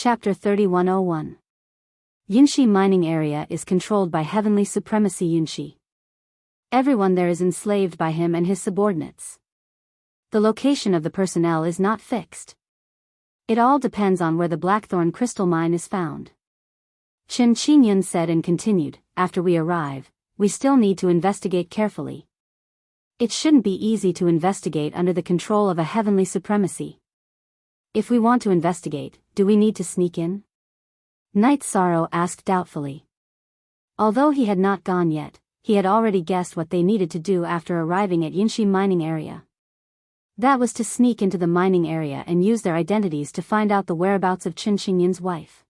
Chapter 3101. Yunshi mining area is controlled by Heavenly Supremacy Yunshi. Everyone there is enslaved by him and his subordinates. The location of the personnel is not fixed. It all depends on where the Blackthorn crystal mine is found. Qin Qingyun said and continued, after we arrive, we still need to investigate carefully. It shouldn't be easy to investigate under the control of a heavenly supremacy. If we want to investigate, do we need to sneak in? Night Sorrow asked doubtfully. Although he had not gone yet, he had already guessed what they needed to do after arriving at Yunshi mining area. That was to sneak into the mining area and use their identities to find out the whereabouts of Qin Qingyun's wife.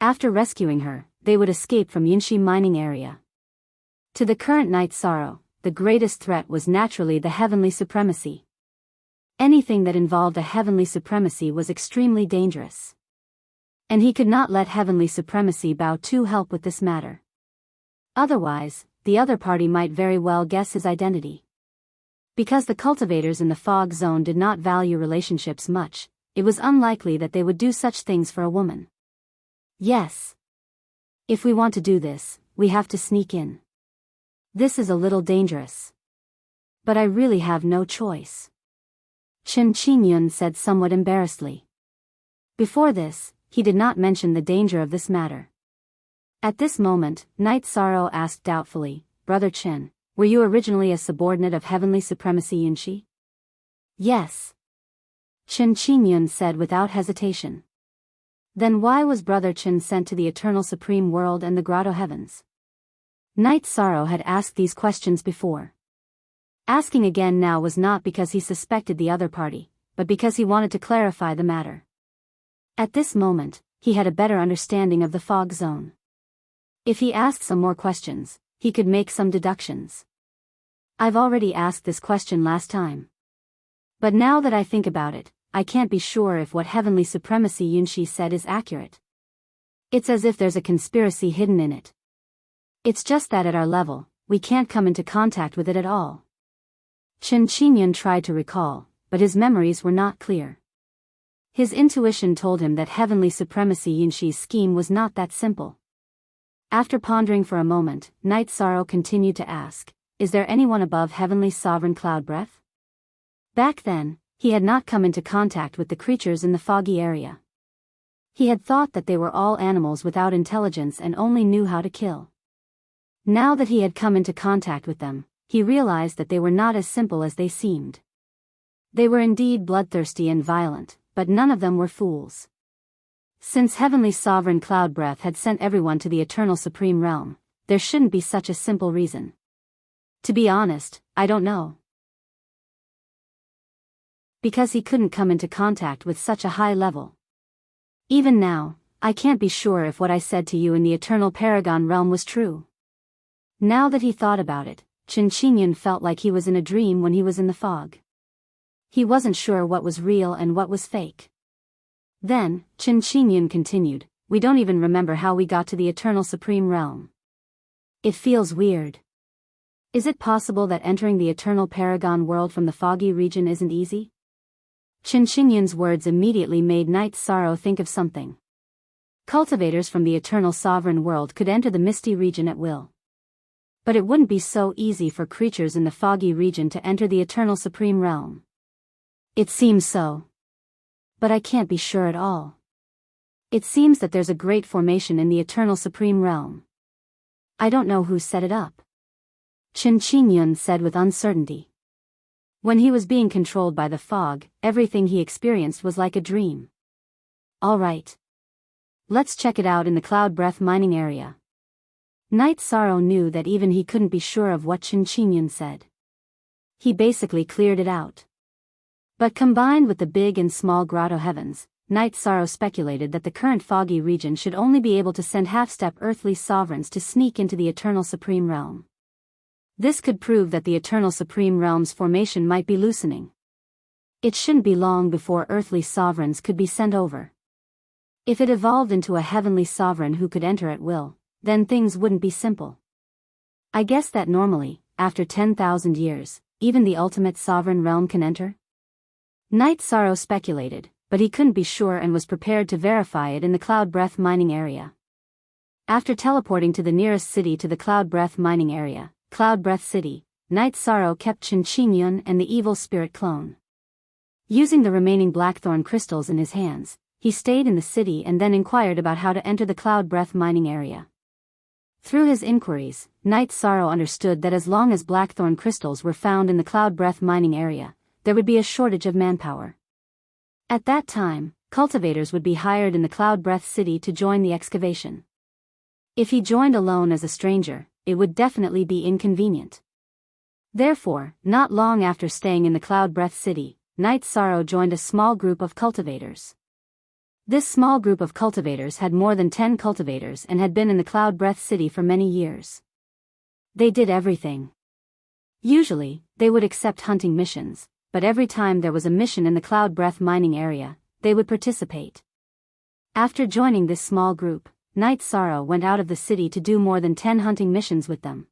After rescuing her, they would escape from Yunshi mining area. To the current Night Sorrow, the greatest threat was naturally the heavenly supremacy. Anything that involved a heavenly supremacy was extremely dangerous. And he could not let heavenly supremacy bow to help with this matter. Otherwise, the other party might very well guess his identity. Because the cultivators in the fog zone did not value relationships much, it was unlikely that they would do such things for a woman. Yes. If we want to do this, we have to sneak in. This is a little dangerous. But I really have no choice. Qin Qingyun said somewhat embarrassedly. Before this, he did not mention the danger of this matter. At this moment, Night Sorrow asked doubtfully, Brother Qin, were you originally a subordinate of Heavenly Supremacy Yunshi? Yes. Qin Qingyun said without hesitation. Then why was Brother Qin sent to the Eternal Supreme World and the Grotto Heavens? Night Sorrow had asked these questions before. Asking again now was not because he suspected the other party, but because he wanted to clarify the matter. At this moment, he had a better understanding of the fog zone. If he asked some more questions, he could make some deductions. I've already asked this question last time. But now that I think about it, I can't be sure if what Heavenly Supremacy Yunshi said is accurate. It's as if there's a conspiracy hidden in it. It's just that at our level, we can't come into contact with it at all. Qin Qingyun tried to recall, but his memories were not clear. His intuition told him that Heavenly Supremacy Yunshi's scheme was not that simple. After pondering for a moment, Night Sorrow continued to ask, is there anyone above Heavenly Sovereign Cloud Breath? Back then, he had not come into contact with the creatures in the foggy area. He had thought that they were all animals without intelligence and only knew how to kill. Now that he had come into contact with them, he realized that they were not as simple as they seemed. They were indeed bloodthirsty and violent, but none of them were fools. Since Heavenly Sovereign Cloud Breath had sent everyone to the Eternal Supreme Realm, there shouldn't be such a simple reason. To be honest, I don't know. Because he couldn't come into contact with such a high level. Even now, I can't be sure if what I said to you in the Eternal Paragon Realm was true. Now that he thought about it, Qin Qingyun felt like he was in a dream when he was in the fog. He wasn't sure what was real and what was fake. Then, Qin Qingyun continued, we don't even remember how we got to the Eternal Supreme Realm. It feels weird. Is it possible that entering the Eternal Paragon world from the foggy region isn't easy? Qin Qingyun's words immediately made Night Sorrow think of something. Cultivators from the Eternal Sovereign world could enter the misty region at will. But it wouldn't be so easy for creatures in the foggy region to enter the Eternal Supreme Realm. It seems so. But I can't be sure at all. It seems that there's a great formation in the Eternal Supreme Realm. I don't know who set it up. Qin Qingyun said with uncertainty. When he was being controlled by the fog, everything he experienced was like a dream. All right. Let's check it out in the Cloud Breath mining area. Night Sorrow knew that even he couldn't be sure of what Qin Qingyun said. He basically cleared it out. But combined with the big and small grotto heavens, Night Sorrow speculated that the current foggy region should only be able to send half-step earthly sovereigns to sneak into the Eternal Supreme Realm. This could prove that the Eternal Supreme Realm's formation might be loosening. It shouldn't be long before earthly sovereigns could be sent over. If it evolved into a heavenly sovereign who could enter at will, then things wouldn't be simple. I guess that normally, after 10,000 years, even the ultimate sovereign realm can enter? Night Sorrow speculated, but he couldn't be sure and was prepared to verify it in the Cloud Breath mining area. After teleporting to the nearest city to the Cloud Breath mining area, Cloud Breath City, Night Sorrow kept Chen Qingyun and the evil spirit clone. Using the remaining blackthorn crystals in his hands, he stayed in the city and then inquired about how to enter the Cloud Breath mining area. Through his inquiries, Night Sorrow understood that as long as blackthorn crystals were found in the Cloud Breath mining area, there would be a shortage of manpower. At that time, cultivators would be hired in the Cloud Breath City to join the excavation. If he joined alone as a stranger, it would definitely be inconvenient. Therefore, not long after staying in the Cloud Breath City, Night Sorrow joined a small group of cultivators. This small group of cultivators had more than 10 cultivators and had been in the Cloud Breath City for many years. They did everything. Usually, they would accept hunting missions, but every time there was a mission in the Cloud Breath mining area, they would participate. After joining this small group, Night Sorrow went out of the city to do more than 10 hunting missions with them.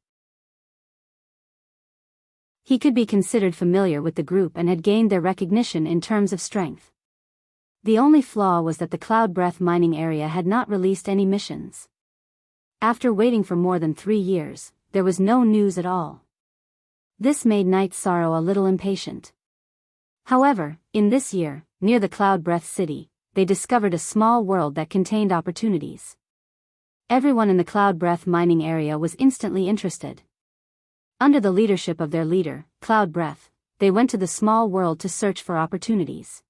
He could be considered familiar with the group and had gained their recognition in terms of strength. The only flaw was that the Cloud Breath mining area had not released any missions. After waiting for more than 3 years, there was no news at all. This made Night Sorrow a little impatient. However, in this year, near the Cloud Breath City, they discovered a small world that contained opportunities. Everyone in the Cloud Breath mining area was instantly interested. Under the leadership of their leader, Cloud Breath, they went to the small world to search for opportunities.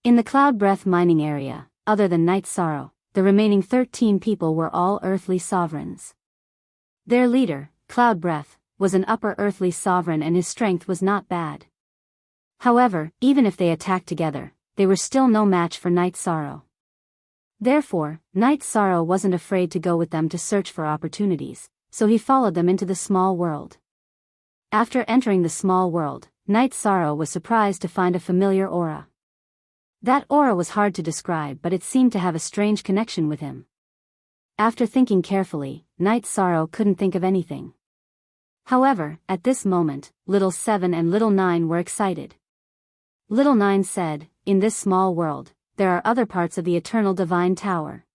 In the Cloud Breath mining area, other than Night Sorrow, the remaining 13 people were all earthly sovereigns. Their leader, Cloud Breath, was an upper earthly sovereign and his strength was not bad. However, even if they attacked together, they were still no match for Night Sorrow. Therefore, Night Sorrow wasn't afraid to go with them to search for opportunities, so he followed them into the small world. After entering the small world, Night Sorrow was surprised to find a familiar aura. That aura was hard to describe, but it seemed to have a strange connection with him. After thinking carefully, Night Sorrow couldn't think of anything. However, at this moment, Little 7 and Little 9 were excited. Little 9 said, "In this small world, there are other parts of the Eternal Divine Tower.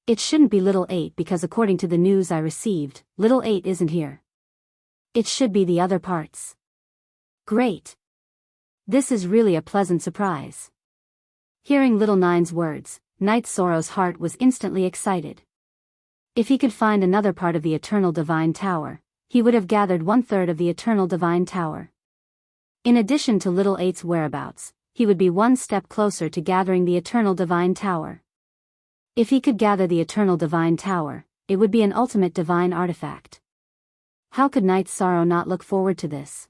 It shouldn't be Little 8 because according to the news I received, Little 8 isn't here. It should be the other parts." Great! This is really a pleasant surprise. Hearing Little 9's words, Night Sorrow's heart was instantly excited. If he could find another part of the Eternal Divine Tower, he would have gathered 1/3 of the Eternal Divine Tower. In addition to Little 8's whereabouts, he would be one step closer to gathering the Eternal Divine Tower. If he could gather the Eternal Divine Tower, it would be an ultimate divine artifact. How could Night Sorrow not look forward to this?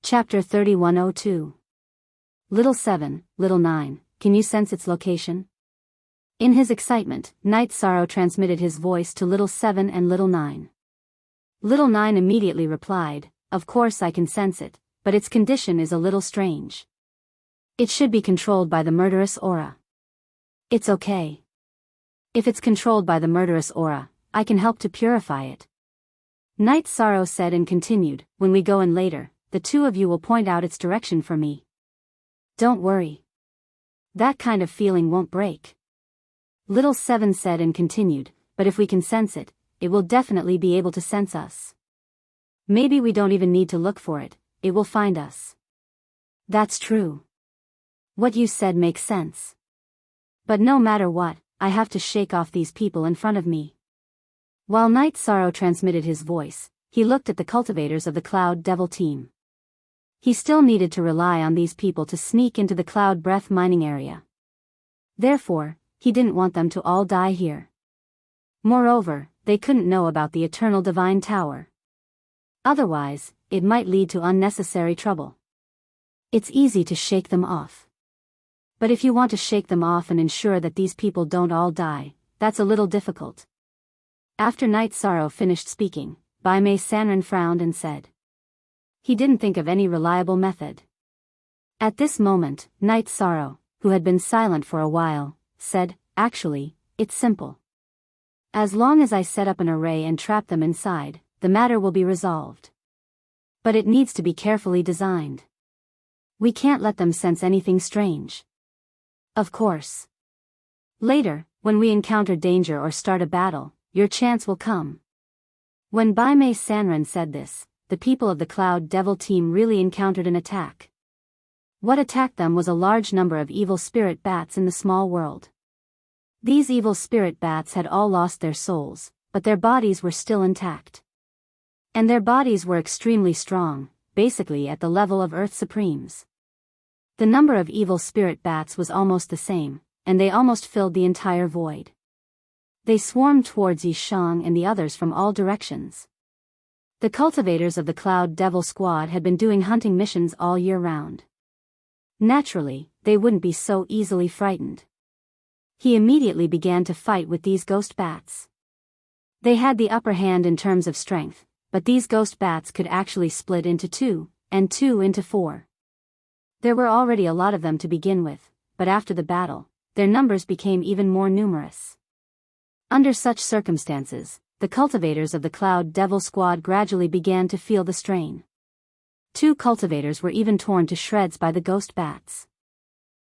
Chapter 3102. Little 7, Little 9, can you sense its location? In his excitement, Night Sorrow transmitted his voice to Little 7 and Little 9. Little 9 immediately replied, "Of course I can sense it, but its condition is a little strange. It should be controlled by the murderous aura." "It's okay. If it's controlled by the murderous aura, I can help to purify it." Night Sorrow said and continued, "When we go in later, the two of you will point out its direction for me. Don't worry. That kind of feeling won't break." Little 7 said and continued, "But if we can sense it, it will definitely be able to sense us. Maybe we don't even need to look for it, it will find us." "That's true. What you said makes sense. But no matter what, I have to shake off these people in front of me." While Night Sorrow transmitted his voice, he looked at the cultivators of the Cloud Devil team. He still needed to rely on these people to sneak into the Cloud Breath mining area. Therefore, he didn't want them to all die here. Moreover, they couldn't know about the Eternal Divine Tower. Otherwise, it might lead to unnecessary trouble. It's easy to shake them off. But if you want to shake them off and ensure that these people don't all die, that's a little difficult. After Night Sorrow finished speaking, Bai Mei Sanren frowned and said. He didn't think of any reliable method. At this moment, Night Sorrow, who had been silent for a while, said, "Actually, it's simple. As long as I set up an array and trap them inside, the matter will be resolved." But it needs to be carefully designed. We can't let them sense anything strange. Of course. Later, when we encounter danger or start a battle, your chance will come. When Bai Mei Sanren said this, the people of the Cloud Devil team really encountered an attack. What attacked them was a large number of evil spirit bats in the small world. These evil spirit bats had all lost their souls, but their bodies were still intact. And their bodies were extremely strong, basically at the level of Earth Supremes. The number of evil spirit bats was almost the same, and they almost filled the entire void. They swarmed towards Yi Shang and the others from all directions. The cultivators of the Cloud Devil Squad had been doing hunting missions all year round. Naturally, they wouldn't be so easily frightened. He immediately began to fight with these ghost bats. They had the upper hand in terms of strength, but these ghost bats could actually split into 2, and 2 into 4. There were already a lot of them to begin with, but after the battle, their numbers became even more numerous. Under such circumstances, the cultivators of the Cloud Devil Squad gradually began to feel the strain. 2 cultivators were even torn to shreds by the ghost bats.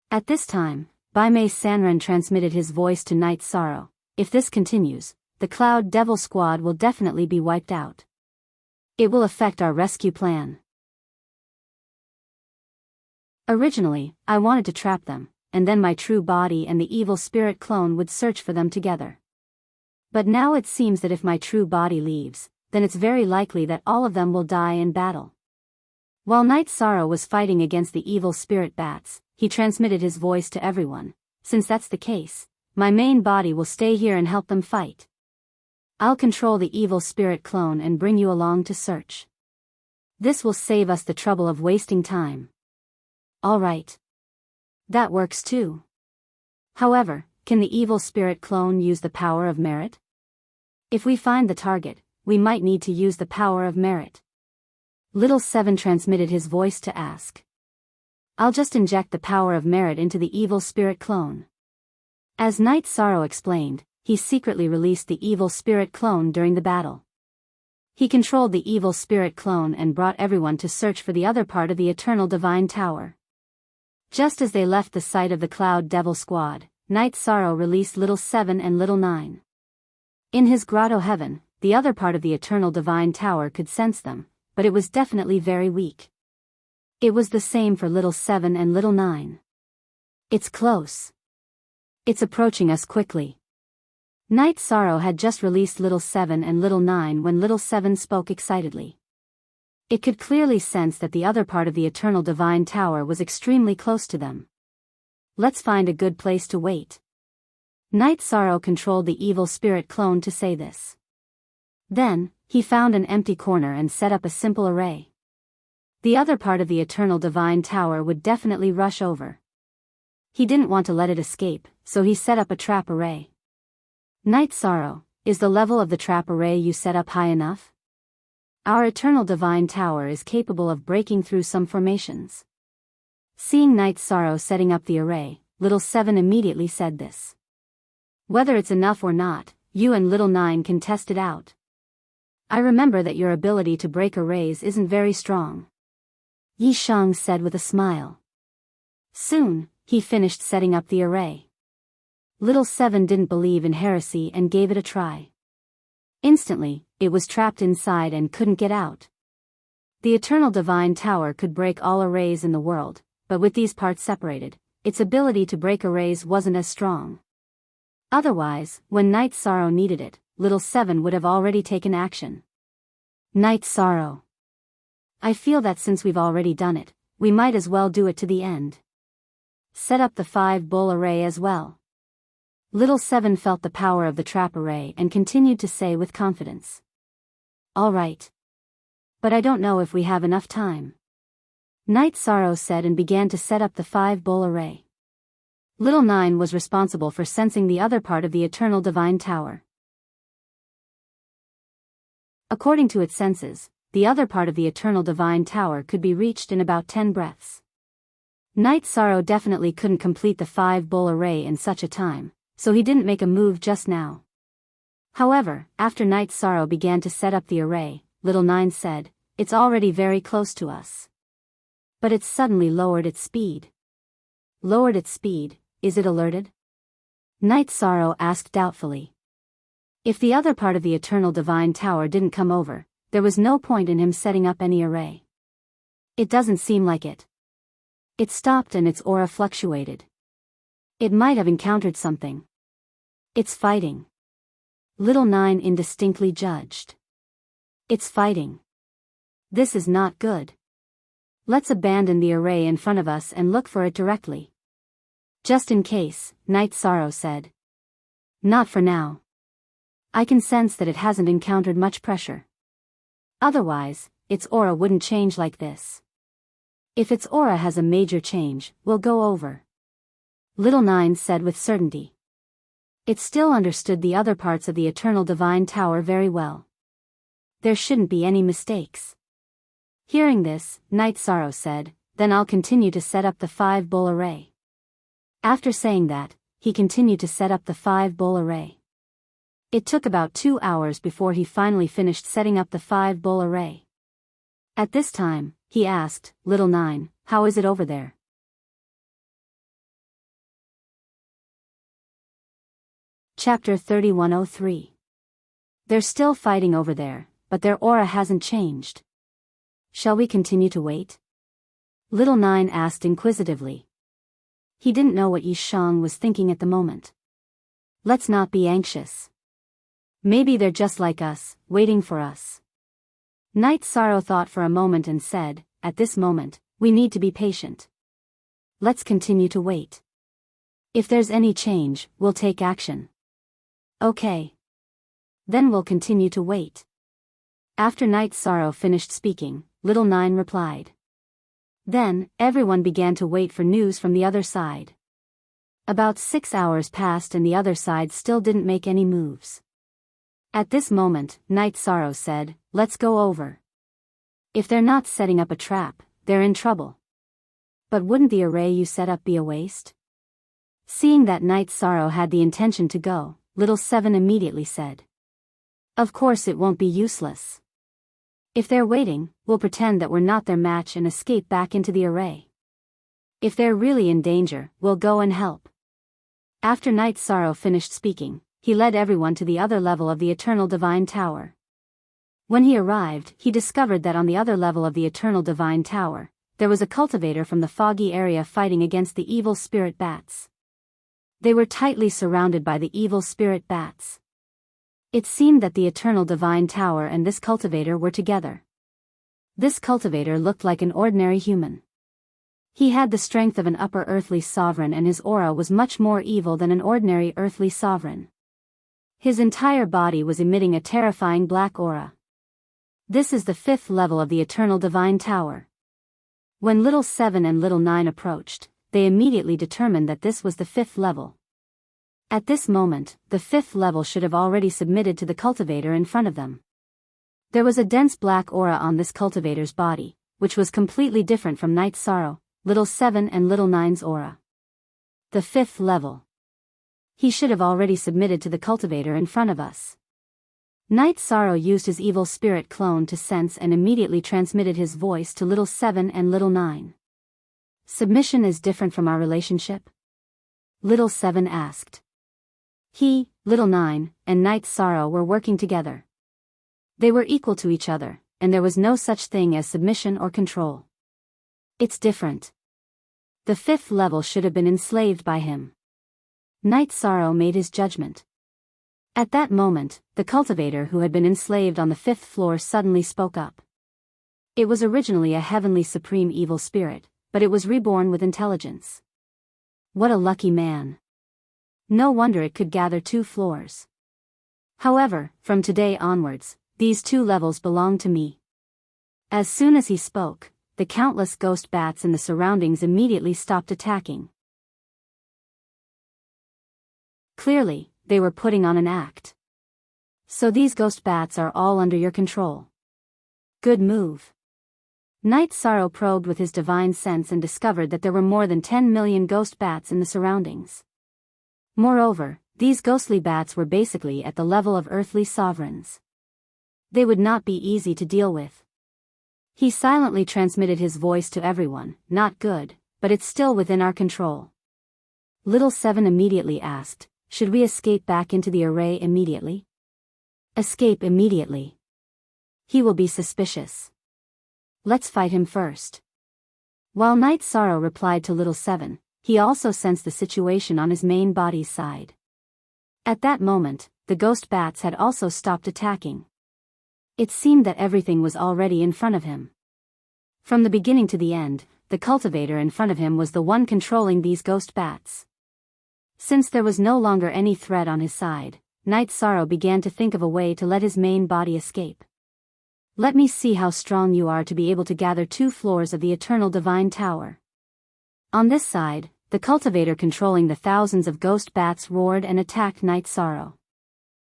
At this time, Bai Mei Sanren transmitted his voice to Night Sorrow. If this continues, the Cloud Devil Squad will definitely be wiped out. It will affect our rescue plan. Originally, I wanted to trap them, and then my true body and the evil spirit clone would search for them together. But now it seems that if my true body leaves, then it's very likely that all of them will die in battle. While Night Sorrow was fighting against the evil spirit bats, he transmitted his voice to everyone. Since that's the case, my main body will stay here and help them fight. I'll control the evil spirit clone and bring you along to search. This will save us the trouble of wasting time. Alright. That works too. However, can the evil spirit clone use the power of merit? If we find the target, we might need to use the power of merit. Little Seven transmitted his voice to ask. I'll just inject the power of merit into the evil spirit clone. As Night Sorrow explained, he secretly released the evil spirit clone during the battle. He controlled the evil spirit clone and brought everyone to search for the other part of the Eternal Divine Tower. Just as they left the site of the Cloud Devil Squad, Night Sorrow released Little Seven and Little Nine. In his grotto heaven, the other part of the Eternal Divine Tower could sense them, but it was definitely very weak. It was the same for Little Seven and Little Nine. It's close. It's approaching us quickly. Night Sorrow had just released Little Seven and Little Nine when Little Seven spoke excitedly. It could clearly sense that the other part of the Eternal Divine Tower was extremely close to them. Let's find a good place to wait. Night Sorrow controlled the evil spirit clone to say this. Then, he found an empty corner and set up a simple array. The other part of the Eternal Divine Tower would definitely rush over. He didn't want to let it escape, so he set up a trap array. Night Sorrow, is the level of the trap array you set up high enough? Our Eternal Divine Tower is capable of breaking through some formations. Seeing Night Sorrow setting up the array, Little Seven immediately said this. Whether it's enough or not, you and Little Nine can test it out. I remember that your ability to break arrays isn't very strong. Yi Shang said with a smile. Soon, he finished setting up the array. Little Seven didn't believe in heresy and gave it a try. Instantly, it was trapped inside and couldn't get out. The Eternal Divine Tower could break all arrays in the world, but with these parts separated, its ability to break arrays wasn't as strong. Otherwise, when Night Sorrow needed it, Little Seven would have already taken action. Night Sorrow. I feel that since we've already done it, we might as well do it to the end. Set up the 5-bull array as well. Little Seven felt the power of the trap array and continued to say with confidence. All right. But I don't know if we have enough time. Night Sorrow said and began to set up the 5-bull array. Little Nine was responsible for sensing the other part of the Eternal Divine Tower. According to its senses, the other part of the Eternal Divine Tower could be reached in about 10 breaths. Night Sorrow definitely couldn't complete the 5-bull array in such a time, so he didn't make a move just now. However, after Night Sorrow began to set up the array, Little Nine said, It's already very close to us. But it's suddenly lowered its speed. Lowered its speed, is it alerted? Night Sorrow asked doubtfully. If the other part of the Eternal Divine Tower didn't come over, there was no point in him setting up any array. It doesn't seem like it. It stopped and its aura fluctuated. It might have encountered something. It's fighting. Little Nine indistinctly judged. It's fighting. This is not good. Let's abandon the array in front of us and look for it directly. Just in case, Night Sorrow said. Not for now. I can sense that it hasn't encountered much pressure. Otherwise, its aura wouldn't change like this. If its aura has a major change, we'll go over. Little Nine said with certainty. It still understood the other parts of the Eternal Divine Tower very well. There shouldn't be any mistakes. Hearing this, Night Sorrow said, then I'll continue to set up the 5-bowl array. After saying that, he continued to set up the 5-bowl array. It took about 2 hours before he finally finished setting up the 5-bowl array. At this time, he asked, Little Nine, how is it over there? Chapter 3103. They're still fighting over there, but their aura hasn't changed. Shall we continue to wait? Little Nine asked inquisitively. He didn't know what Yi Shang was thinking at the moment. Let's not be anxious. Maybe they're just like us, waiting for us. Night Sorrow thought for a moment and said, at this moment, we need to be patient. Let's continue to wait. If there's any change, we'll take action. Okay. Then we'll continue to wait. After Night Sorrow finished speaking, Little Nine replied. Then, everyone began to wait for news from the other side. About 6 hours passed and the other side still didn't make any moves. At this moment, Night Sorrow said, let's go over. If they're not setting up a trap, they're in trouble. But wouldn't the array you set up be a waste? Seeing that Night Sorrow had the intention to go, Little Seven immediately said. Of course it won't be useless. If they're waiting, we'll pretend that we're not their match and escape back into the array. If they're really in danger, we'll go and help. After Night Sorrow finished speaking, he led everyone to the other level of the Eternal Divine Tower. When he arrived, he discovered that on the other level of the Eternal Divine Tower, there was a cultivator from the foggy area fighting against the evil spirit bats. They were tightly surrounded by the evil spirit bats. It seemed that the Eternal Divine Tower and this cultivator were together. This cultivator looked like an ordinary human. He had the strength of an upper earthly sovereign and his aura was much more evil than an ordinary earthly sovereign. His entire body was emitting a terrifying black aura. This is the 5th level of the Eternal Divine Tower. When Little Seven and Little Nine approached, they immediately determined that this was the 5th level. At this moment, the 5th level should have already submitted to the cultivator in front of them. There was a dense black aura on this cultivator's body, which was completely different from Night Sorrow, Little Seven and Little Nine's aura. The 5th level. He should have already submitted to the cultivator in front of us. Night Sorrow used his evil spirit clone to sense and immediately transmitted his voice to Little Seven and Little Nine. Submission is different from our relationship? Little Seven asked. He, Little Nine, and Night Sorrow were working together. They were equal to each other, and there was no such thing as submission or control. It's different. The 5th level should have been enslaved by him. Night Sorrow made his judgment. At that moment, the cultivator who had been enslaved on the 5th floor suddenly spoke up. It was originally a heavenly supreme evil spirit, but it was reborn with intelligence. What a lucky man. No wonder it could gather 2 floors. However, from today onwards, these 2 levels belong to me. As soon as he spoke, the countless ghost bats in the surroundings immediately stopped attacking. Clearly, they were putting on an act. So these ghost bats are all under your control. Good move. Night Sorrow probed with his divine sense and discovered that there were more than 10 million ghost bats in the surroundings. Moreover, these ghostly bats were basically at the level of earthly sovereigns. They would not be easy to deal with. He silently transmitted his voice to everyone, "Not good, but it's still within our control." Little Seven immediately asked, "Should we escape back into the array immediately?" "Escape immediately. He will be suspicious. Let's fight him first." While Night Sorrow replied to Little Seven, he also sensed the situation on his main body's side. At that moment, the ghost bats had also stopped attacking. It seemed that everything was already in front of him. From the beginning to the end, the cultivator in front of him was the one controlling these ghost bats. Since there was no longer any threat on his side, Night Sorrow began to think of a way to let his main body escape. "Let me see how strong you are to be able to gather 2 floors of the Eternal Divine Tower." On this side, the cultivator controlling the thousands of ghost bats roared and attacked Night Sorrow.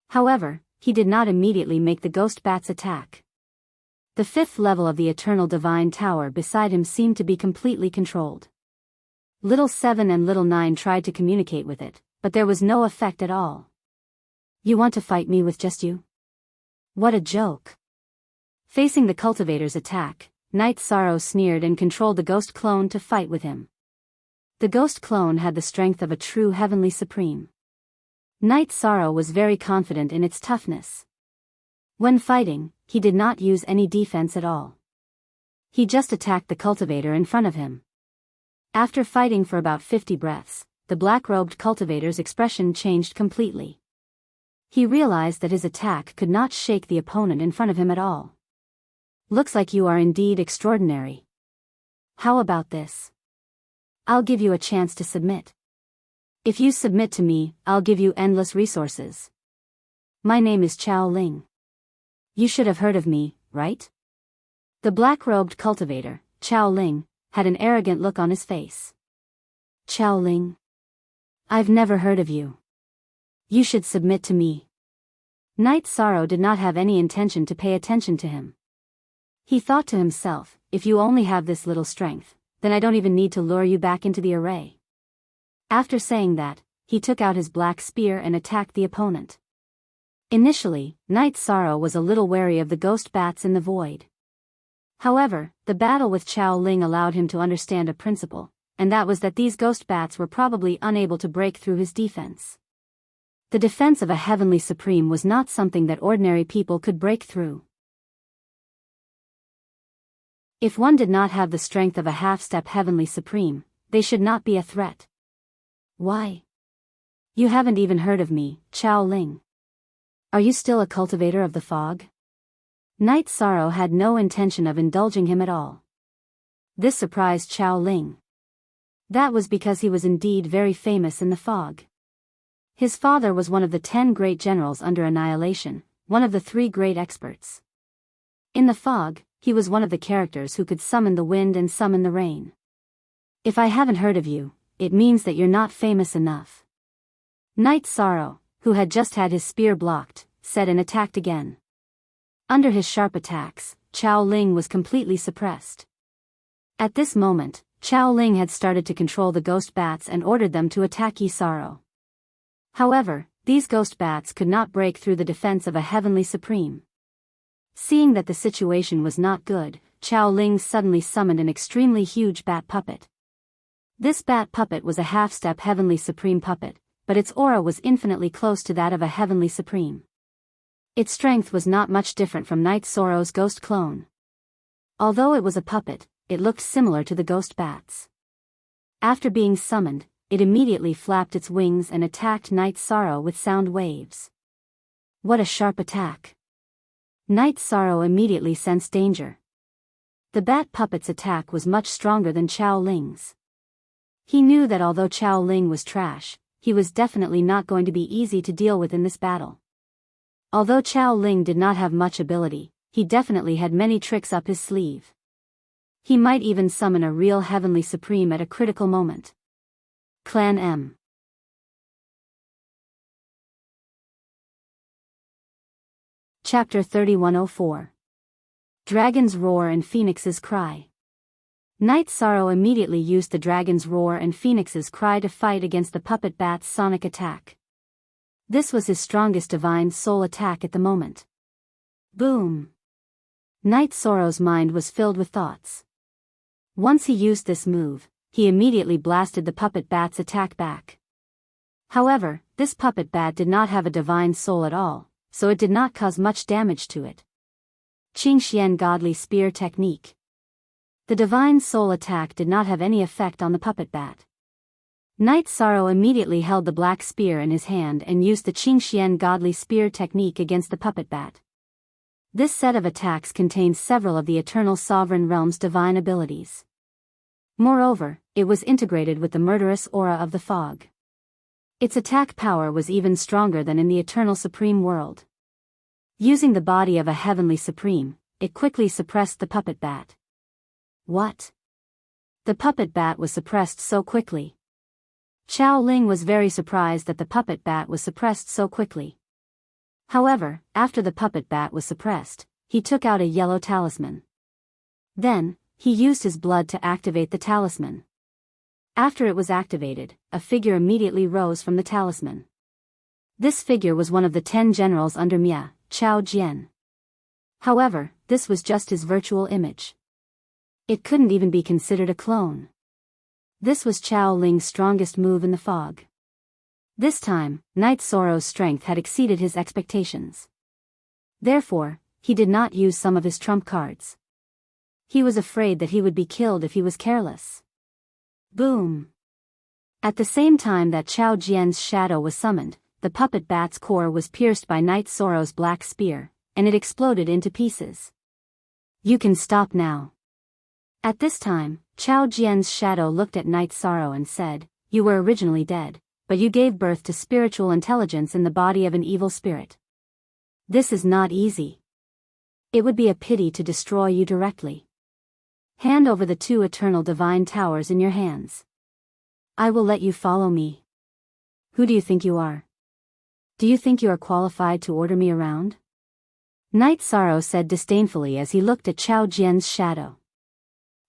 However, he did not immediately make the ghost bats attack. The 5th level of the Eternal Divine Tower beside him seemed to be completely controlled. Little Seven and Little Nine tried to communicate with it, but there was no effect at all. "You want to fight me with just you? What a joke." Facing the cultivator's attack, Night Sorrow sneered and controlled the ghost clone to fight with him. The ghost clone had the strength of a true heavenly supreme. Night Sorrow was very confident in its toughness. When fighting, he did not use any defense at all. He just attacked the cultivator in front of him. After fighting for about 50 breaths, the black-robed cultivator's expression changed completely. He realized that his attack could not shake the opponent in front of him at all. "Looks like you are indeed extraordinary. How about this? I'll give you a chance to submit. If you submit to me, I'll give you endless resources. My name is Chao Ling. You should have heard of me, right?" The black-robed cultivator, Chao Ling, had an arrogant look on his face. "Chao Ling? I've never heard of you. You should submit to me." Night Sorrow did not have any intention to pay attention to him. He thought to himself, "If you only have this little strength, then I don't even need to lure you back into the array." After saying that, he took out his black spear and attacked the opponent. Initially, Night Sorrow was a little wary of the ghost bats in the void. However, the battle with Chao Ling allowed him to understand a principle, and that was that these ghost bats were probably unable to break through his defense. The defense of a heavenly supreme was not something that ordinary people could break through. If one did not have the strength of a half-step heavenly supreme, they should not be a threat. "Why? You haven't even heard of me, Chao Ling. Are you still a cultivator of the fog?" Night Sorrow had no intention of indulging him at all. This surprised Chao Ling. That was because he was indeed very famous in the fog. His father was one of the 10 great generals under Annihilation, one of the 3 great experts. In the fog, he was one of the characters who could summon the wind and summon the rain. "If I haven't heard of you, it means that you're not famous enough." Night Sorrow, who had just had his spear blocked, said and attacked again. Under his sharp attacks, Chao Ling was completely suppressed. At this moment, Chao Ling had started to control the ghost bats and ordered them to attack Yi Sorrow. However, these ghost bats could not break through the defense of a heavenly supreme. Seeing that the situation was not good, Chao Ling suddenly summoned an extremely huge bat puppet. This bat puppet was a half-step heavenly supreme puppet, but its aura was infinitely close to that of a heavenly supreme. Its strength was not much different from Night Sorrow's ghost clone. Although it was a puppet, it looked similar to the ghost bats. After being summoned, it immediately flapped its wings and attacked Night Sorrow with sound waves. What a sharp attack! Night Sorrow immediately sensed danger. The bat puppet's attack was much stronger than Chao Ling's. He knew that although Chao Ling was trash, he was definitely not going to be easy to deal with in this battle. Although Chao Ling did not have much ability, he definitely had many tricks up his sleeve. He might even summon a real heavenly supreme at a critical moment. Clan M. Chapter 3104. Dragon's Roar and Phoenix's Cry. Night Sorrow immediately used the Dragon's Roar and Phoenix's Cry to fight against the puppet bat's sonic attack. This was his strongest divine soul attack at the moment. Boom! Night Sorrow's mind was filled with thoughts. Once he used this move, he immediately blasted the puppet bat's attack back. However, this puppet bat did not have a divine soul at all, so it did not cause much damage to it. Qingxian Godly Spear Technique. The divine soul attack did not have any effect on the puppet bat. Night Sorrow immediately held the black spear in his hand and used the Qingxian Godly Spear Technique against the puppet bat. This set of attacks contained several of the Eternal Sovereign Realm's divine abilities. Moreover, it was integrated with the murderous aura of the fog. Its attack power was even stronger than in the Eternal Supreme World. Using the body of a Heavenly Supreme, it quickly suppressed the puppet bat. What? The puppet bat was suppressed so quickly. Chao Ling was very surprised that the puppet bat was suppressed so quickly. However, after the puppet bat was suppressed, he took out a yellow talisman. Then, he used his blood to activate the talisman. After it was activated, a figure immediately rose from the talisman. This figure was one of the 10 generals under Mia, Chao Jian. However, this was just his virtual image. It couldn't even be considered a clone. This was Chao Ling's strongest move in the fog. This time, Night Sorrow's strength had exceeded his expectations. Therefore, he did not use some of his trump cards. He was afraid that he would be killed if he was careless. Boom! At the same time that Chao Jian's shadow was summoned, the puppet bat's core was pierced by Night Sorrow's black spear, and it exploded into pieces. You can stop now. At this time, Chao Jian's shadow looked at Night Sorrow and said, "You were originally dead, but you gave birth to spiritual intelligence in the body of an evil spirit. This is not easy. It would be a pity to destroy you directly. Hand over the 2 eternal divine towers in your hands. I will let you follow me. Who do you think you are? Do you think you are qualified to order me around?" Night Sorrow said disdainfully as he looked at Chao Jian's shadow.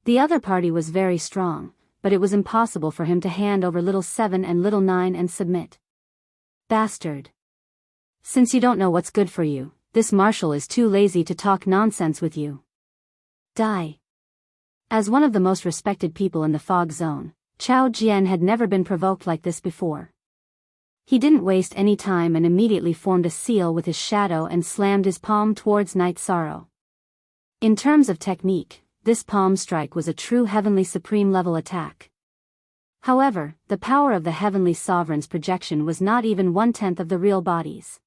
The other party was very strong, but it was impossible for him to hand over little 7 and little 9 and submit. Bastard. Since you don't know what's good for you, this marshal is too lazy to talk nonsense with you. Die. As one of the most respected people in the fog zone, Chao Jian had never been provoked like this before. He didn't waste any time and immediately formed a seal with his shadow and slammed his palm towards Night Sorrow. In terms of technique, this palm strike was a true Heavenly Supreme level attack. However, the power of the Heavenly Sovereign's projection was not even 1/10 of the real body's.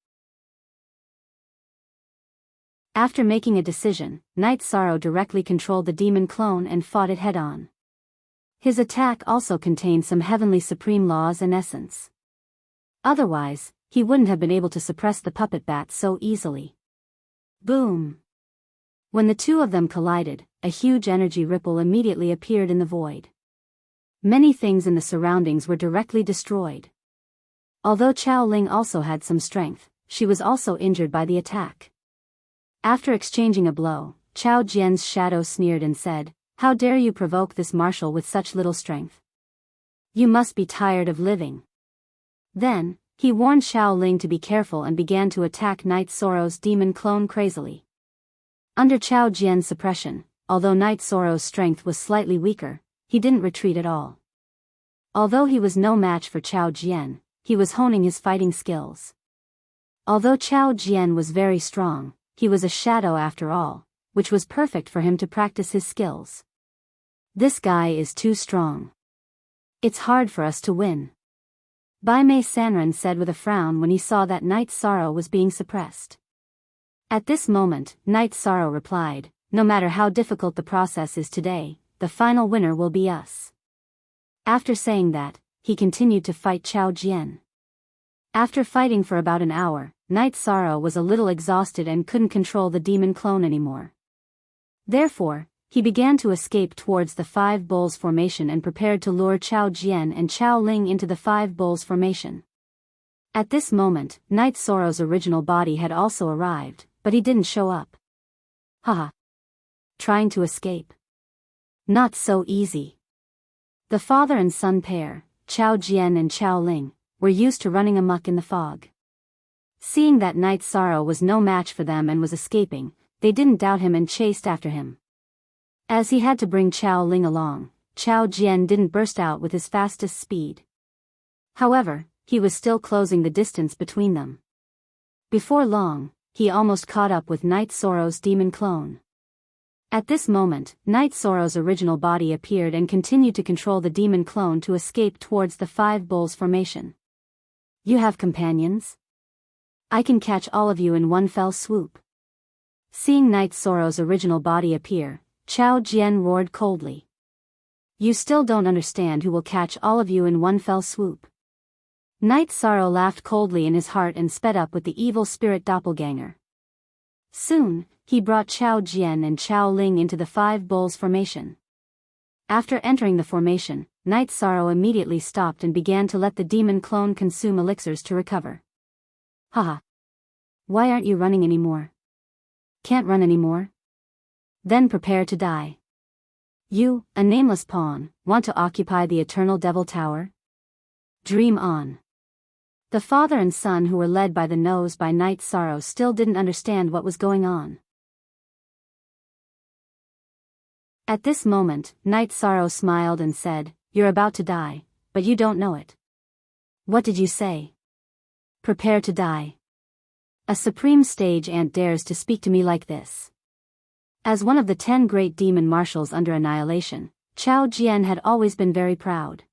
After making a decision, Night Sorrow directly controlled the demon clone and fought it head-on. His attack also contained some Heavenly Supreme laws and essence. Otherwise, he wouldn't have been able to suppress the puppet bat so easily. Boom! When the 2 of them collided, a huge energy ripple immediately appeared in the void. Many things in the surroundings were directly destroyed. Although Chao Ling also had some strength, she was also injured by the attack. After exchanging a blow, Chao Jian's shadow sneered and said, "How dare you provoke this marshal with such little strength? You must be tired of living." Then, he warned Chao Ling to be careful and began to attack Night Sorrow's demon clone crazily. Under Chao Jian's suppression, although Night Sorrow's strength was slightly weaker, he didn't retreat at all. Although he was no match for Chao Jian, he was honing his fighting skills. Although Chao Jian was very strong, he was a shadow after all, which was perfect for him to practice his skills. This guy is too strong. It's hard for us to win. Bai Mei Sanren said with a frown when he saw that Night Sorrow was being suppressed. At this moment, Night Sorrow replied, "No matter how difficult the process is today, the final winner will be us." After saying that, he continued to fight Chao Jian. After fighting for about an hour, Night Sorrow was a little exhausted and couldn't control the demon clone anymore. Therefore, he began to escape towards the 5 Bulls formation and prepared to lure Chao Jian and Chao Ling into the 5 Bulls formation. At this moment, Night Sorrow's original body had also arrived, but he didn't show up. Haha. Trying to escape? Not so easy. The father and son pair, Chao Jian and Chao Ling, were used to running amok in the fog. Seeing that Night Sorrow was no match for them and was escaping, they didn't doubt him and chased after him. As he had to bring Chao Ling along, Chao Jian didn't burst out with his fastest speed. However, he was still closing the distance between them. Before long, he almost caught up with Night Sorrow's demon clone. At this moment, Night Sorrow's original body appeared and continued to control the demon clone to escape towards the Five Bulls formation. You have companions? I can catch all of you in one fell swoop. Seeing Night Sorrow's original body appear, Chao Jian roared coldly. You still don't understand who will catch all of you in one fell swoop. Night Sorrow laughed coldly in his heart and sped up with the evil spirit doppelganger. Soon, he brought Chao Jian and Chao Ling into the Five Bulls formation. After entering the formation, Night Sorrow immediately stopped and began to let the demon clone consume elixirs to recover. Haha. Why aren't you running anymore? Can't run anymore? Then prepare to die. You, a nameless pawn, want to occupy the Eternal Devil Tower? Dream on. The father and son who were led by the nose by Night Sorrow still didn't understand what was going on. At this moment, Night Sorrow smiled and said, You're about to die, but you don't know it. What did you say? Prepare to die. A supreme stage ant dares to speak to me like this. As one of the 10 great demon marshals under annihilation, Chao Jian had always been very proud.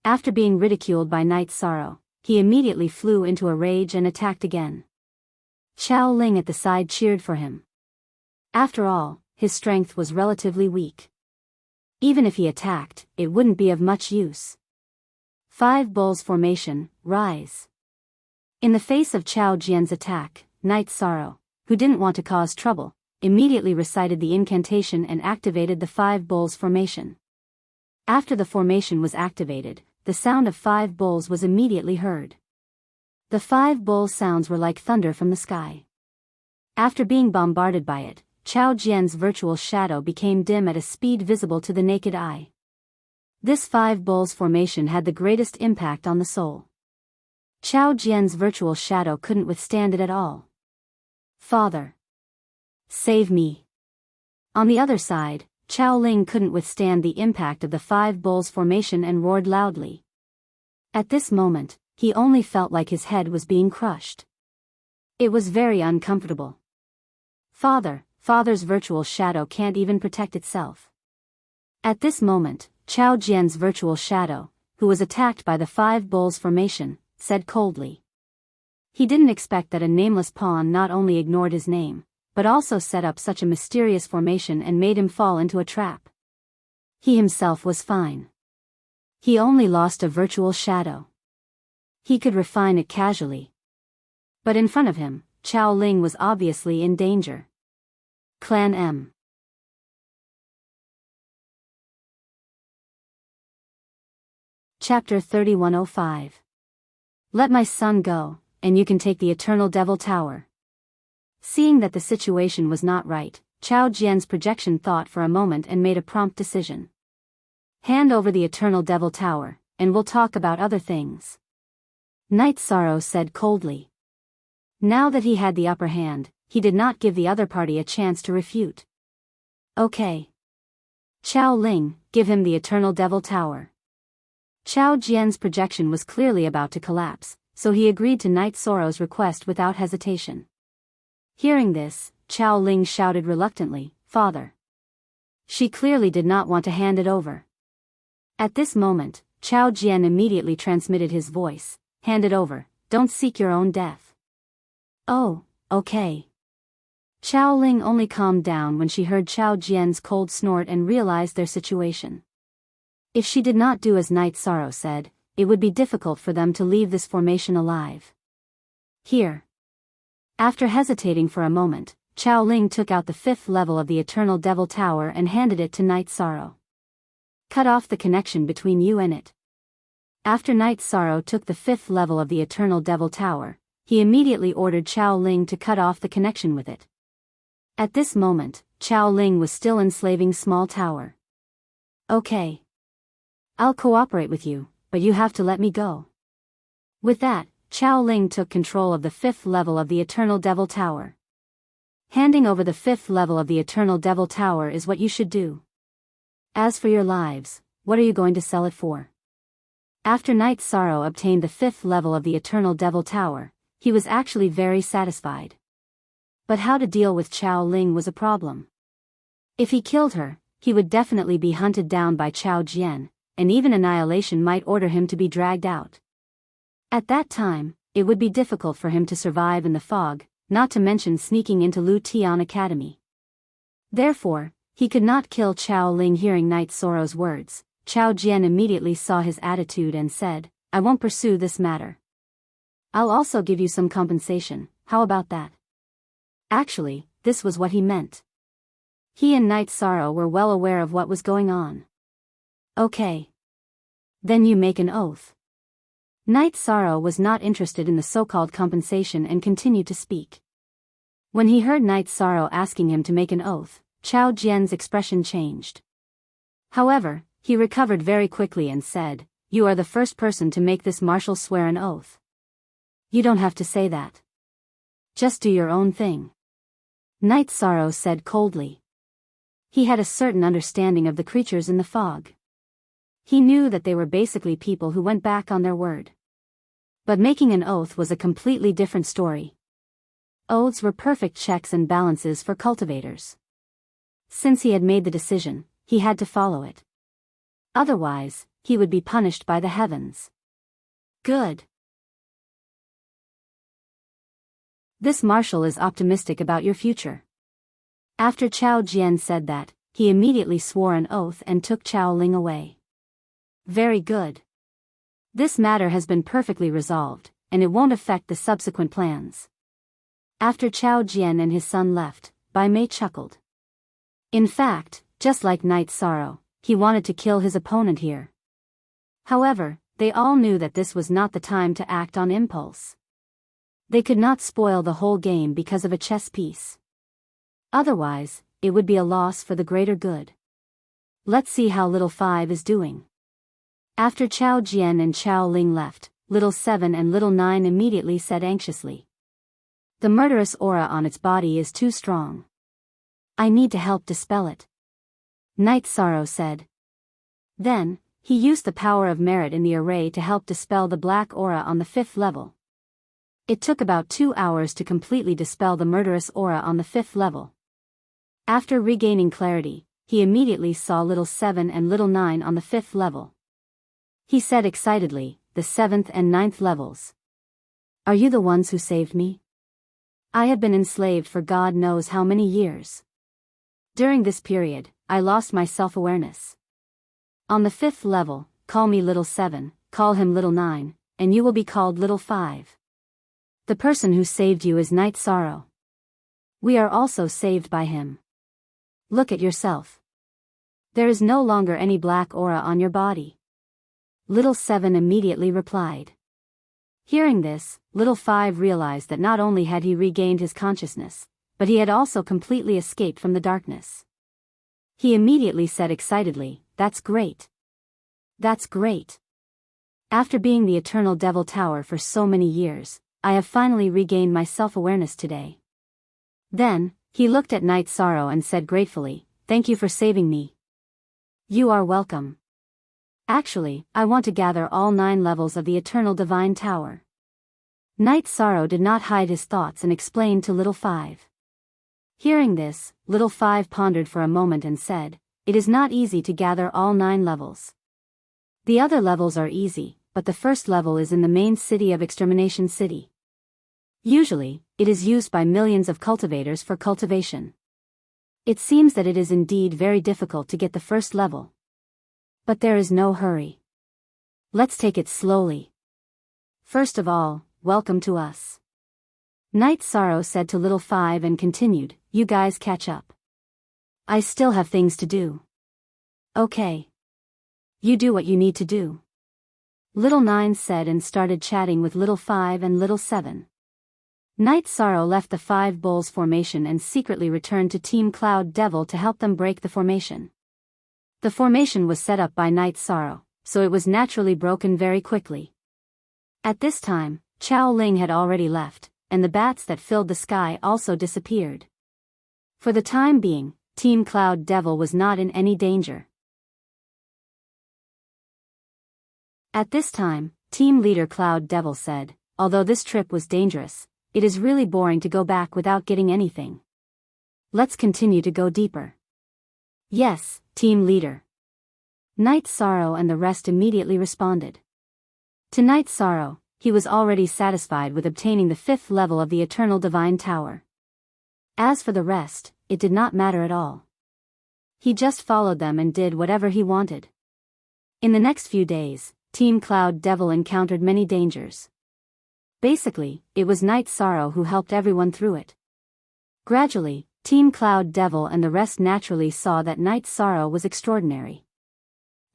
After being ridiculed by Night Sorrow, he immediately flew into a rage and attacked again. Chao Ling at the side cheered for him. After all, his strength was relatively weak. Even if he attacked, it wouldn't be of much use. Five Bulls formation, rise. In the face of Chao Jian's attack, Night Sorrow, who didn't want to cause trouble, immediately recited the incantation and activated the Five Bulls formation. After the formation was activated, the sound of 5 bulls was immediately heard. The 5 bull sounds were like thunder from the sky. After being bombarded by it, Chao Jian's virtual shadow became dim at a speed visible to the naked eye. This 5 bulls formation had the greatest impact on the soul. Chao Jian's virtual shadow couldn't withstand it at all. Father! Save me! On the other side, Chao Ling couldn't withstand the impact of the 5 bulls formation and roared loudly. At this moment, he only felt like his head was being crushed. It was very uncomfortable. Father's virtual shadow can't even protect itself. At this moment, Chao Jian's virtual shadow, who was attacked by the 5 bulls formation, said coldly. He didn't expect that a nameless pawn not only ignored his name, but also set up such a mysterious formation and made him fall into a trap. He himself was fine. He only lost a virtual shadow. He could refine it casually. But in front of him, Chao Ling was obviously in danger. Clan M. Chapter 3105. Let my son go, and you can take the Eternal Devil Tower. Seeing that the situation was not right, Chao Jian's projection thought for a moment and made a prompt decision. Hand over the Eternal Devil Tower, and we'll talk about other things. Night Sorrow said coldly. Now that he had the upper hand, he did not give the other party a chance to refute. Okay. Chao Ling, give him the Eternal Devil Tower. Chao Jian's projection was clearly about to collapse, so he agreed to Night Sorrow's request without hesitation. Hearing this, Chao Ling shouted reluctantly, Father. She clearly did not want to hand it over. At this moment, Chao Jian immediately transmitted his voice, hand it over, don't seek your own death. Oh, okay. Chao Ling only calmed down when she heard Chao Jian's cold snort and realized their situation. If she did not do as Night Sorrow said, it would be difficult for them to leave this formation alive. Here. After hesitating for a moment, Chao Ling took out the 5th level of the Eternal Devil Tower and handed it to Night Sorrow. Cut off the connection between you and it. After Night Sorrow took the 5th level of the Eternal Devil Tower, he immediately ordered Chao Ling to cut off the connection with it. At this moment, Chao Ling was still enslaving Small Tower. Okay. I'll cooperate with you, but you have to let me go. With that, Chao Ling took control of the 5th level of the Eternal Devil Tower. Handing over the 5th level of the Eternal Devil Tower is what you should do. As for your lives, what are you going to sell it for? After Night Sorrow obtained the 5th level of the Eternal Devil Tower, he was actually very satisfied. But how to deal with Chao Ling was a problem. If he killed her, he would definitely be hunted down by Chao Jian, and even Annihilation might order him to be dragged out. At that time, it would be difficult for him to survive in the fog, not to mention sneaking into Lu Tian Academy. Therefore, he could not kill Chao Ling. Hearing Night Sorrow's words, Chao Jian immediately saw his attitude and said, I won't pursue this matter. I'll also give you some compensation, how about that? Actually, this was what he meant. He and Night Sorrow were well aware of what was going on. Okay. Then you make an oath. Night Sorrow was not interested in the so-called compensation and continued to speak. When he heard Night Sorrow asking him to make an oath, Chao Jian's expression changed. However, he recovered very quickly and said, You are the first person to make this marshal swear an oath. You don't have to say that. Just do your own thing. Night Sorrow said coldly. He had a certain understanding of the creatures in the fog. He knew that they were basically people who went back on their word. But making an oath was a completely different story. Oaths were perfect checks and balances for cultivators. Since he had made the decision, he had to follow it. Otherwise, he would be punished by the heavens. Good. This marshal is optimistic about your future. After Chao Jian said that, he immediately swore an oath and took Chao Ling away. Very good. This matter has been perfectly resolved, and it won't affect the subsequent plans. After Chao Jian and his son left, Bai Mei chuckled. In fact, just like Night Sorrow, he wanted to kill his opponent here. However, they all knew that this was not the time to act on impulse. They could not spoil the whole game because of a chess piece. Otherwise, it would be a loss for the greater good. Let's see how Little 5 is doing. After Chao Jian and Chao Ling left, Little 7 and Little 9 immediately said anxiously. The murderous aura on its body is too strong. I need to help dispel it. Night Sorrow said. Then, he used the power of merit in the array to help dispel the black aura on the 5th level. It took about 2 hours to completely dispel the murderous aura on the 5th level. After regaining clarity, he immediately saw Little 7 and Little 9 on the 5th level. He said excitedly, the 7th and 9th levels. Are you the ones who saved me? I have been enslaved for God knows how many years. During this period, I lost my self-awareness. On the 5th level, call me Little 7, call him Little 9, and you will be called Little 5. The person who saved you is Night Sorrow. We are also saved by him. Look at yourself. There is no longer any black aura on your body. Little 7 immediately replied. Hearing this, Little 5 realized that not only had he regained his consciousness, but he had also completely escaped from the darkness. He immediately said excitedly, That's great. That's great. After being the Eternal Devil Tower for so many years, I have finally regained my self-awareness today. Then, he looked at Night Sorrow and said gratefully, Thank you for saving me. You are welcome. Actually, I want to gather all 9 levels of the Eternal Divine Tower. Night Sorrow did not hide his thoughts and explained to Little 5. Hearing this, Little 5 pondered for a moment and said, It is not easy to gather all 9 levels. The other levels are easy, but the first level is in the main city of Extermination City. Usually, it is used by millions of cultivators for cultivation. It seems that it is indeed very difficult to get the first level. But there is no hurry. Let's take it slowly. First of all, welcome to us. Night Sorrow said to Little 5 and continued, You guys catch up. I still have things to do. Okay. You do what you need to do. Little 9 said and started chatting with Little 5 and Little 7. Night Sorrow left the 5 Bulls formation and secretly returned to Team Cloud Devil to help them break the formation. The formation was set up by Night Sorrow, so it was naturally broken very quickly. At this time, Chao Ling had already left, and the bats that filled the sky also disappeared. For the time being, Team Cloud Devil was not in any danger. At this time, Team Leader Cloud Devil said, "Although this trip was dangerous, it is really boring to go back without getting anything. Let's continue to go deeper." "Yes, Team Leader." Night Sorrow and the rest immediately responded. To Night Sorrow, he was already satisfied with obtaining the 5th level of the Eternal Divine Tower. As for the rest, it did not matter at all. He just followed them and did whatever he wanted. In the next few days, Team Cloud Devil encountered many dangers. Basically, it was Night Sorrow who helped everyone through it. Gradually, Team Cloud Devil and the rest naturally saw that Night Sorrow was extraordinary.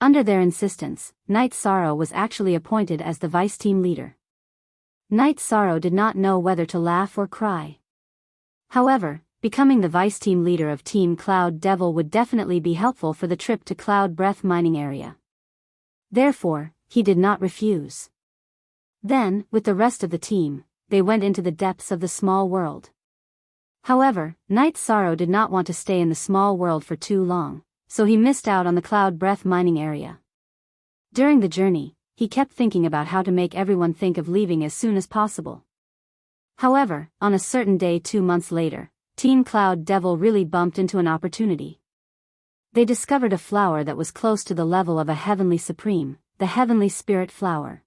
Under their insistence, Night Sorrow was actually appointed as the vice team leader. Night Sorrow did not know whether to laugh or cry. However, becoming the vice team leader of Team Cloud Devil would definitely be helpful for the trip to Cloud Breath mining area. Therefore, he did not refuse. Then, with the rest of the team, they went into the depths of the small world. However, Night Sorrow did not want to stay in the small world for too long, so he missed out on the Cloud Breath mining area. During the journey, he kept thinking about how to make everyone think of leaving as soon as possible. However, on a certain day 2 months later, Team Cloud Devil really bumped into an opportunity. They discovered a flower that was close to the level of a Heavenly Supreme, the Heavenly Spirit Flower.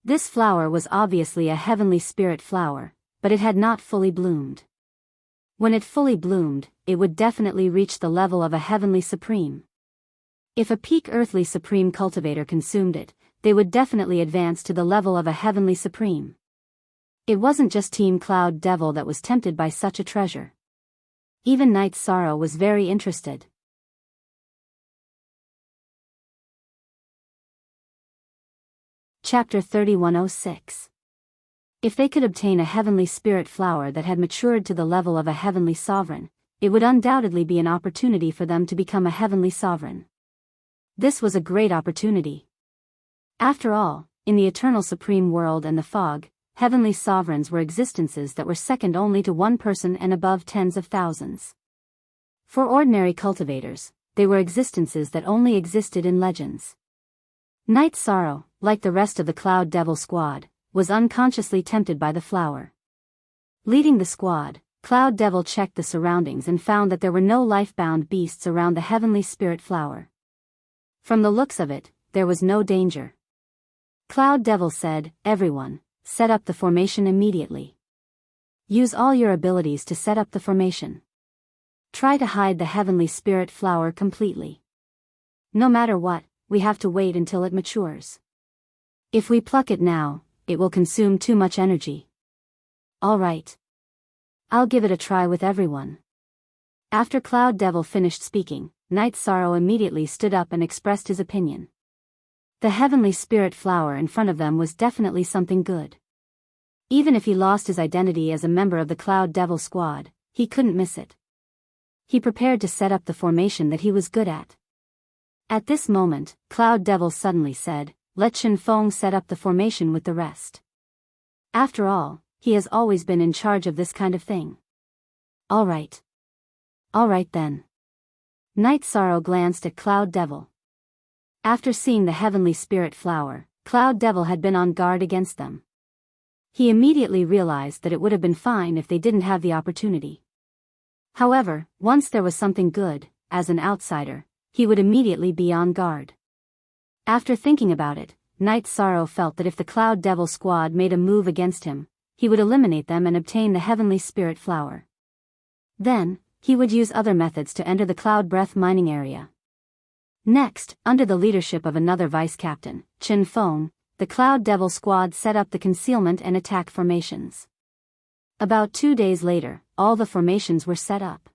This flower was obviously a Heavenly Spirit flower, but it had not fully bloomed. When it fully bloomed, it would definitely reach the level of a Heavenly Supreme. If a peak Earthly Supreme cultivator consumed it, they would definitely advance to the level of a Heavenly Supreme. It wasn't just Team Cloud Devil that was tempted by such a treasure. Even Night Sorrow was very interested. Chapter 3106. If they could obtain a Heavenly Spirit flower that had matured to the level of a Heavenly Sovereign, it would undoubtedly be an opportunity for them to become a Heavenly Sovereign. This was a great opportunity. After all, in the Eternal Supreme World and the Fog, Heavenly Sovereigns were existences that were second only to one person and above tens of thousands. For ordinary cultivators, they were existences that only existed in legends. Night Sorrow, like the rest of the Cloud Devil squad, was unconsciously tempted by the flower. Leading the squad, Cloud Devil checked the surroundings and found that there were no life-bound beasts around the Heavenly Spirit flower. From the looks of it, there was no danger. Cloud Devil said, "Everyone, set up the formation immediately. Use all your abilities to set up the formation. Try to hide the Heavenly Spirit flower completely. No matter what, we have to wait until it matures. If we pluck it now, it will consume too much energy." "All right. I'll give it a try with everyone." After Cloud Devil finished speaking, Night Sorrow immediately stood up and expressed his opinion. The Heavenly Spirit flower in front of them was definitely something good. Even if he lost his identity as a member of the Cloud Devil squad, he couldn't miss it. He prepared to set up the formation that he was good at. At this moment, Cloud Devil suddenly said, "Let Chen Feng set up the formation with the rest. After all, he has always been in charge of this kind of thing." "All right. All right then." Night Sorrow glanced at Cloud Devil. After seeing the Heavenly Spirit flower, Cloud Devil had been on guard against them. He immediately realized that it would have been fine if they didn't have the opportunity. However, once there was something good, as an outsider, he would immediately be on guard. After thinking about it, Night Sorrow felt that if the Cloud Devil squad made a move against him, he would eliminate them and obtain the Heavenly Spirit flower. Then, he would use other methods to enter the Cloud Breath mining area. Next, under the leadership of another vice-captain, Chen Feng, the Cloud Devil squad set up the concealment and attack formations. About 2 days later, all the formations were set up.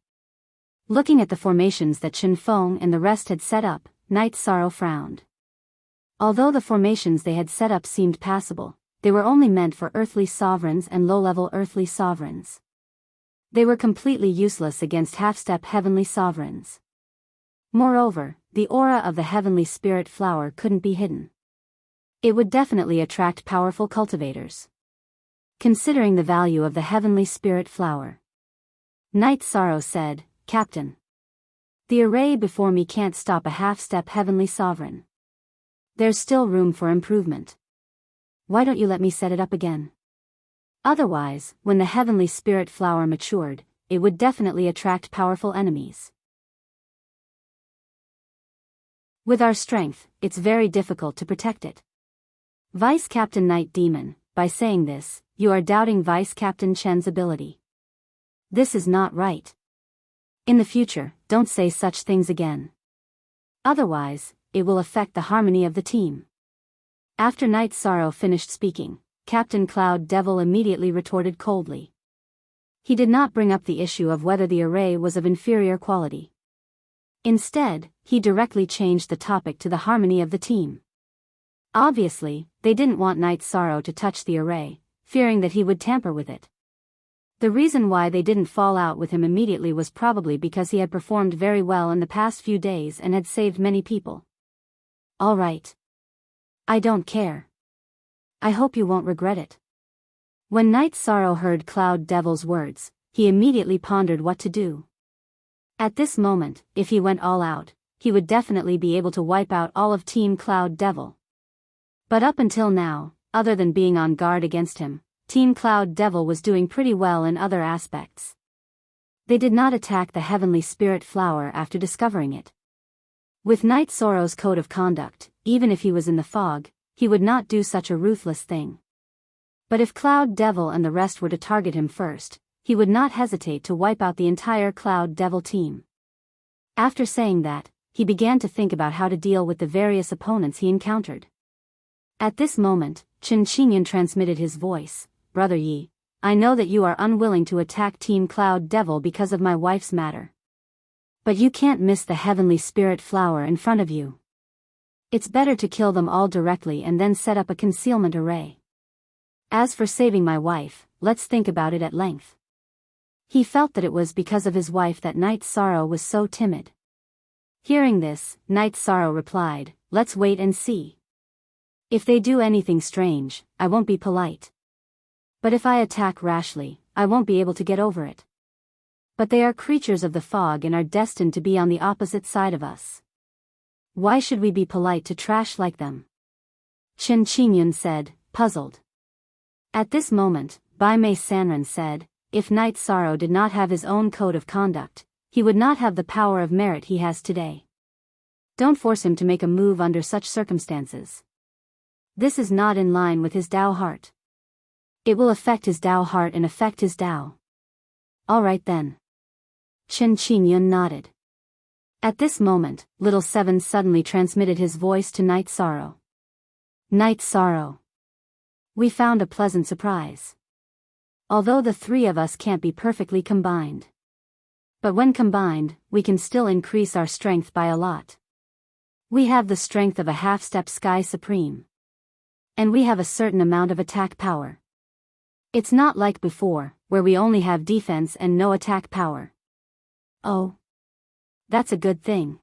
Looking at the formations that Chen Feng and the rest had set up, Night Sorrow frowned. Although the formations they had set up seemed passable, they were only meant for earthly sovereigns and low-level earthly sovereigns. They were completely useless against half-step heavenly sovereigns. Moreover, the aura of the Heavenly Spirit flower couldn't be hidden. It would definitely attract powerful cultivators. Considering the value of the Heavenly Spirit flower, Night Sorrow said, Captain. The array before me can't stop a half-step heavenly sovereign. There's still room for improvement. Why don't you let me set it up again? Otherwise, when the heavenly spirit flower matured, it would definitely attract powerful enemies. With our strength, it's very difficult to protect it. Vice Captain Night Demon, by saying this, you are doubting Vice Captain Chen's ability. This is not right. In the future, don't say such things again. Otherwise, it will affect the harmony of the team. After Night Sorrow finished speaking, Captain Cloud Devil immediately retorted coldly. He did not bring up the issue of whether the array was of inferior quality. Instead, he directly changed the topic to the harmony of the team. Obviously, they didn't want Night Sorrow to touch the array, fearing that he would tamper with it. The reason why they didn't fall out with him immediately was probably because he had performed very well in the past few days and had saved many people. All right. I don't care. I hope you won't regret it. When Night Sorrow heard Cloud Devil's words, he immediately pondered what to do. At this moment, if he went all out, he would definitely be able to wipe out all of Team Cloud Devil. But up until now, other than being on guard against him, Team Cloud Devil was doing pretty well in other aspects. They did not attack the Heavenly Spirit Flower after discovering it. With Night Sorrow's code of conduct, even if he was in the fog, he would not do such a ruthless thing. But if Cloud Devil and the rest were to target him first, he would not hesitate to wipe out the entire Cloud Devil team. After saying that, he began to think about how to deal with the various opponents he encountered. At this moment, Chen Qingyan transmitted his voice, Brother Yi, I know that you are unwilling to attack Team Cloud Devil because of my wife's matter. But you can't miss the Heavenly Spirit Flower in front of you. It's better to kill them all directly and then set up a concealment array. As for saving my wife, let's think about it at length. He felt that it was because of his wife that Night Sorrow was so timid. Hearing this, Night Sorrow replied, let's wait and see. If they do anything strange, I won't be polite. But if I attack rashly, I won't be able to get over it. But they are creatures of the fog and are destined to be on the opposite side of us. Why should we be polite to trash like them? Chen Qingyun said, puzzled. At this moment, Bai Mei Sanren said, if Night Sorrow did not have his own code of conduct, he would not have the power of merit he has today. Don't force him to make a move under such circumstances. This is not in line with his Tao heart. It will affect his Tao heart and affect his Tao. All right then. Chen Qingyun nodded. At this moment, Little Seven suddenly transmitted his voice to Night Sorrow. Night Sorrow. We found a pleasant surprise. Although the three of us can't be perfectly combined. But when combined, we can still increase our strength by a lot. We have the strength of a half-step Sky Supreme. And we have a certain amount of attack power. It's not like before, where we only have defense and no attack power. Oh. That's a good thing.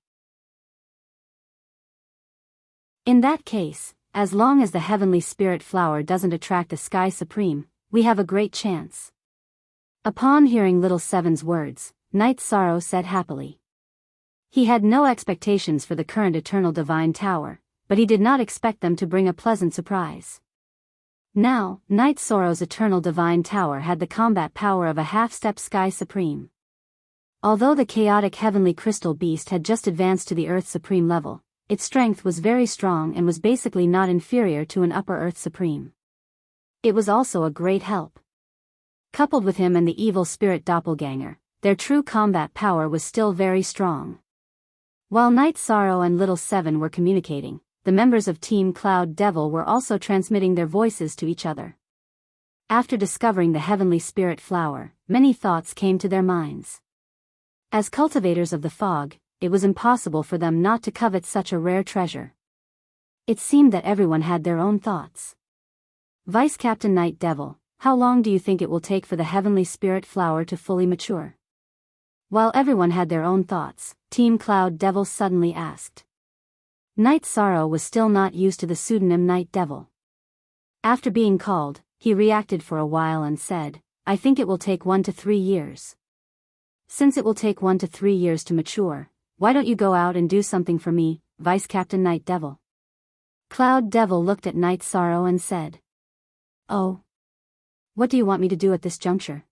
In that case, as long as the Heavenly Spirit Flower doesn't attract the Sky Supreme, we have a great chance. Upon hearing Little Seven's words, Night Sorrow said happily. He had no expectations for the current Eternal Divine Tower, but he did not expect them to bring a pleasant surprise. Now, Night Sorrow's Eternal Divine Tower had the combat power of a half-step Sky Supreme. Although the chaotic Heavenly Crystal Beast had just advanced to the Earth Supreme level, its strength was very strong and was basically not inferior to an Upper Earth Supreme. It was also a great help. Coupled with him and the evil spirit doppelganger, their true combat power was still very strong. While Night Sorrow and Little Seven were communicating, the members of Team Cloud Devil were also transmitting their voices to each other. After discovering the Heavenly Spirit Flower, many thoughts came to their minds. As cultivators of the fog, it was impossible for them not to covet such a rare treasure. It seemed that everyone had their own thoughts. Vice Captain Night Devil, how long do you think it will take for the Heavenly Spirit Flower to fully mature? While everyone had their own thoughts, Team Cloud Devil suddenly asked. Night Sorrow was still not used to the pseudonym Night Devil. After being called, he reacted for a while and said, I think it will take 1 to 3 years. Since it will take 1 to 3 years to mature, why don't you go out and do something for me, Vice Captain Night Devil? Cloud Devil looked at Night Sorrow and said. Oh. What do you want me to do at this juncture?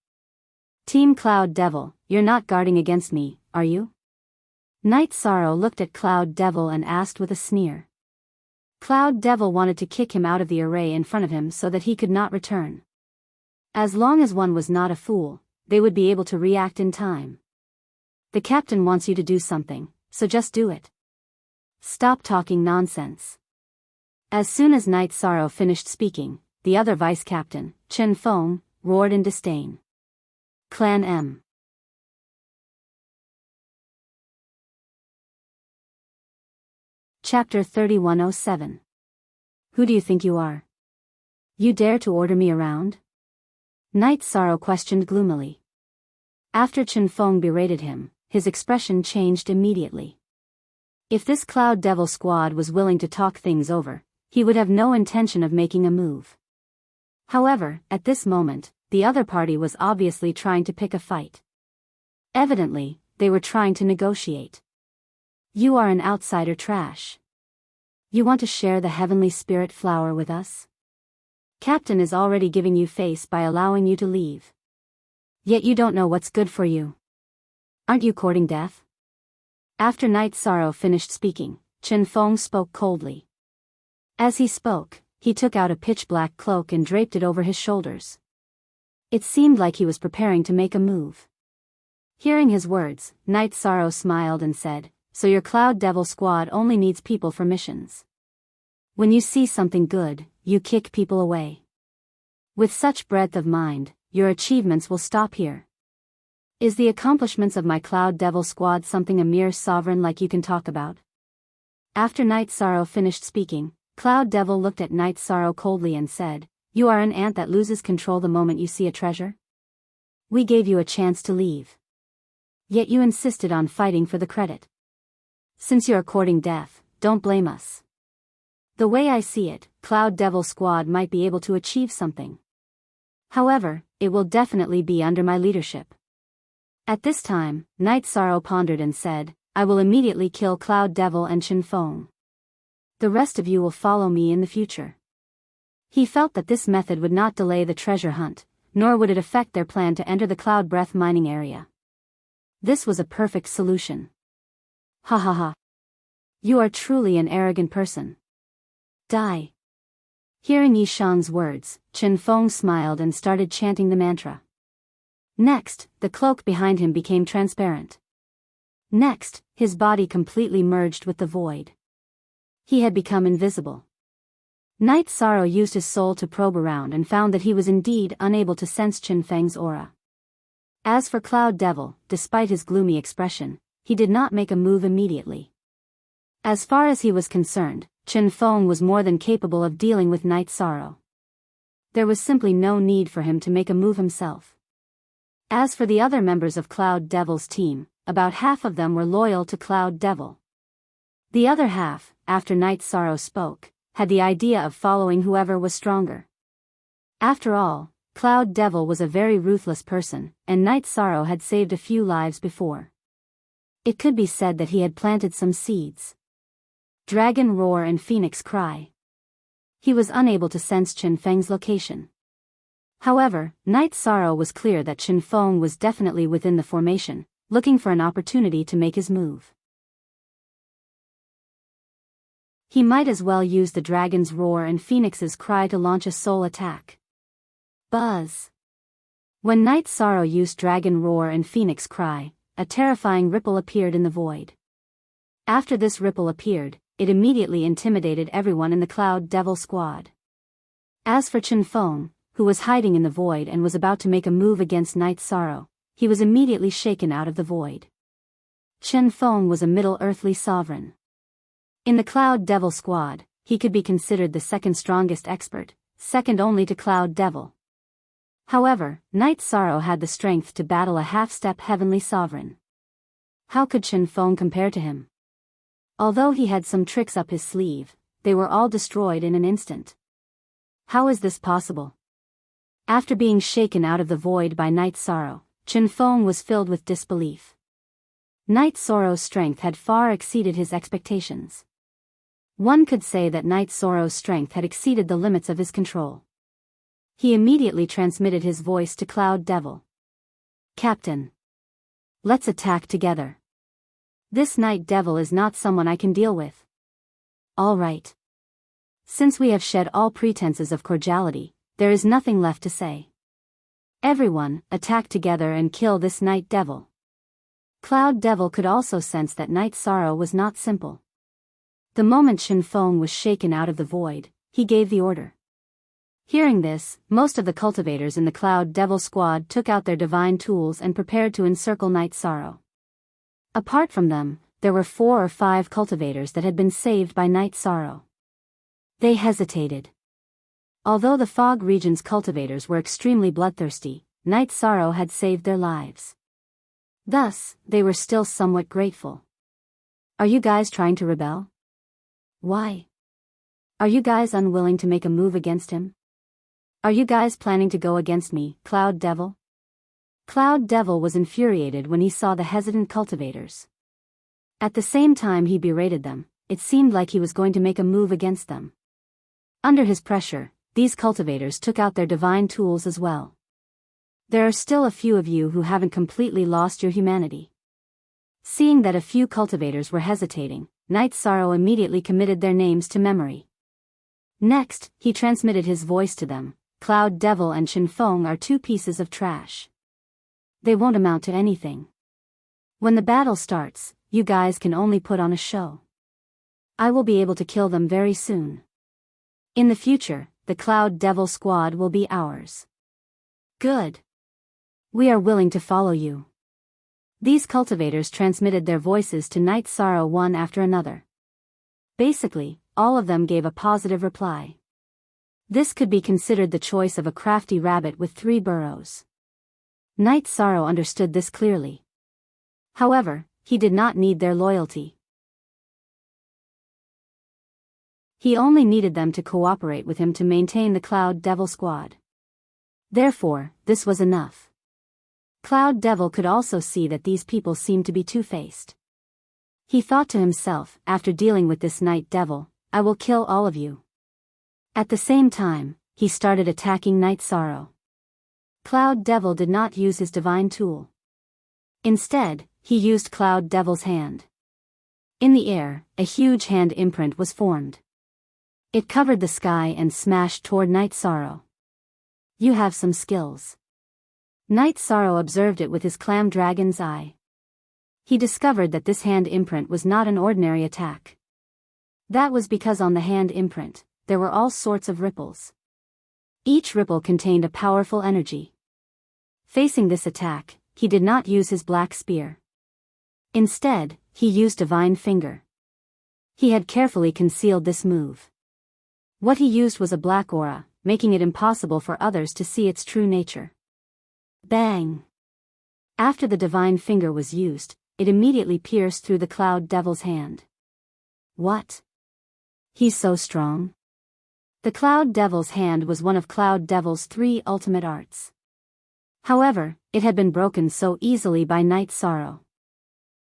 Team Cloud Devil, you're not guarding against me, are you? Night Sorrow looked at Cloud Devil and asked with a sneer. Cloud Devil wanted to kick him out of the array in front of him so that he could not return. As long as one was not a fool, they would be able to react in time. The captain wants you to do something, so just do it. Stop talking nonsense. As soon as Night Sorrow finished speaking, the other vice captain, Chen Feng, roared in disdain. Clan M. Chapter 3107. Who do you think you are? You dare to order me around? Night Sorrow questioned gloomily. After Chen Feng berated him, his expression changed immediately. If this Cloud Devil squad was willing to talk things over, he would have no intention of making a move. However, at this moment, the other party was obviously trying to pick a fight. Evidently, they were trying to negotiate. You are an outsider trash. You want to share the heavenly spirit flower with us? Captain is already giving you face by allowing you to leave. Yet you don't know what's good for you. Aren't you courting death? After Night Sorrow finished speaking, Chen Feng spoke coldly. As he spoke, he took out a pitch-black cloak and draped it over his shoulders. It seemed like he was preparing to make a move. Hearing his words, Night Sorrow smiled and said, "So your Cloud Devil squad only needs people for missions. When you see something good, you kick people away. With such breadth of mind, your achievements will stop here. Is the accomplishments of my Cloud Devil squad something a mere sovereign like you can talk about?" After Night Sorrow finished speaking, Cloud Devil looked at Night Sorrow coldly and said, "You are an ant that loses control the moment you see a treasure? We gave you a chance to leave. Yet you insisted on fighting for the credit. Since you are courting death, don't blame us. The way I see it, Cloud Devil squad might be able to achieve something. However, it will definitely be under my leadership." At this time, Night Sorrow pondered and said, "I will immediately kill Cloud Devil and Chen Feng. The rest of you will follow me in the future." He felt that this method would not delay the treasure hunt, nor would it affect their plan to enter the Cloud Breath mining area. This was a perfect solution. Ha ha ha. You are truly an arrogant person. Die. Hearing Yi Shang's words, Chen Feng smiled and started chanting the mantra. Next, the cloak behind him became transparent. Next, his body completely merged with the void. He had become invisible. Night Sorrow used his soul to probe around and found that he was indeed unable to sense Chen Feng's aura. As for Cloud Devil, despite his gloomy expression, he did not make a move immediately. As far as he was concerned, Chen Feng was more than capable of dealing with Night Sorrow. There was simply no need for him to make a move himself. As for the other members of Cloud Devil's team, about half of them were loyal to Cloud Devil. The other half, after Night Sorrow spoke, had the idea of following whoever was stronger. After all, Cloud Devil was a very ruthless person, and Night Sorrow had saved a few lives before. It could be said that he had planted some seeds. Dragon Roar and Phoenix Cry. He was unable to sense Chen Feng's location. However, Night Sorrow was clear that Chen Feng was definitely within the formation, looking for an opportunity to make his move. He might as well use the Dragon's Roar and Phoenix's Cry to launch a soul attack. Buzz! When Night Sorrow used Dragon Roar and Phoenix Cry, a terrifying ripple appeared in the void. After this ripple appeared, it immediately intimidated everyone in the Cloud Devil squad. As for Chen Feng, who was hiding in the void and was about to make a move against Night Sorrow, he was immediately shaken out of the void. Chen Feng was a Middle-Earthly sovereign. In the Cloud Devil squad, he could be considered the second strongest expert, second only to Cloud Devil. However, Night Sorrow had the strength to battle a half-step heavenly sovereign. How could Chen Feng compare to him? Although he had some tricks up his sleeve, they were all destroyed in an instant. How is this possible? After being shaken out of the void by Night Sorrow, Chen Feng was filled with disbelief. Night Sorrow's strength had far exceeded his expectations. One could say that Night Sorrow's strength had exceeded the limits of his control. He immediately transmitted his voice to Cloud Devil. Captain. Let's attack together. This Night Devil is not someone I can deal with. All right. Since we have shed all pretenses of cordiality, there is nothing left to say. Everyone, attack together and kill this Night Devil. Cloud Devil could also sense that Night Sorrow was not simple. The moment Chen Feng was shaken out of the void, he gave the order. Hearing this, most of the cultivators in the Cloud Devil squad took out their divine tools and prepared to encircle Night Sorrow. Apart from them, there were 4 or 5 cultivators that had been saved by Night Sorrow. They hesitated. Although the Fog region's cultivators were extremely bloodthirsty, Night Sorrow had saved their lives. Thus, they were still somewhat grateful. Are you guys trying to rebel? Why? Are you guys unwilling to make a move against him? Are you guys planning to go against me, Cloud Devil? Cloud Devil was infuriated when he saw the hesitant cultivators. At the same time he berated them, it seemed like he was going to make a move against them. Under his pressure, these cultivators took out their divine tools as well. There are still a few of you who haven't completely lost your humanity. Seeing that a few cultivators were hesitating, Night Sorrow immediately committed their names to memory. Next, he transmitted his voice to them. Cloud Devil and Chen Feng are 2 pieces of trash. They won't amount to anything. When the battle starts, you guys can only put on a show. I will be able to kill them very soon. In the future, the Cloud Devil squad will be ours. Good. We are willing to follow you. These cultivators transmitted their voices to Night Sorrow one after another. Basically, all of them gave a positive reply. This could be considered the choice of a crafty rabbit with 3 burrows. Night Sorrow understood this clearly. However, he did not need their loyalty. He only needed them to cooperate with him to maintain the Cloud Devil squad. Therefore, this was enough. Cloud Devil could also see that these people seemed to be two-faced. He thought to himself, after dealing with this Night Devil, I will kill all of you. At the same time, he started attacking Night Sorrow. Cloud Devil did not use his divine tool. Instead, he used Cloud Devil's hand. In the air, a huge hand imprint was formed. It covered the sky and smashed toward Night Sorrow. You have some skills. Night Sorrow observed it with his clam dragon's eye. He discovered that this hand imprint was not an ordinary attack. That was because on the hand imprint, there were all sorts of ripples. Each ripple contained a powerful energy. Facing this attack, he did not use his black spear. Instead, he used Divine Finger. He had carefully concealed this move. What he used was a black aura, making it impossible for others to see its true nature. Bang! After the Divine Finger was used, it immediately pierced through the Cloud Devil's hand. What? He's so strong. The Cloud Devil's hand was one of Cloud Devil's 3 ultimate arts. However, it had been broken so easily by Night Sorrow.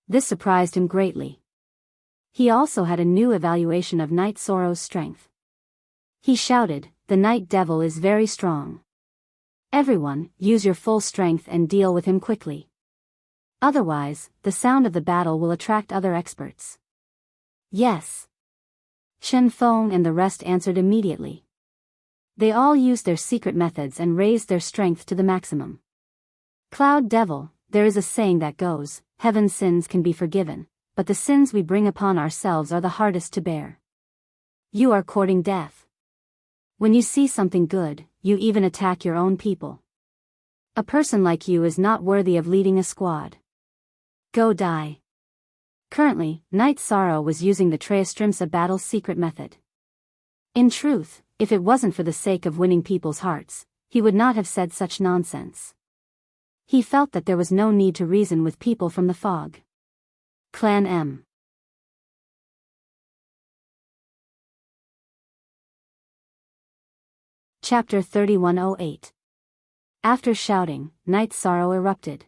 This surprised him greatly. He also had a new evaluation of Night Sorrow's strength. He shouted, the Night Devil is very strong. Everyone, use your full strength and deal with him quickly. Otherwise, the sound of the battle will attract other experts. Yes. Chen Feng and the rest answered immediately. They all used their secret methods and raised their strength to the maximum. Cloud Devil, there is a saying that goes, heaven's sins can be forgiven, but the sins we bring upon ourselves are the hardest to bear. You are courting death. When you see something good, you even attack your own people. A person like you is not worthy of leading a squad. Go die. Currently, Night Sorrow was using the Treastrimsa battle's secret method. In truth, if it wasn't for the sake of winning people's hearts, he would not have said such nonsense. He felt that there was no need to reason with people from the fog. Clan M. Chapter 3108. After shouting, Night Sorrow erupted.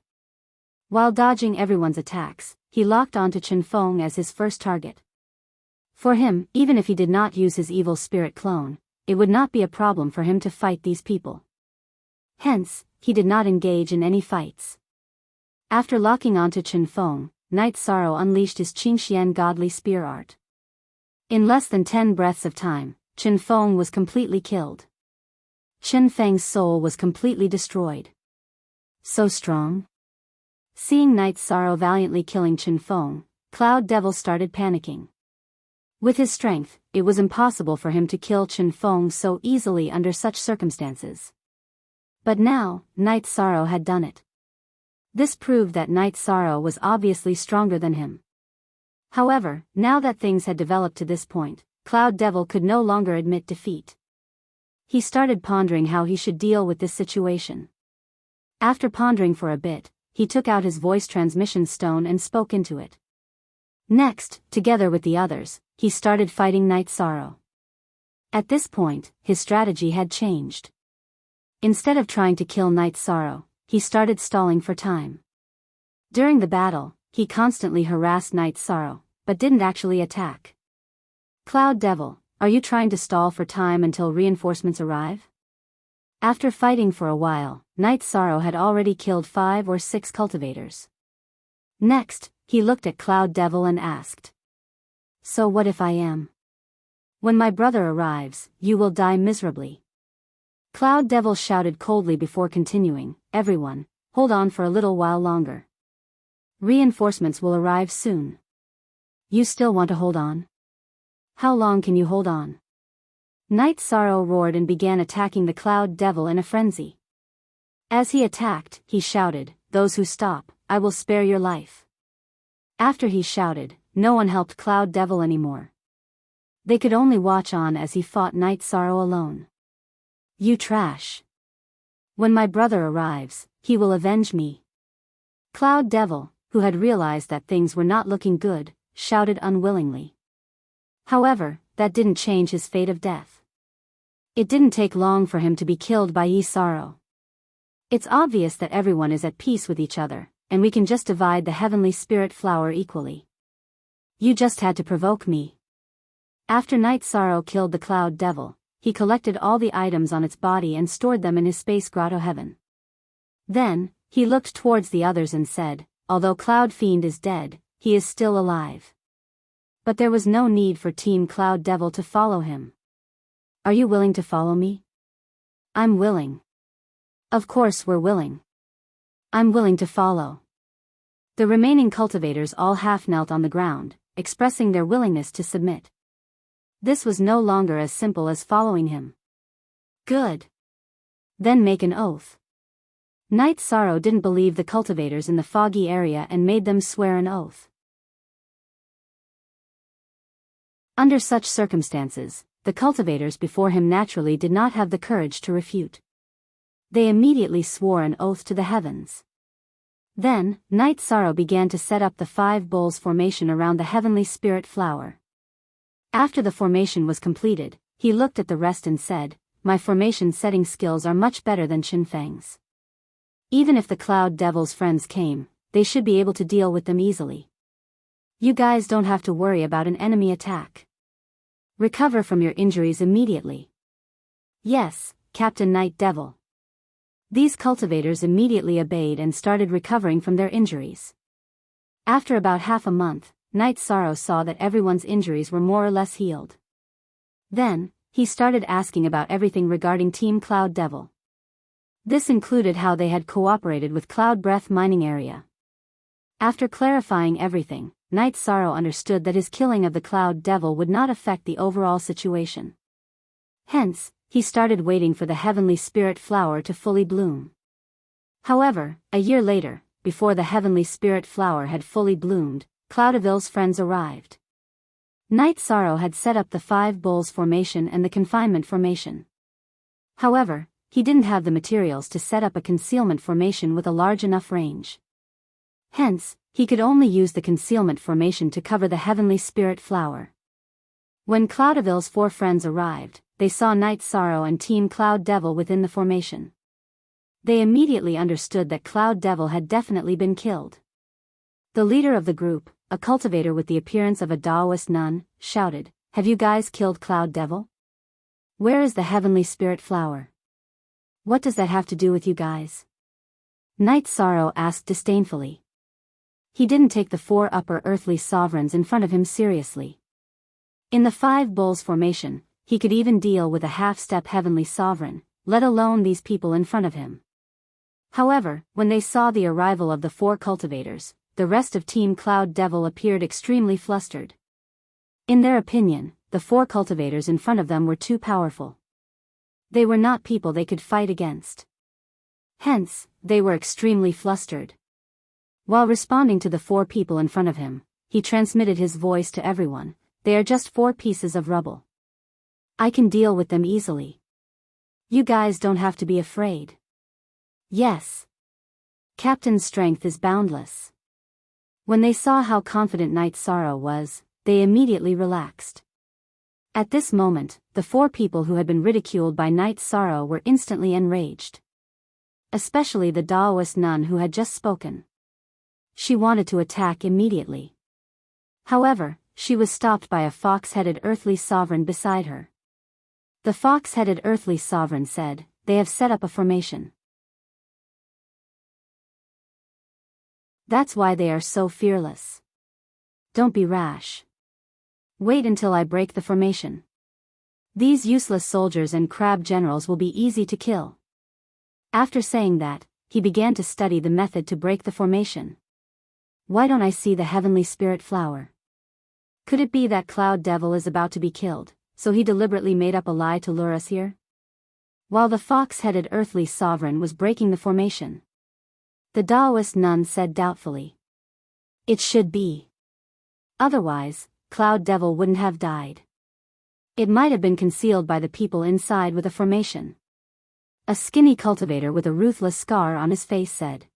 While dodging everyone's attacks, he locked onto Chen Feng as his first target. For him, even if he did not use his evil spirit clone, it would not be a problem for him to fight these people. Hence, he did not engage in any fights. After locking onto Chen Feng, Night Sorrow unleashed his Qingxian godly spear art. In less than 10 breaths of time, Chen Feng was completely killed. Chen Feng's soul was completely destroyed. So strong? Seeing Night Sorrow valiantly killing Chen Feng, Cloud Devil started panicking. With his strength, it was impossible for him to kill Chen Feng so easily under such circumstances. But now, Night Sorrow had done it. This proved that Night Sorrow was obviously stronger than him. However, now that things had developed to this point, Cloud Devil could no longer admit defeat. He started pondering how he should deal with this situation. After pondering for a bit, he took out his voice transmission stone and spoke into it. Next, together with the others, he started fighting Night Sorrow. At this point, his strategy had changed. Instead of trying to kill Night Sorrow, he started stalling for time. During the battle, he constantly harassed Night Sorrow, but didn't actually attack. Cloud Devil, are you trying to stall for time until reinforcements arrive? After fighting for a while, Night Sorrow had already killed 5 or 6 cultivators. Next, he looked at Cloud Devil and asked. So what if I am? When my brother arrives, you will die miserably. Cloud Devil shouted coldly before continuing, everyone, hold on for a little while longer. Reinforcements will arrive soon. You still want to hold on? How long can you hold on? Night Sorrow roared and began attacking the Cloud Devil in a frenzy. As he attacked, he shouted, those who stop, I will spare your life. After he shouted, no one helped Cloud Devil anymore. They could only watch on as he fought Night Sorrow alone. You trash. When my brother arrives, he will avenge me. Cloud Devil, who had realized that things were not looking good, shouted unwillingly. However, that didn't change his fate of death. It didn't take long for him to be killed by Yi Sorrow. It's obvious that everyone is at peace with each other, and we can just divide the heavenly spirit flower equally. You just had to provoke me. After Night Sorrow killed the Cloud Devil, he collected all the items on its body and stored them in his space grotto heaven. Then, he looked towards the others and said, although Cloud Fiend is dead, he is still alive. But there was no need for Team Cloud Devil to follow him. Are you willing to follow me? I'm willing. Of course we're willing. I'm willing to follow. The remaining cultivators all half-knelt on the ground, expressing their willingness to submit. This was no longer as simple as following him. Good. Then make an oath. Night Sorrow didn't believe the cultivators in the foggy area and made them swear an oath. Under such circumstances, the cultivators before him naturally did not have the courage to refute. They immediately swore an oath to the heavens. Then, Night Sorrow began to set up the 5 bowls formation around the heavenly spirit flower. After the formation was completed, he looked at the rest and said, my formation setting skills are much better than Chen Feng's. Even if the Cloud Devil's friends came, they should be able to deal with them easily. You guys don't have to worry about an enemy attack. Recover from your injuries immediately. Yes, Captain Night Devil. These cultivators immediately obeyed and started recovering from their injuries. After about half a month, Night Sorrow saw that everyone's injuries were more or less healed. Then, he started asking about everything regarding Team Cloud Devil. This included how they had cooperated with Cloud Breath mining area. After clarifying everything, Night Sorrow understood that his killing of the Cloud Devil would not affect the overall situation. Hence, he started waiting for the heavenly spirit flower to fully bloom. However, a year later, before the heavenly spirit flower had fully bloomed, Cloudeville's friends arrived. Night Sorrow had set up the 5 bowls formation and the confinement formation. However, he didn't have the materials to set up a concealment formation with a large enough range. Hence, he could only use the concealment formation to cover the heavenly spirit flower. When Cloudeville's 4 friends arrived, they saw Night Sorrow and Team Cloud Devil within the formation. They immediately understood that Cloud Devil had definitely been killed. The leader of the group, a cultivator with the appearance of a Taoist nun, shouted, "Have you guys killed Cloud Devil? Where is the heavenly spirit flower? What does that have to do with you guys?" Night Sorrow asked disdainfully. He didn't take the 4 upper earthly sovereigns in front of him seriously. In the 5 bulls formation, he could even deal with a half-step heavenly sovereign, let alone these people in front of him. However, when they saw the arrival of the 4 cultivators, the rest of Team Cloud Devil appeared extremely flustered. In their opinion, the 4 cultivators in front of them were too powerful. They were not people they could fight against. Hence, they were extremely flustered. While responding to the 4 people in front of him, he transmitted his voice to everyone. "They are just 4 pieces of rubble. I can deal with them easily. You guys don't have to be afraid." Yes. Captain's strength is boundless. When they saw how confident Night Sorrow was, they immediately relaxed. At this moment, the 4 people who had been ridiculed by Night Sorrow were instantly enraged. Especially the Taoist nun who had just spoken. She wanted to attack immediately. However, she was stopped by a fox-headed earthly sovereign beside her. The fox-headed earthly sovereign said, "They have set up a formation. That's why they are so fearless. Don't be rash. Wait until I break the formation. These useless soldiers and crab generals will be easy to kill." After saying that, he began to study the method to break the formation. Why don't I see the heavenly spirit flower? Could it be that Cloud Devil is about to be killed, so he deliberately made up a lie to lure us here? While the fox-headed earthly sovereign was breaking the formation, the Taoist nun said doubtfully, "It should be. Otherwise, Cloud Devil wouldn't have died. It might have been concealed by the people inside with a formation." A skinny cultivator with a ruthless scar on his face said.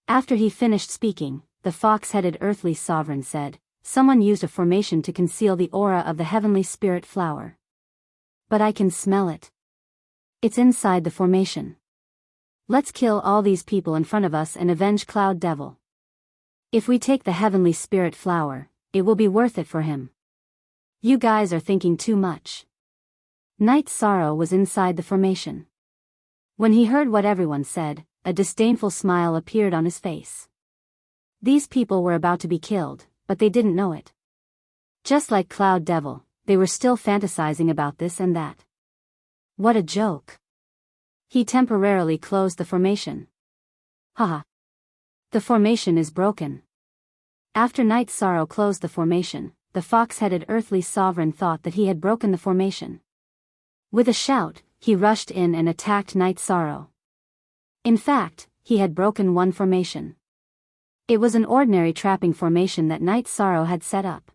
After he finished speaking, the fox-headed earthly sovereign said, "Someone used a formation to conceal the aura of the heavenly spirit flower. But I can smell it. It's inside the formation. Let's kill all these people in front of us and avenge Cloud Devil. If we take the heavenly spirit flower, it will be worth it for him. You guys are thinking too much." Night Sorrow was inside the formation. When he heard what everyone said, a disdainful smile appeared on his face. These people were about to be killed, but they didn't know it. Just like Cloud Devil, they were still fantasizing about this and that. What a joke. He temporarily closed the formation. Haha. The formation is broken. After Night Sorrow closed the formation, the fox-headed earthly sovereign thought that he had broken the formation. With a shout, he rushed in and attacked Night Sorrow. In fact, he had broken one formation. It was an ordinary trapping formation that Night Sorrow had set up.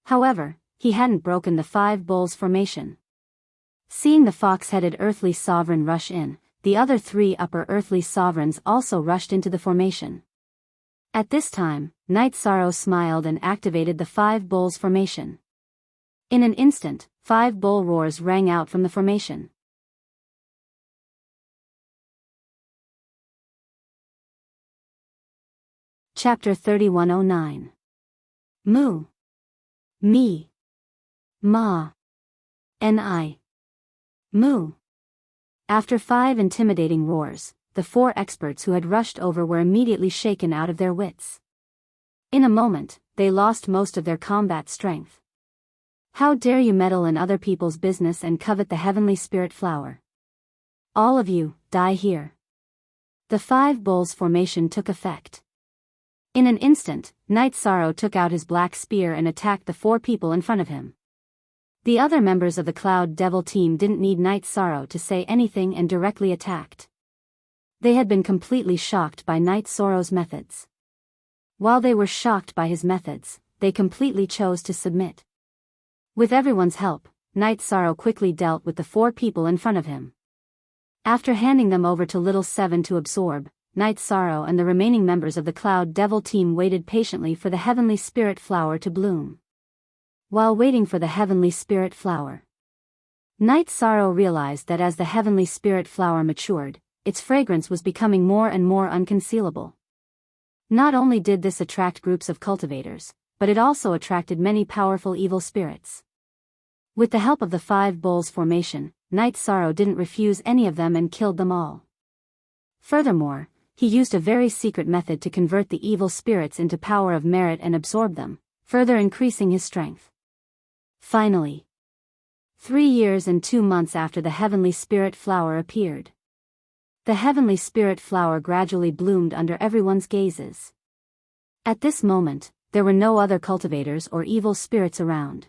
However, he hadn't broken the 5 bulls formation. Seeing the fox-headed earthly sovereign rush in, the other 3 upper earthly sovereigns also rushed into the formation. At this time, Night Sorrow smiled and activated the 5 bulls formation. In an instant, 5 bull roars rang out from the formation. Chapter 3109. Moo. Me. Ma. Ni. Moo. After 5 intimidating roars, the 4 experts who had rushed over were immediately shaken out of their wits. In a moment, they lost most of their combat strength. How dare you meddle in other people's business and covet the heavenly spirit flower? All of you, die here. The 5 bulls formation took effect. In an instant, Night Sorrow took out his black spear and attacked the 4 people in front of him. The other members of the Cloud Devil team didn't need Night Sorrow to say anything and directly attacked. They had been completely shocked by Night Sorrow's methods. While they were shocked by his methods, they completely chose to submit. With everyone's help, Night Sorrow quickly dealt with the 4 people in front of him. After handing them over to Little Seven to absorb, Night Sorrow and the remaining members of the Cloud Devil team waited patiently for the heavenly spirit flower to bloom. While waiting for the heavenly spirit flower, Night Sorrow realized that as the heavenly spirit flower matured, its fragrance was becoming more and more unconcealable. Not only did this attract groups of cultivators, but it also attracted many powerful evil spirits. With the help of the 5 bowls formation, Night Sorrow didn't refuse any of them and killed them all. Furthermore, he used a very secret method to convert the evil spirits into power of merit and absorb them, further increasing his strength. Finally, 3 years and 2 months after the heavenly spirit flower appeared, the heavenly spirit flower gradually bloomed under everyone's gazes. At this moment, there were no other cultivators or evil spirits around.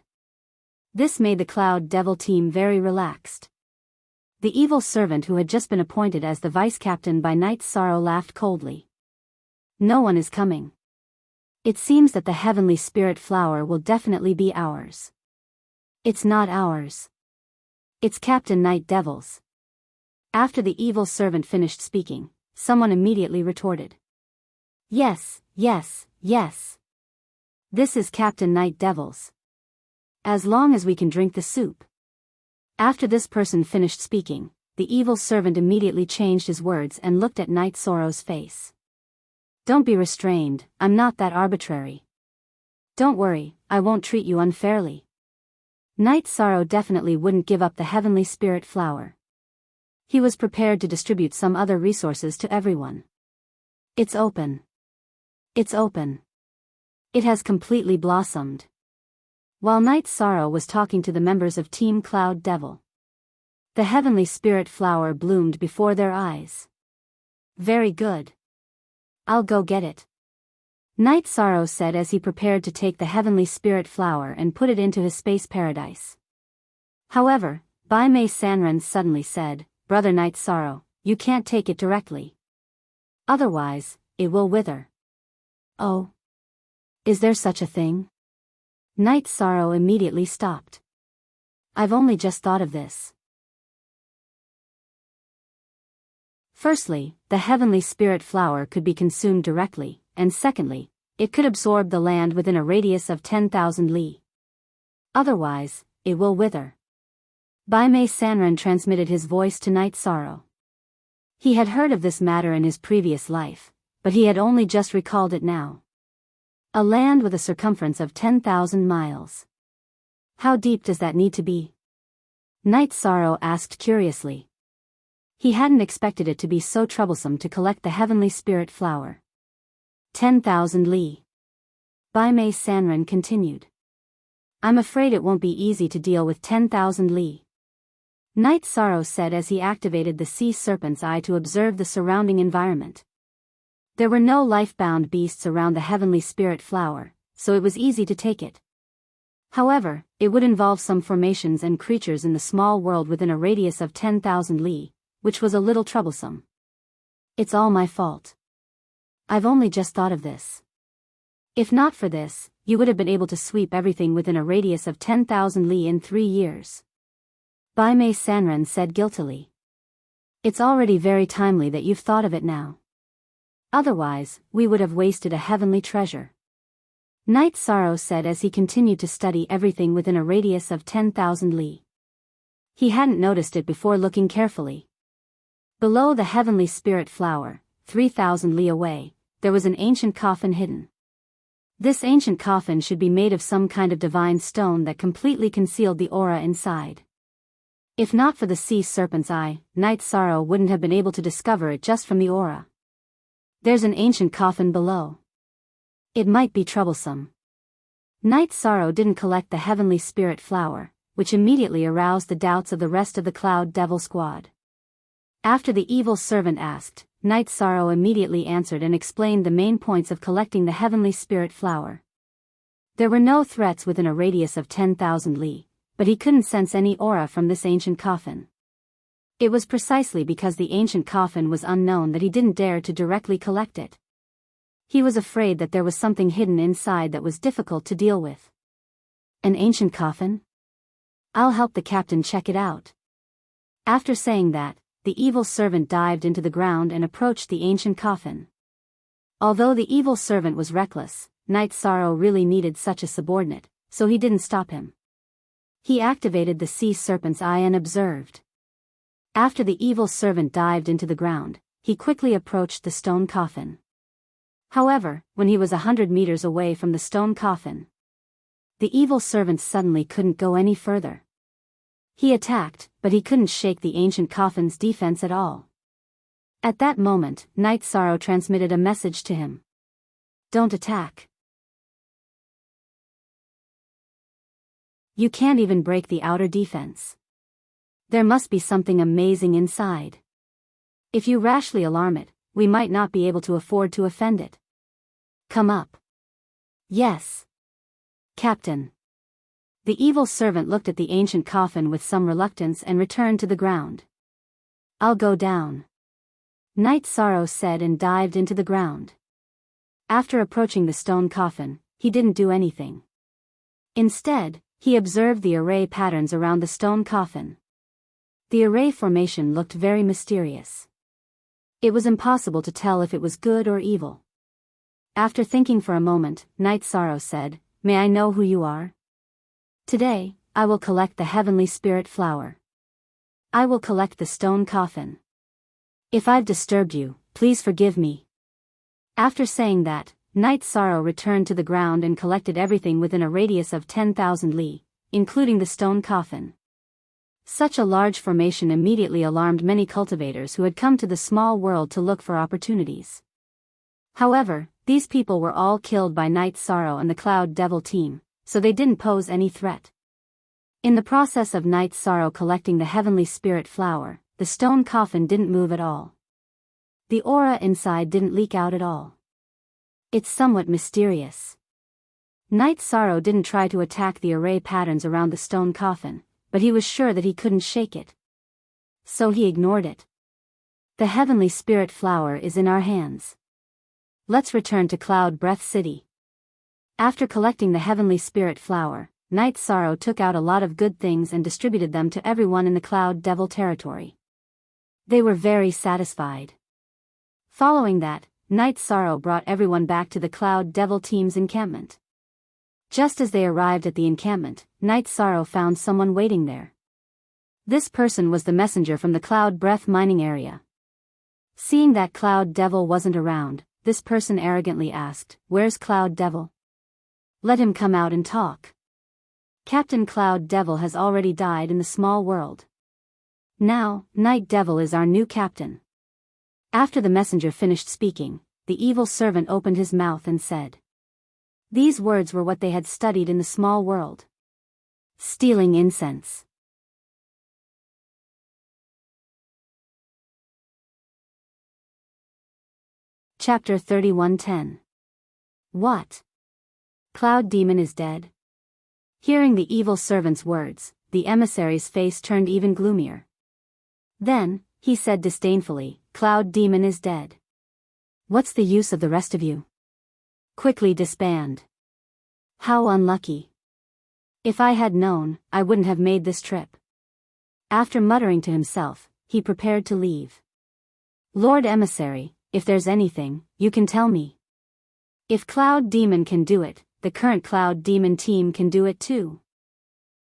This made the Cloud Devil team very relaxed. The evil servant who had just been appointed as the vice-captain by Night Sorrow laughed coldly. No one is coming. It seems that the heavenly spirit flower will definitely be ours. It's not ours. It's Captain Night Devil's. After the evil servant finished speaking, someone immediately retorted. Yes, yes, yes. This is Captain Night Devil's. As long as we can drink the soup. After this person finished speaking, the evil servant immediately changed his words and looked at Night Sorrow's face. Don't be restrained, I'm not that arbitrary. Don't worry, I won't treat you unfairly. Night Sorrow definitely wouldn't give up the heavenly spirit flower. He was prepared to distribute some other resources to everyone. It's open. It's open. It has completely blossomed. While Night Sorrow was talking to the members of Team Cloud Devil, the heavenly spirit flower bloomed before their eyes. Very good. I'll go get it. Night Sorrow said as he prepared to take the heavenly spirit flower and put it into his space paradise. However, Bai Mei Sanren suddenly said, Brother Night Sorrow, you can't take it directly. Otherwise, it will wither. Oh. Is there such a thing? Night Sorrow immediately stopped. I've only just thought of this. Firstly, the heavenly spirit flower could be consumed directly, and secondly, it could absorb the land within a radius of 10,000 li. Otherwise, it will wither. Bai Mei Sanren transmitted his voice to Night Sorrow. He had heard of this matter in his previous life, but he had only just recalled it now. A land with a circumference of 10,000 miles. How deep does that need to be? Night Sorrow asked curiously. He hadn't expected it to be so troublesome to collect the heavenly spirit flower. 10,000 li. Bai Mei Sanren continued. I'm afraid it won't be easy to deal with 10,000 li. Night Sorrow said as he activated the sea serpent's eye to observe the surrounding environment. There were no life-bound beasts around the heavenly spirit flower, so it was easy to take it. However, it would involve some formations and creatures in the small world within a radius of 10,000 li, which was a little troublesome. It's all my fault. I've only just thought of this. If not for this, you would have been able to sweep everything within a radius of 10,000 li in 3 years. Bai Mei Sanren said guiltily. It's already very timely that you've thought of it now. Otherwise, we would have wasted a heavenly treasure. Night Sorrow said as he continued to study everything within a radius of 10,000 li. He hadn't noticed it before looking carefully. Below the heavenly spirit flower, 3,000 li away, there was an ancient coffin hidden. This ancient coffin should be made of some kind of divine stone that completely concealed the aura inside. If not for the sea serpent's eye, Night Sorrow wouldn't have been able to discover it just from the aura. There's an ancient coffin below. It might be troublesome. Night Sorrow didn't collect the heavenly spirit flower, which immediately aroused the doubts of the rest of the Cloud Devil squad. After the evil servant asked, Night Sorrow immediately answered and explained the main points of collecting the heavenly spirit flower. There were no threats within a radius of 10,000 li, but he couldn't sense any aura from this ancient coffin. It was precisely because the ancient coffin was unknown that he didn't dare to directly collect it. He was afraid that there was something hidden inside that was difficult to deal with. An ancient coffin? I'll help the captain check it out. After saying that, the evil servant dived into the ground and approached the ancient coffin. Although the evil servant was reckless, Night Sorrow really needed such a subordinate, so he didn't stop him. He activated the sea serpent's eye and observed. After the evil servant dived into the ground, he quickly approached the stone coffin. However, when he was 100 meters away from the stone coffin, the evil servant suddenly couldn't go any further. He attacked, but he couldn't shake the ancient coffin's defense at all. At that moment, Night Sorrow transmitted a message to him. Don't attack. You can't even break the outer defense. There must be something amazing inside. If you rashly alarm it, we might not be able to afford to offend it. Come up. Yes. Captain. The evil servant looked at the ancient coffin with some reluctance and returned to the ground. I'll go down. Night Sorrow said and dived into the ground. After approaching the stone coffin, he didn't do anything. Instead, he observed the array patterns around the stone coffin. The array formation looked very mysterious. It was impossible to tell if it was good or evil. After thinking for a moment, Night Sorrow said, May I know who you are? Today, I will collect the heavenly spirit flower. I will collect the stone coffin. If I've disturbed you, please forgive me. After saying that, Night Sorrow returned to the ground and collected everything within a radius of 10,000 li, including the stone coffin. Such a large formation immediately alarmed many cultivators who had come to the small world to look for opportunities. However, these people were all killed by Night Sorrow and the Cloud Devil team, so they didn't pose any threat. In the process of Night Sorrow collecting the heavenly spirit flower, the stone coffin didn't move at all. The aura inside didn't leak out at all. It's somewhat mysterious. Night Sorrow didn't try to attack the array patterns around the stone coffin, but he was sure that he couldn't shake it. So he ignored it. The heavenly spirit flower is in our hands. Let's return to Cloud Breath City. After collecting the heavenly spirit flower, Night Sorrow took out a lot of good things and distributed them to everyone in the Cloud Devil territory. They were very satisfied. Following that, Night Sorrow brought everyone back to the Cloud Devil team's encampment. Just as they arrived at the encampment, Night Sorrow found someone waiting there. This person was the messenger from the Cloud Breath mining area. Seeing that Cloud Devil wasn't around, this person arrogantly asked, Where's Cloud Devil? Let him come out and talk. Captain Cloud Devil has already died in the small world. Now, Night Devil is our new captain. After the messenger finished speaking, the evil servant opened his mouth and said. These words were what they had studied in the small world. Stealing incense. Chapter 31:10. What? Cloud Demon is dead? Hearing the evil servant's words, the emissary's face turned even gloomier. Then, he said disdainfully, Cloud Demon is dead. What's the use of the rest of you? Quickly disband. How unlucky. If I had known, I wouldn't have made this trip. After muttering to himself, he prepared to leave. Lord Emissary, if there's anything, you can tell me. If Cloud Demon can do it, the current Cloud Demon team can do it too.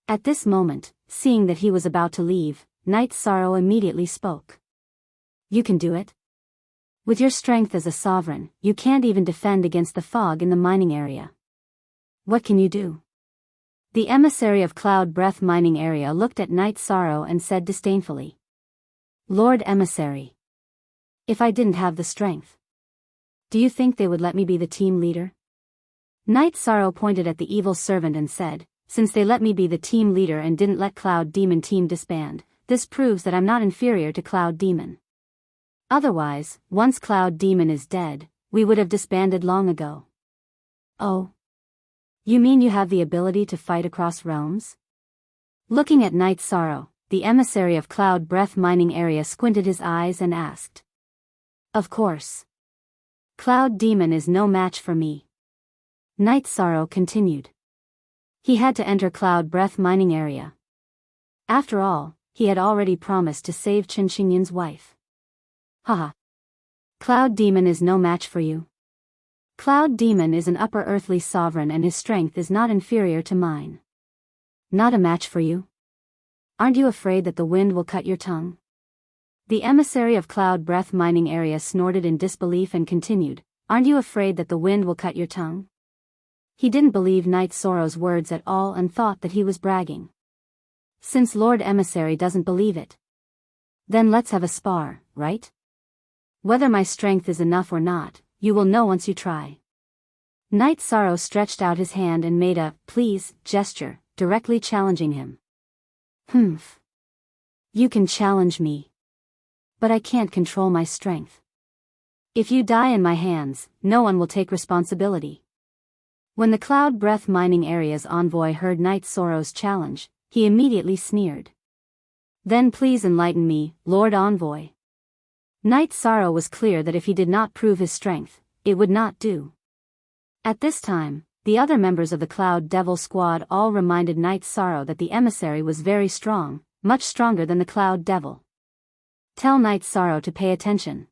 At this moment, seeing that he was about to leave, Night Sorrow immediately spoke. You can do it? With your strength as a sovereign, you can't even defend against the fog in the mining area. What can you do? The emissary of Cloud Breath mining area looked at Night Sorrow and said disdainfully. Lord Emissary. If I didn't have the strength, do you think they would let me be the team leader? Night Sorrow pointed at the evil servant and said, Since they let me be the team leader and didn't let Cloud Demon team disband, this proves that I'm not inferior to Cloud Demon. Otherwise, once Cloud Demon is dead, we would have disbanded long ago. Oh. You mean you have the ability to fight across realms? Looking at Night Sorrow, the emissary of Cloud Breath mining area squinted his eyes and asked. Of course. Cloud Demon is no match for me. Night Sorrow continued. He had to enter Cloud Breath mining area. After all, he had already promised to save Chen Xinyan's wife. Haha. Cloud Demon is no match for you. Cloud Demon is an upper earthly sovereign and his strength is not inferior to mine. Not a match for you? Aren't you afraid that the wind will cut your tongue? The emissary of Cloud Breath Mining Area snorted in disbelief and continued, "Aren't you afraid that the wind will cut your tongue?" He didn't believe Knight Sorrow's words at all and thought that he was bragging. Since Lord Emissary doesn't believe it, then let's have a spar, right? Whether my strength is enough or not, you will know once you try. Knight Sorrow stretched out his hand and made a "please" gesture, directly challenging him. "Humph. You can challenge me. But I can't control my strength. If you die in my hands, no one will take responsibility." When the Cloud Breath Mining Area's envoy heard Knight Sorrow's challenge, he immediately sneered. "Then please enlighten me, Lord Envoy." Knight Sorrow was clear that if he did not prove his strength, it would not do. At this time, the other members of the Cloud Devil Squad all reminded Knight Sorrow that the emissary was very strong, much stronger than the Cloud Devil. "Tell Knight Sorrow to pay attention."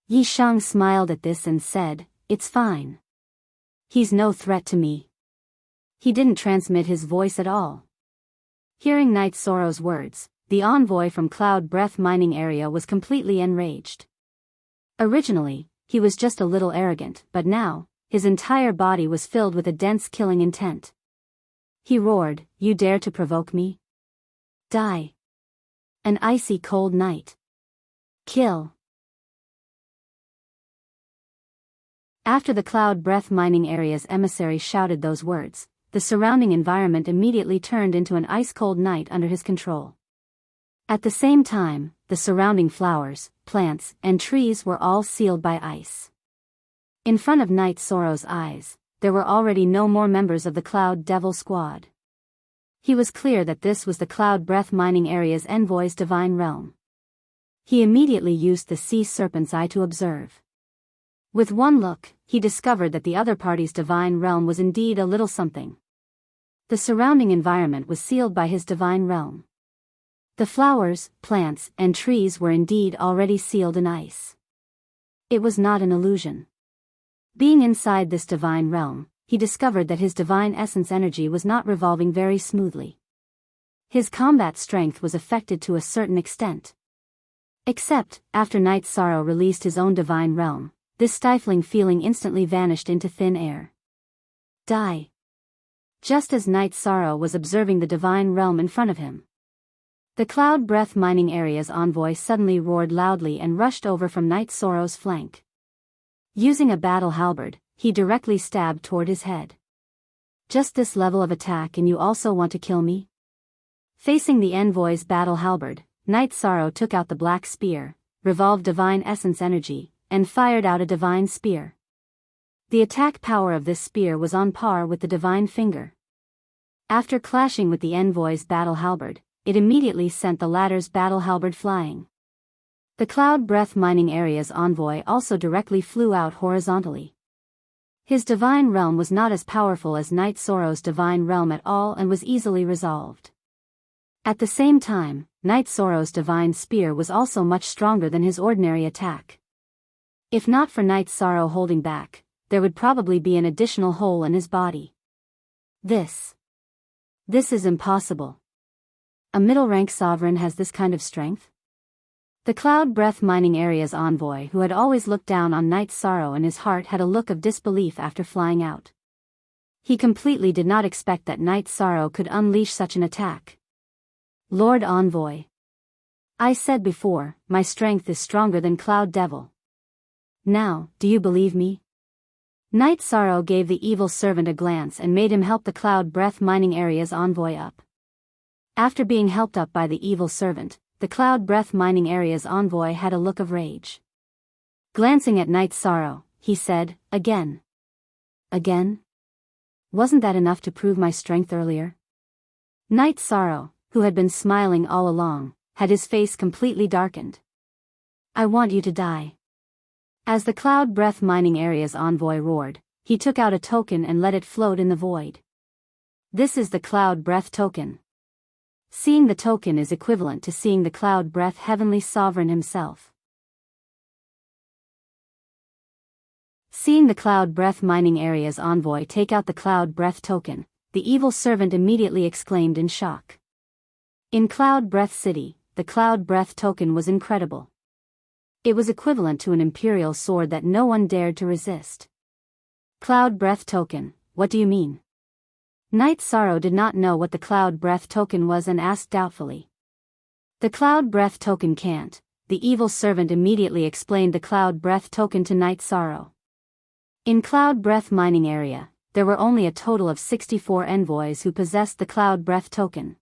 Yi Shang smiled at this and said, "It's fine. He's no threat to me." He didn't transmit his voice at all. Hearing Knight Sorrow's words, the envoy from Cloud Breath Mining Area was completely enraged. Originally, he was just a little arrogant, but now, his entire body was filled with a dense killing intent. He roared, "You dare to provoke me? Die. An icy cold night. Kill." After the Cloud Breath Mining Area's emissary shouted those words, the surrounding environment immediately turned into an ice-cold night under his control. At the same time, the surrounding flowers, plants, and trees were all sealed by ice. In front of Knight Sorrow's eyes, there were already no more members of the Cloud Devil Squad. He was clear that this was the Cloud Breath Mining Area's envoy's divine realm. He immediately used the Sea Serpent's Eye to observe. With one look, he discovered that the other party's divine realm was indeed a little something. The surrounding environment was sealed by his divine realm. The flowers, plants, and trees were indeed already sealed in ice. It was not an illusion. Being inside this divine realm, he discovered that his divine essence energy was not revolving very smoothly. His combat strength was affected to a certain extent. Except, after Knight Sorrow released his own divine realm, this stifling feeling instantly vanished into thin air. Die. Just as Knight Sorrow was observing the divine realm in front of him, the Cloud Breath Mining Area's envoy suddenly roared loudly and rushed over from Knight Sorrow's flank. Using a battle halberd, he directly stabbed toward his head. "Just this level of attack and you also want to kill me?" Facing the envoy's battle halberd, Knight Sorrow took out the black spear, revolved divine essence energy, and fired out a divine spear. The attack power of this spear was on par with the divine finger. After clashing with the envoy's battle halberd, it immediately sent the latter's battle halberd flying. The Cloud Breath Mining Area's envoy also directly flew out horizontally. His divine realm was not as powerful as Knight Sorrow's divine realm at all and was easily resolved. At the same time, Knight Sorrow's divine spear was also much stronger than his ordinary attack. If not for Knight Sorrow holding back, there would probably be an additional hole in his body. This is impossible. A middle-rank sovereign has this kind of strength? The Cloud Breath Mining Area's envoy, who had always looked down on Knight Sorrow in his heart, had a look of disbelief after flying out. He completely did not expect that Knight Sorrow could unleash such an attack. "Lord Envoy. I said before, my strength is stronger than Cloud Devil. Now, do you believe me?" Knight Sorrow gave the evil servant a glance and made him help the Cloud Breath Mining Area's envoy up. After being helped up by the evil servant, the Cloud Breath Mining Area's envoy had a look of rage. Glancing at Knight Sorrow, he said, "Again? Again? Wasn't that enough to prove my strength earlier?" Knight Sorrow, who had been smiling all along, had his face completely darkened. "I want you to die." As the Cloud Breath Mining Area's envoy roared, he took out a token and let it float in the void. This is the Cloud Breath token. Seeing the token is equivalent to seeing the Cloud Breath Heavenly Sovereign himself. Seeing the Cloud Breath Mining Area's envoy take out the Cloud Breath token, the evil servant immediately exclaimed in shock. In Cloud Breath City, the Cloud Breath token was incredible. It was equivalent to an imperial sword that no one dared to resist. Cloud Breath token, what do you mean? Knight Sorrow did not know what the Cloud Breath token was and asked doubtfully. The Cloud Breath token can't. The evil servant immediately explained the Cloud Breath token to Knight Sorrow. In Cloud Breath mining area, there were only a total of 64 envoys who possessed the Cloud Breath token.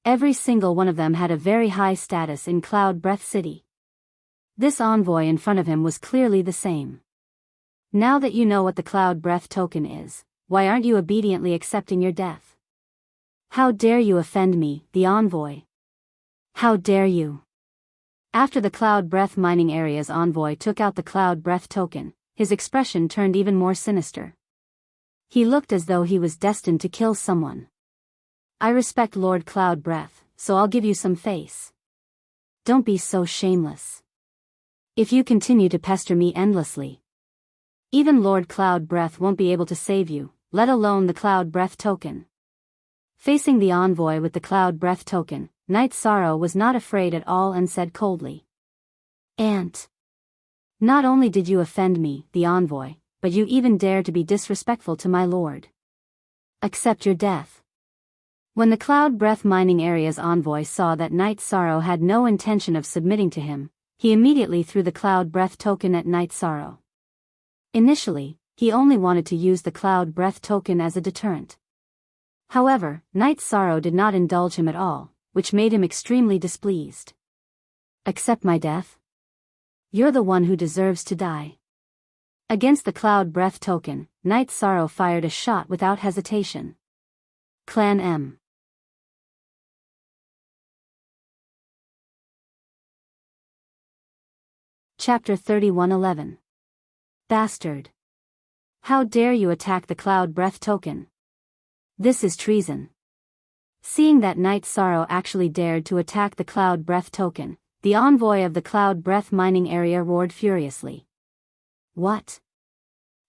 Every single one of them had a very high status in Cloud Breath City. This envoy in front of him was clearly the same. Now that you know what the Cloud Breath token is, why aren't you obediently accepting your death? How dare you offend me, the envoy? How dare you? After the Cloud Breath mining area's envoy took out the Cloud Breath token, his expression turned even more sinister. He looked as though he was destined to kill someone. I respect Lord Cloud Breath, so I'll give you some face. Don't be so shameless. If you continue to pester me endlessly, even Lord Cloud Breath won't be able to save you, let alone the Cloud Breath token. Facing the envoy with the Cloud Breath token, Knight Sorrow was not afraid at all and said coldly. Aunt. Not only did you offend me, the envoy, but you even dare to be disrespectful to my lord. Accept your death. When the Cloud Breath mining area's envoy saw that Knight Sorrow had no intention of submitting to him, he immediately threw the Cloud Breath token at Knight Sorrow. Initially, he only wanted to use the Cloud Breath token as a deterrent. However, Knight Sorrow did not indulge him at all, which made him extremely displeased. Accept my death? You're the one who deserves to die. Against the Cloud Breath token, Knight Sorrow fired a shot without hesitation. Clan M. Chapter 31:11. Bastard. How dare you attack the Cloud Breath token? This is treason. Seeing that Knight Sorrow actually dared to attack the Cloud Breath token, the envoy of the Cloud Breath mining area roared furiously. What?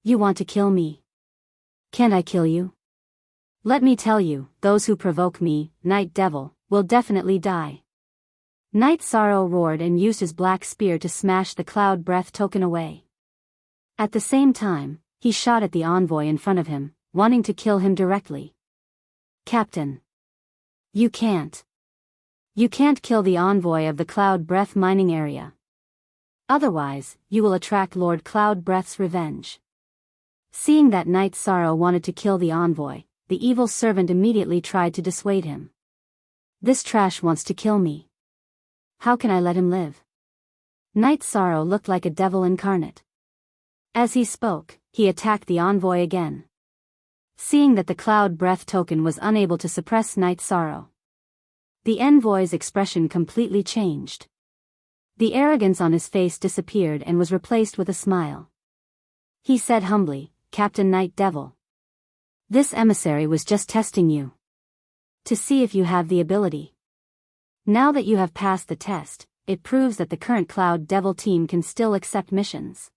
You want to kill me? Can't I kill you? Let me tell you, those who provoke me, Night Devil, will definitely die. Knight Sorrow roared and used his black spear to smash the Cloud Breath token away. At the same time, he shot at the envoy in front of him, wanting to kill him directly. Captain. You can't. You can't kill the envoy of the Cloud Breath mining area. Otherwise, you will attract Lord Cloud Breath's revenge. Seeing that Knight Sorrow wanted to kill the envoy, the evil servant immediately tried to dissuade him. This trash wants to kill me. How can I let him live? Knight Sorrow looked like a devil incarnate. As he spoke, he attacked the envoy again. Seeing that the Cloud Breath token was unable to suppress Knight Sorrow, the envoy's expression completely changed. The arrogance on his face disappeared and was replaced with a smile. He said humbly, Captain Night Devil. This emissary was just testing you. To see if you have the ability. Now that you have passed the test, it proves that the current Cloud Devil team can still accept missions.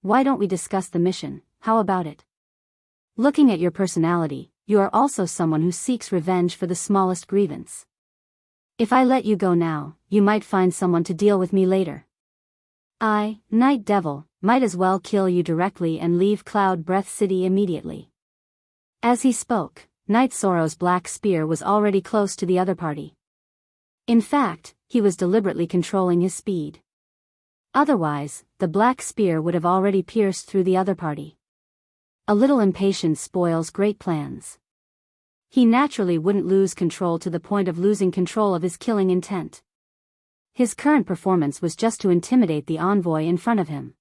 Why don't we discuss the mission, how about it? Looking at your personality, you are also someone who seeks revenge for the smallest grievance. If I let you go now, you might find someone to deal with me later. I, Night Devil, might as well kill you directly and leave Cloud Breath City immediately. As he spoke, Knight Sorrow's black spear was already close to the other party. In fact, he was deliberately controlling his speed. Otherwise, the black spear would have already pierced through the other party. A little impatience spoils great plans. He naturally wouldn't lose control to the point of losing control of his killing intent. His current performance was just to intimidate the envoy in front of him.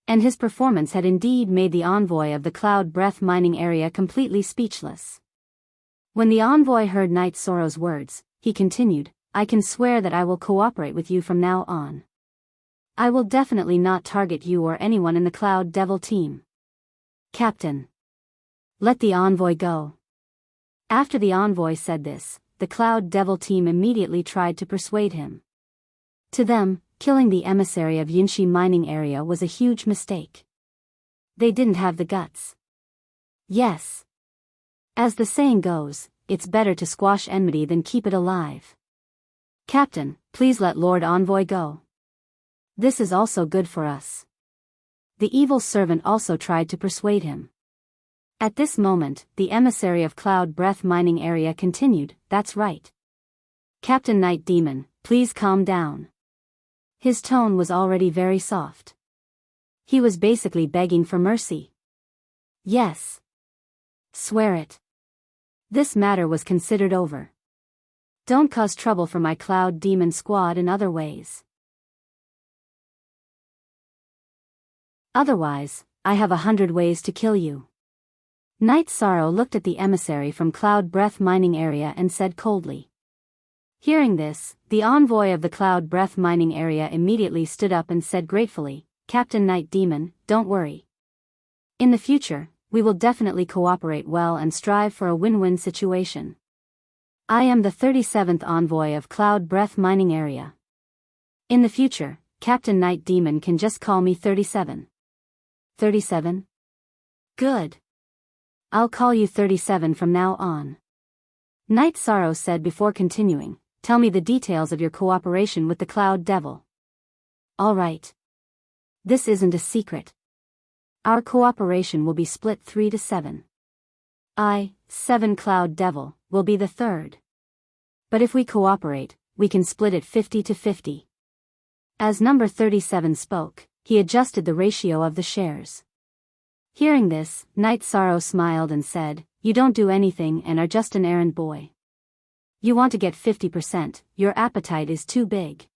And his performance had indeed made the envoy of the Cloud Breath mining area completely speechless. When the envoy heard Knight Sorrow's words, he continued, I can swear that I will cooperate with you from now on. I will definitely not target you or anyone in the Cloud Devil team. Captain. Let the envoy go. After the envoy said this, the Cloud Devil team immediately tried to persuade him. To them, killing the emissary of Yinshi mining area was a huge mistake. They didn't have the guts. Yes. As the saying goes, it's better to squash enmity than keep it alive. Captain, please let Lord Envoy go. This is also good for us. The evil servant also tried to persuade him. At this moment, the emissary of Cloud Breath Mining Area continued, "That's right. Captain Night Demon, please calm down." His tone was already very soft. He was basically begging for mercy. Yes. Swear it. This matter was considered over. Don't cause trouble for my Cloud Demon squad in other ways. Otherwise, I have 100 ways to kill you. Night Sorrow looked at the emissary from Cloud Breath Mining Area and said coldly. Hearing this, the envoy of the Cloud Breath Mining Area immediately stood up and said gratefully, "Captain Night Demon, don't worry. In the future, we will definitely cooperate well and strive for a win-win situation. I am the 37th envoy of Cloud Breath Mining Area. In the future, Captain Night Demon can just call me 37. 37? Good. I'll call you 37 from now on." Night Sorrow said before continuing, "Tell me the details of your cooperation with the Cloud Devil." "All right. This isn't a secret. Our cooperation will be split 3 to 7. 7 Cloud Devil, will be the third. But if we cooperate, we can split it 50 to 50. As number 37 spoke, he adjusted the ratio of the shares. Hearing this, Night Sorrow smiled and said, "You don't do anything and are just an errand boy. You want to get 50%, your appetite is too big.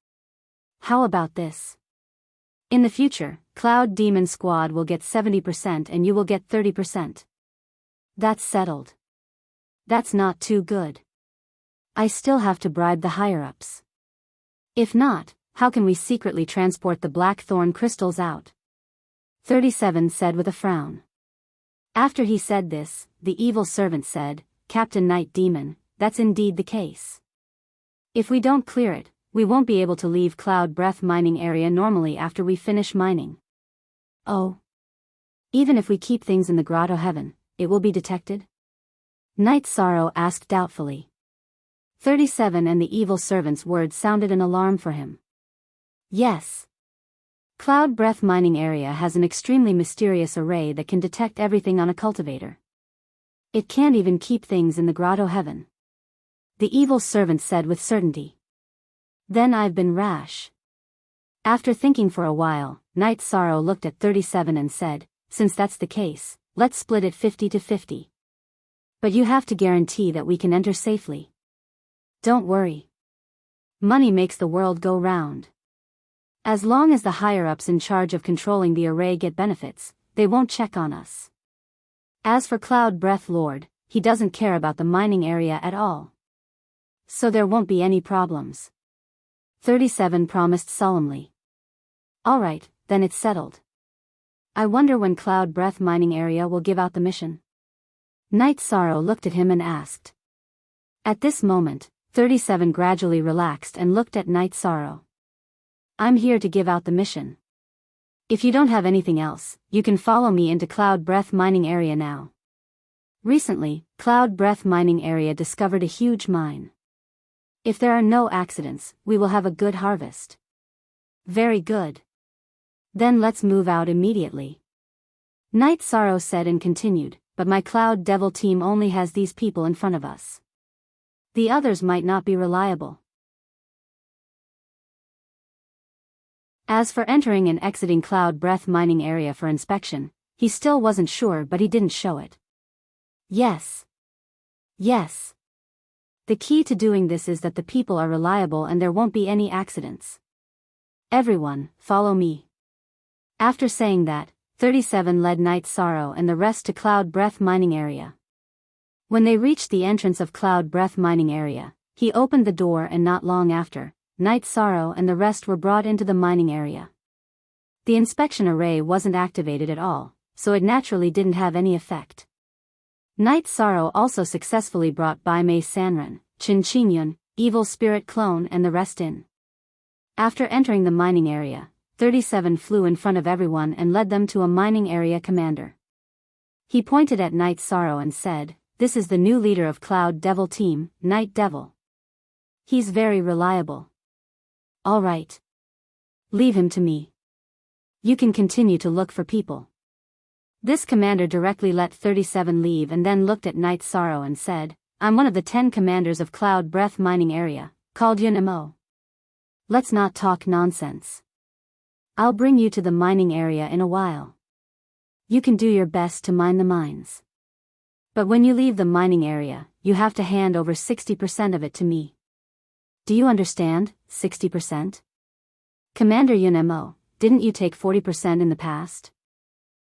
How about this? In the future, Cloud Demon Squad will get 70% and you will get 30%. That's settled. That's not too good. I still have to bribe the higher-ups. If not, how can we secretly transport the blackthorn crystals out?" 37 said with a frown. After he said this, the evil servant said, "Captain Night Demon, that's indeed the case. If we don't clear it, we won't be able to leave Cloud Breath Mining Area normally after we finish mining." "Oh. Even if we keep things in the Grotto Heaven, it will be detected?" Night Sorrow asked doubtfully. 37 and the evil servant's words sounded an alarm for him. Yes. Cloud Breath Mining Area has an extremely mysterious array that can detect everything on a cultivator. It can't even keep things in the Grotto Heaven. The evil servant said with certainty. Then I've been rash. After thinking for a while, Night Sorrow looked at 37 and said, "Since that's the case, let's split it 50 to 50. But you have to guarantee that we can enter safely. Don't worry. Money makes the world go round. As long as the higher-ups in charge of controlling the array get benefits, they won't check on us. As for Cloud Breath Lord, he doesn't care about the mining area at all. So there won't be any problems." 37 promised solemnly. "All right, then it's settled. I wonder when Cloud Breath Mining Area will give out the mission." Night Sorrow looked at him and asked. At this moment, 37 gradually relaxed and looked at Night Sorrow. "I'm here to give out the mission. If you don't have anything else, you can follow me into Cloud Breath Mining Area now." Recently, Cloud Breath Mining Area discovered a huge mine. If there are no accidents, we will have a good harvest. Very good. Then let's move out immediately. Night Sorrow said and continued, "But my Cloud Devil team only has these people in front of us. The others might not be reliable. As for entering and exiting Cloud Breath Mining Area for inspection, he still wasn't sure, but he didn't show it. Yes. Yes. The key to doing this is that the people are reliable and there won't be any accidents. Everyone, follow me." After saying that, 37 led Night Sorrow and the rest to Cloud Breath Mining Area. When they reached the entrance of Cloud Breath Mining Area, he opened the door and not long after, Night Sorrow and the rest were brought into the mining area. The inspection array wasn't activated at all, so it naturally didn't have any effect. Night Sorrow also successfully brought Bai Mei Sanren, Chin Chinyun, Evil Spirit Clone and the rest in. After entering the mining area, 37 flew in front of everyone and led them to a mining area commander. He pointed at Night Sorrow and said, "This is the new leader of Cloud Devil Team, Night Devil. He's very reliable. All right. Leave him to me. You can continue to look for people. This commander directly let 37 leave and then looked at Night Sorrow and said, I'm one of the 10 commanders of Cloud Breath Mining Area, called Yunmo. Let's not talk nonsense. I'll bring you to the mining area in a while. You can do your best to mine the mines. But when you leave the mining area, you have to hand over 60% of it to me. Do you understand, 60%? Commander Yunmo, didn't you take 40% in the past?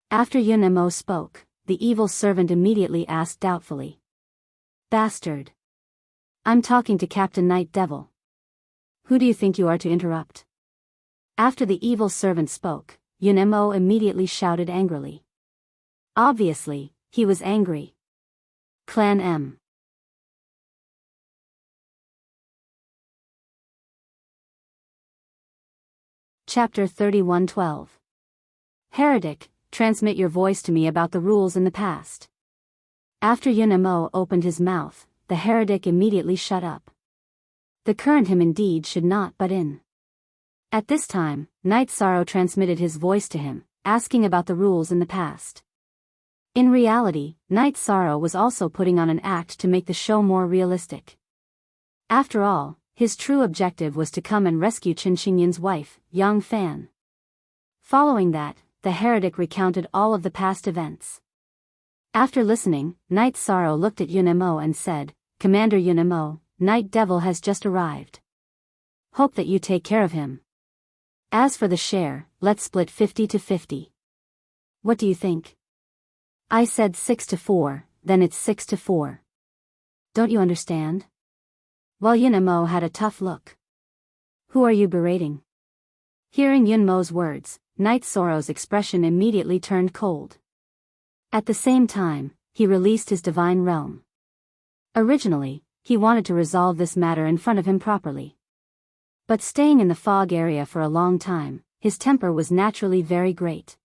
After Yunmo spoke, the evil servant immediately asked doubtfully. Bastard. I'm talking to Captain Night Devil. Who do you think you are to interrupt? After the evil servant spoke, Yunmo immediately shouted angrily. Obviously, he was angry. Clan M. Chapter 31:12. Heretic, transmit your voice to me about the rules in the past. After Yunmo opened his mouth, the heretic immediately shut up. The current him indeed should not butt in. At this time, Night Sorrow transmitted his voice to him, asking about the rules in the past. In reality, Night Sorrow was also putting on an act to make the show more realistic. After all, his true objective was to come and rescue Qin Xinyan's wife, Yang Fan. Following that, the heretic recounted all of the past events. After listening, Night Sorrow looked at Yunmo and said, Commander Yunmo, Night Devil has just arrived. Hope that you take care of him. As for the share, let's split 50-50. What do you think? I said 6-4, then it's 6-4. Don't you understand? Well, Yunmo had a tough look. Who are you berating? Hearing Yunmo's words, Night Sorrow's expression immediately turned cold. At the same time, he released his divine realm. Originally, he wanted to resolve this matter in front of him properly. But staying in the fog area for a long time, his temper was naturally very great.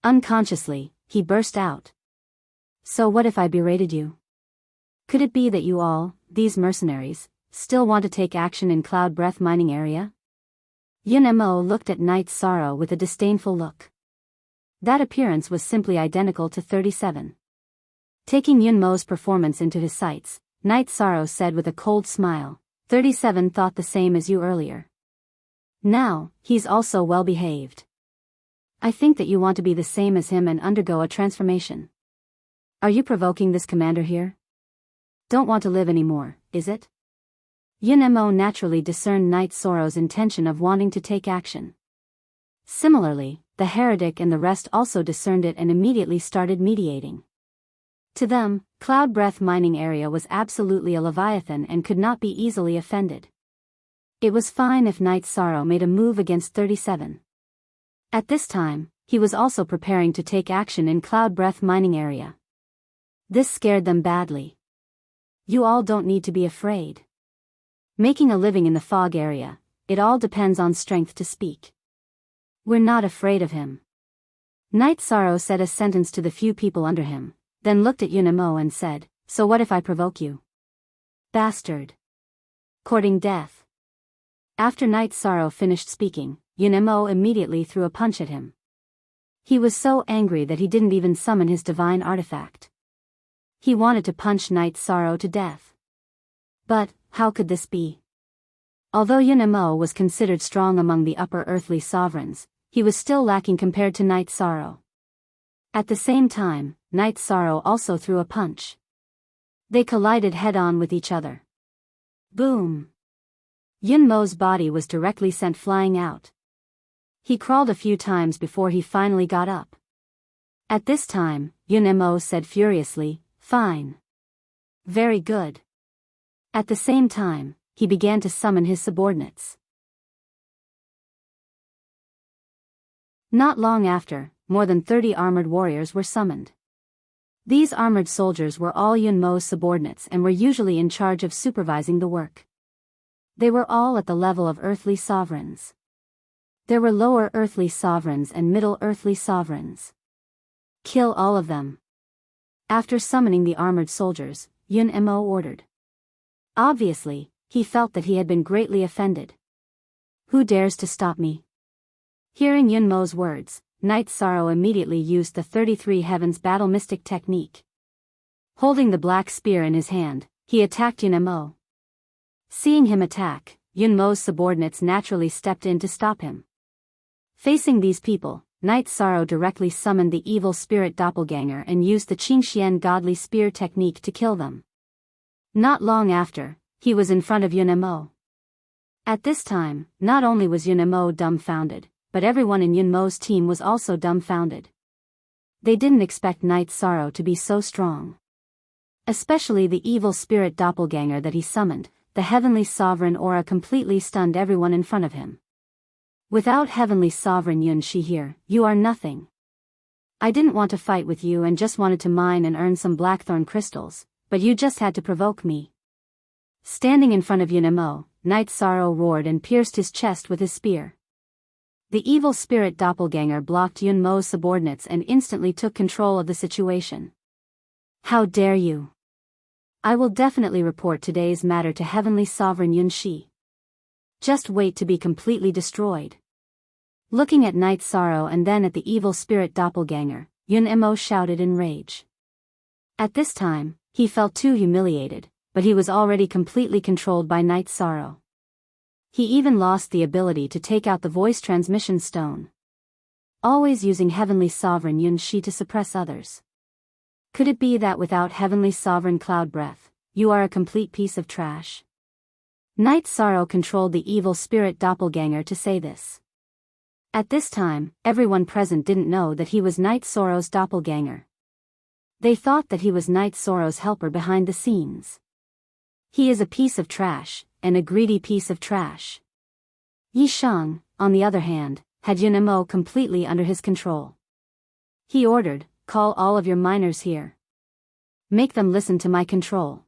Unconsciously, he burst out. So what if I berated you? Could it be that you all, these mercenaries, still want to take action in Cloud Breath Mining Area? Yunmo looked at Night Sorrow with a disdainful look. That appearance was simply identical to 37. Taking Yunmo's performance into his sights, Night Sorrow said with a cold smile, 37 thought the same as you earlier. Now, he's also well behaved. I think that you want to be the same as him and undergo a transformation. Are you provoking this commander here? Don't want to live anymore, is it? Yunmo naturally discerned Night Sorrow's intention of wanting to take action. Similarly, the heretic and the rest also discerned it and immediately started mediating. To them, Cloud Breath Mining Area was absolutely a leviathan and could not be easily offended. It was fine if Night Sorrow made a move against 37. At this time, he was also preparing to take action in Cloud Breath Mining Area. This scared them badly. You all don't need to be afraid. Making a living in the fog area, it all depends on strength to speak. We're not afraid of him. Night Sorrow said a sentence to the few people under him, then looked at Yunmo and said, So what if I provoke you? Bastard. Courting death. After Night Sorrow finished speaking, Yunmo immediately threw a punch at him. He was so angry that he didn't even summon his divine artifact. He wanted to punch Night Sorrow to death. But, how could this be? Although Yunmo was considered strong among the upper earthly sovereigns, he was still lacking compared to Night Sorrow. At the same time, Night Sorrow also threw a punch. They collided head-on with each other. Boom! Yunmo's body was directly sent flying out. He crawled a few times before he finally got up. At this time, Yunmo said furiously, Fine. Very good. At the same time, he began to summon his subordinates. Not long after, more than 30 armored warriors were summoned. These armored soldiers were all Yunmo's subordinates and were usually in charge of supervising the work. They were all at the level of earthly sovereigns. There were lower earthly sovereigns and middle earthly sovereigns. Kill all of them. After summoning the armored soldiers, Yunmo ordered. Obviously, he felt that he had been greatly offended. Who dares to stop me? Hearing Yunmo's words, Knight Sorrow immediately used the 33 Heavens Battle Mystic technique. Holding the black spear in his hand, he attacked Yunmo. Seeing him attack, Yunmo's subordinates naturally stepped in to stop him. Facing these people, Knight Sorrow directly summoned the evil spirit doppelganger and used the Qingxian godly spear technique to kill them. Not long after, he was in front of Yunmo. At this time, not only was Yunmo dumbfounded, but everyone in Yunmo's team was also dumbfounded. They didn't expect Knight Sorrow to be so strong. Especially the evil spirit doppelganger that he summoned. The Heavenly Sovereign aura completely stunned everyone in front of him. Without Heavenly Sovereign Yunshi here, you are nothing. I didn't want to fight with you and just wanted to mine and earn some blackthorn crystals, but you just had to provoke me. Standing in front of Yunmo, Knight Sorrow roared and pierced his chest with his spear. The evil spirit doppelganger blocked Yunmo's subordinates and instantly took control of the situation. How dare you! I will definitely report today's matter to Heavenly Sovereign Yunshi. Just wait to be completely destroyed. Looking at Knight Sorrow and then at the evil spirit doppelganger, Yunmo shouted in rage. At this time, he felt too humiliated, but he was already completely controlled by Knight Sorrow. He even lost the ability to take out the voice transmission stone. Always using Heavenly Sovereign Yunshi to suppress others. Could it be that without Heavenly Sovereign Cloud Breath, you are a complete piece of trash? Knight Sorrow controlled the evil spirit doppelganger to say this. At this time, everyone present didn't know that he was Knight Sorrow's doppelganger. They thought that he was Knight Sorrow's helper behind the scenes. He is a piece of trash, and a greedy piece of trash. Yi Shang, on the other hand, had Yunmo completely under his control. He ordered, call all of your miners here. Make them listen to my control.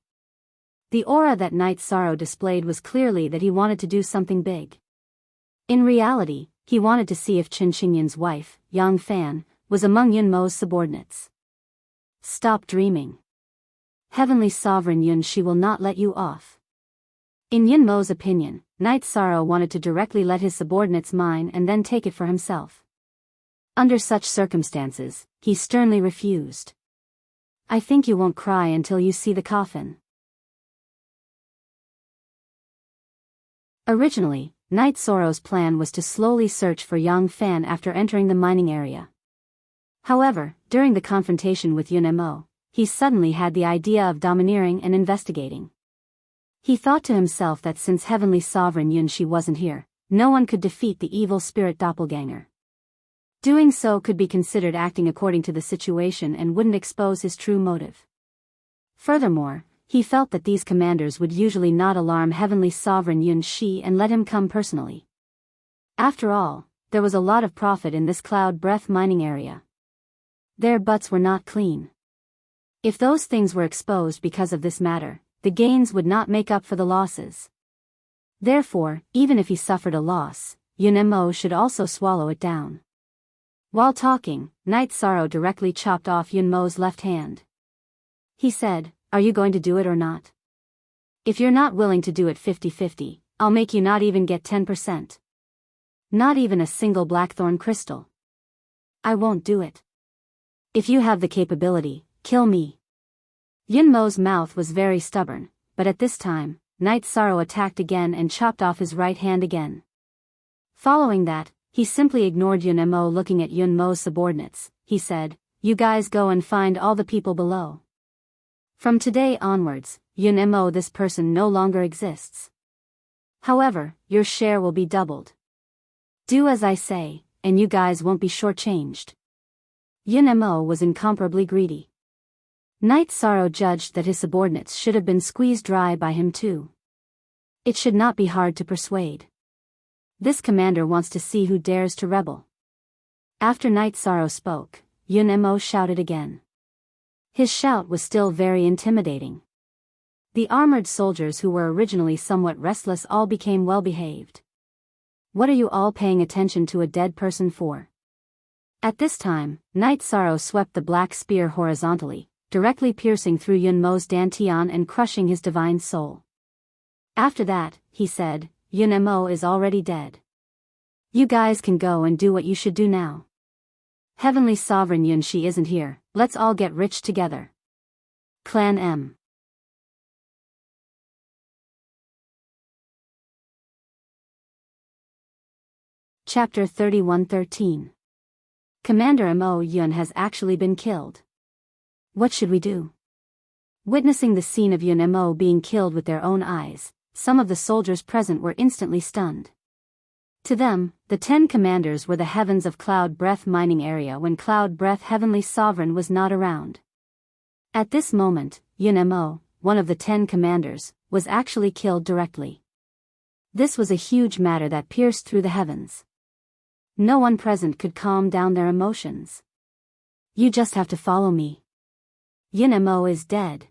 The aura that Knight Sorrow displayed was clearly that he wanted to do something big. In reality, he wanted to see if Qin Qingyun's wife, Yang Fan, was among Yunmo's subordinates. Stop dreaming. Heavenly Sovereign Yunshi will not let you off. In Yunmo's opinion, Knight Sorrow wanted to directly let his subordinates mine and then take it for himself. Under such circumstances, he sternly refused. I think you won't cry until you see the coffin. Originally, Knight Sorrow's plan was to slowly search for Yang Fan after entering the mining area. However, during the confrontation with Yunmo, he suddenly had the idea of domineering and investigating. He thought to himself that since Heavenly Sovereign Yunshi wasn't here, no one could defeat the evil spirit doppelganger. Doing so could be considered acting according to the situation and wouldn't expose his true motive. Furthermore, he felt that these commanders would usually not alarm Heavenly Sovereign Yunshi and let him come personally. After all, there was a lot of profit in this cloud breath mining area. Their butts were not clean. If those things were exposed because of this matter, the gains would not make up for the losses. Therefore, even if he suffered a loss, Yunmo should also swallow it down. While talking, Knight Sorrow directly chopped off Yunmo's left hand. He said, are you going to do it or not? If you're not willing to do it 50-50, I'll make you not even get 10%. Not even a single blackthorn crystal. I won't do it. If you have the capability, kill me. Yunmo's mouth was very stubborn, but at this time, Knight Sorrow attacked again and chopped off his right hand again. Following that, he simply ignored Yunmo. Looking at Yunmo's subordinates, he said, you guys go and find all the people below. From today onwards, Yunmo, this person no longer exists. However, your share will be doubled. Do as I say, and you guys won't be shortchanged. Yunmo was incomparably greedy. Knight Sorrow judged that his subordinates should have been squeezed dry by him too. It should not be hard to persuade. This commander wants to see who dares to rebel. After Knight Sorrow spoke, Yunmo shouted again. His shout was still very intimidating. The armored soldiers who were originally somewhat restless all became well-behaved. What are you all paying attention to a dead person for? At this time, Knight Sorrow swept the black spear horizontally, directly piercing through Yunmo's dantian and crushing his divine soul. After that, he said, Yun Mo is already dead. You guys can go and do what you should do now. Heavenly Sovereign Yun Shi isn't here, let's all get rich together. Clan M. Chapter 31:13. Commander Mo Yun has actually been killed. What should we do? Witnessing the scene of Yun Mo being killed with their own eyes, some of the soldiers present were instantly stunned. To them, the 10 commanders were the heavens of Cloud Breath mining area when Cloud Breath Heavenly Sovereign was not around. At this moment, Yun Mo, one of the 10 commanders, was actually killed directly. This was a huge matter that pierced through the heavens. No one present could calm down their emotions. You just have to follow me. Yun Mo is dead.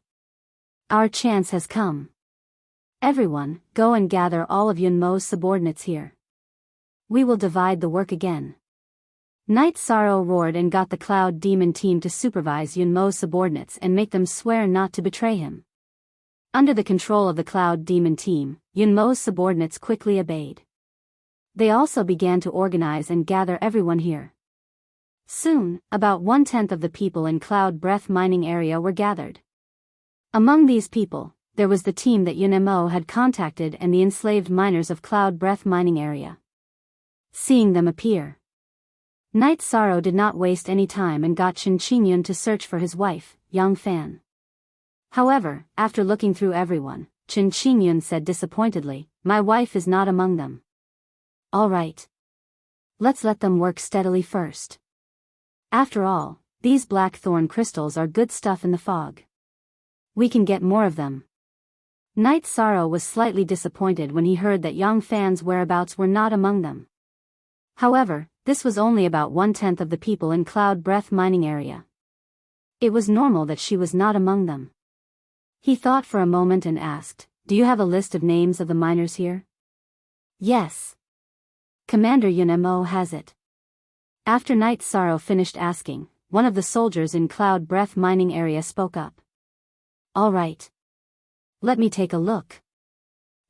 Our chance has come. Everyone, go and gather all of Yun Mo's subordinates here. We will divide the work again. Night Sorrow roared and got the Cloud Demon team to supervise Yun Mo's subordinates and make them swear not to betray him. Under the control of the Cloud Demon team, Yun Mo's subordinates quickly obeyed. They also began to organize and gather everyone here. Soon, about 1/10 of the people in Cloud Breath mining area were gathered. Among these people, there was the team that Yun Mo had contacted and the enslaved miners of Cloud Breath mining area. Seeing them appear, Night Sorrow did not waste any time and got Chen Qingyun to search for his wife, Yang Fan. However, after looking through everyone, Chen Qingyun said disappointedly, "My wife is not among them." All right. Let's let them work steadily first. After all, these blackthorn crystals are good stuff in the fog. We can get more of them. Night Sorrow was slightly disappointed when he heard that Yang Fan's whereabouts were not among them. However, this was only about 1/10 of the people in Cloud Breath mining area. It was normal that she was not among them. He thought for a moment and asked, "Do you have a list of names of the miners here?" "Yes. Commander Yun Mo has it." After Night Sorrow finished asking, one of the soldiers in Cloud Breath mining area spoke up. "All right. Let me take a look."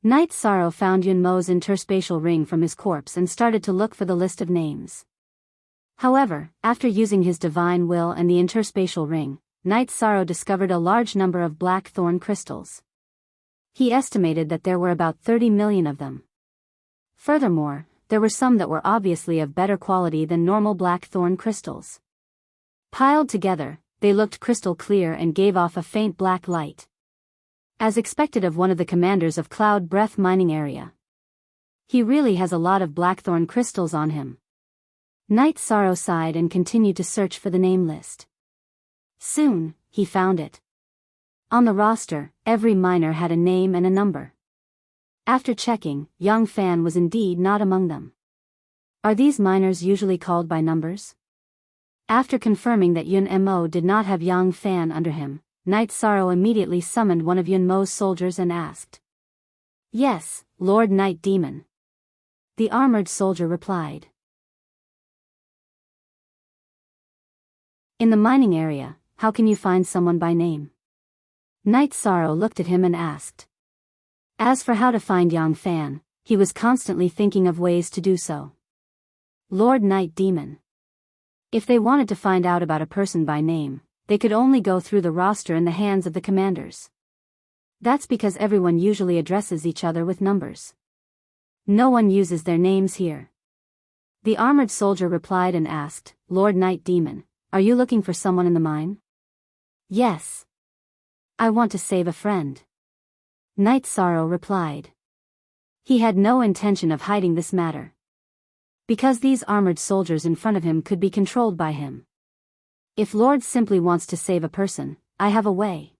Night Sorrow found Yun Mo's interspatial ring from his corpse and started to look for the list of names. However, after using his divine will and the interspatial ring, Night Sorrow discovered a large number of blackthorn crystals. He estimated that there were about 30 million of them. Furthermore, there were some that were obviously of better quality than normal blackthorn crystals. Piled together, they looked crystal clear and gave off a faint black light. As expected of one of the commanders of Cloud Breath mining area. He really has a lot of blackthorn crystals on him. Night Sorrow sighed and continued to search for the name list. Soon, he found it. On the roster, every miner had a name and a number. After checking, Yang Fan was indeed not among them. Are these miners usually called by numbers? After confirming that Yun Mo did not have Yang Fan under him, Night Sorrow immediately summoned one of Yun Mo's soldiers and asked. "Yes, Lord Night Demon." The armored soldier replied. "In the mining area, how can you find someone by name?" Night Sorrow looked at him and asked. As for how to find Yang Fan, he was constantly thinking of ways to do so. Lord Night Demon. If they wanted to find out about a person by name, they could only go through the roster in the hands of the commanders. That's because everyone usually addresses each other with numbers. No one uses their names here. The armored soldier replied and asked, "Lord Night Demon, are you looking for someone in the mine?" "Yes. I want to save a friend." Night Sorrow replied. He had no intention of hiding this matter. Because these armored soldiers in front of him could be controlled by him. If Lord simply wants to save a person, I have a way.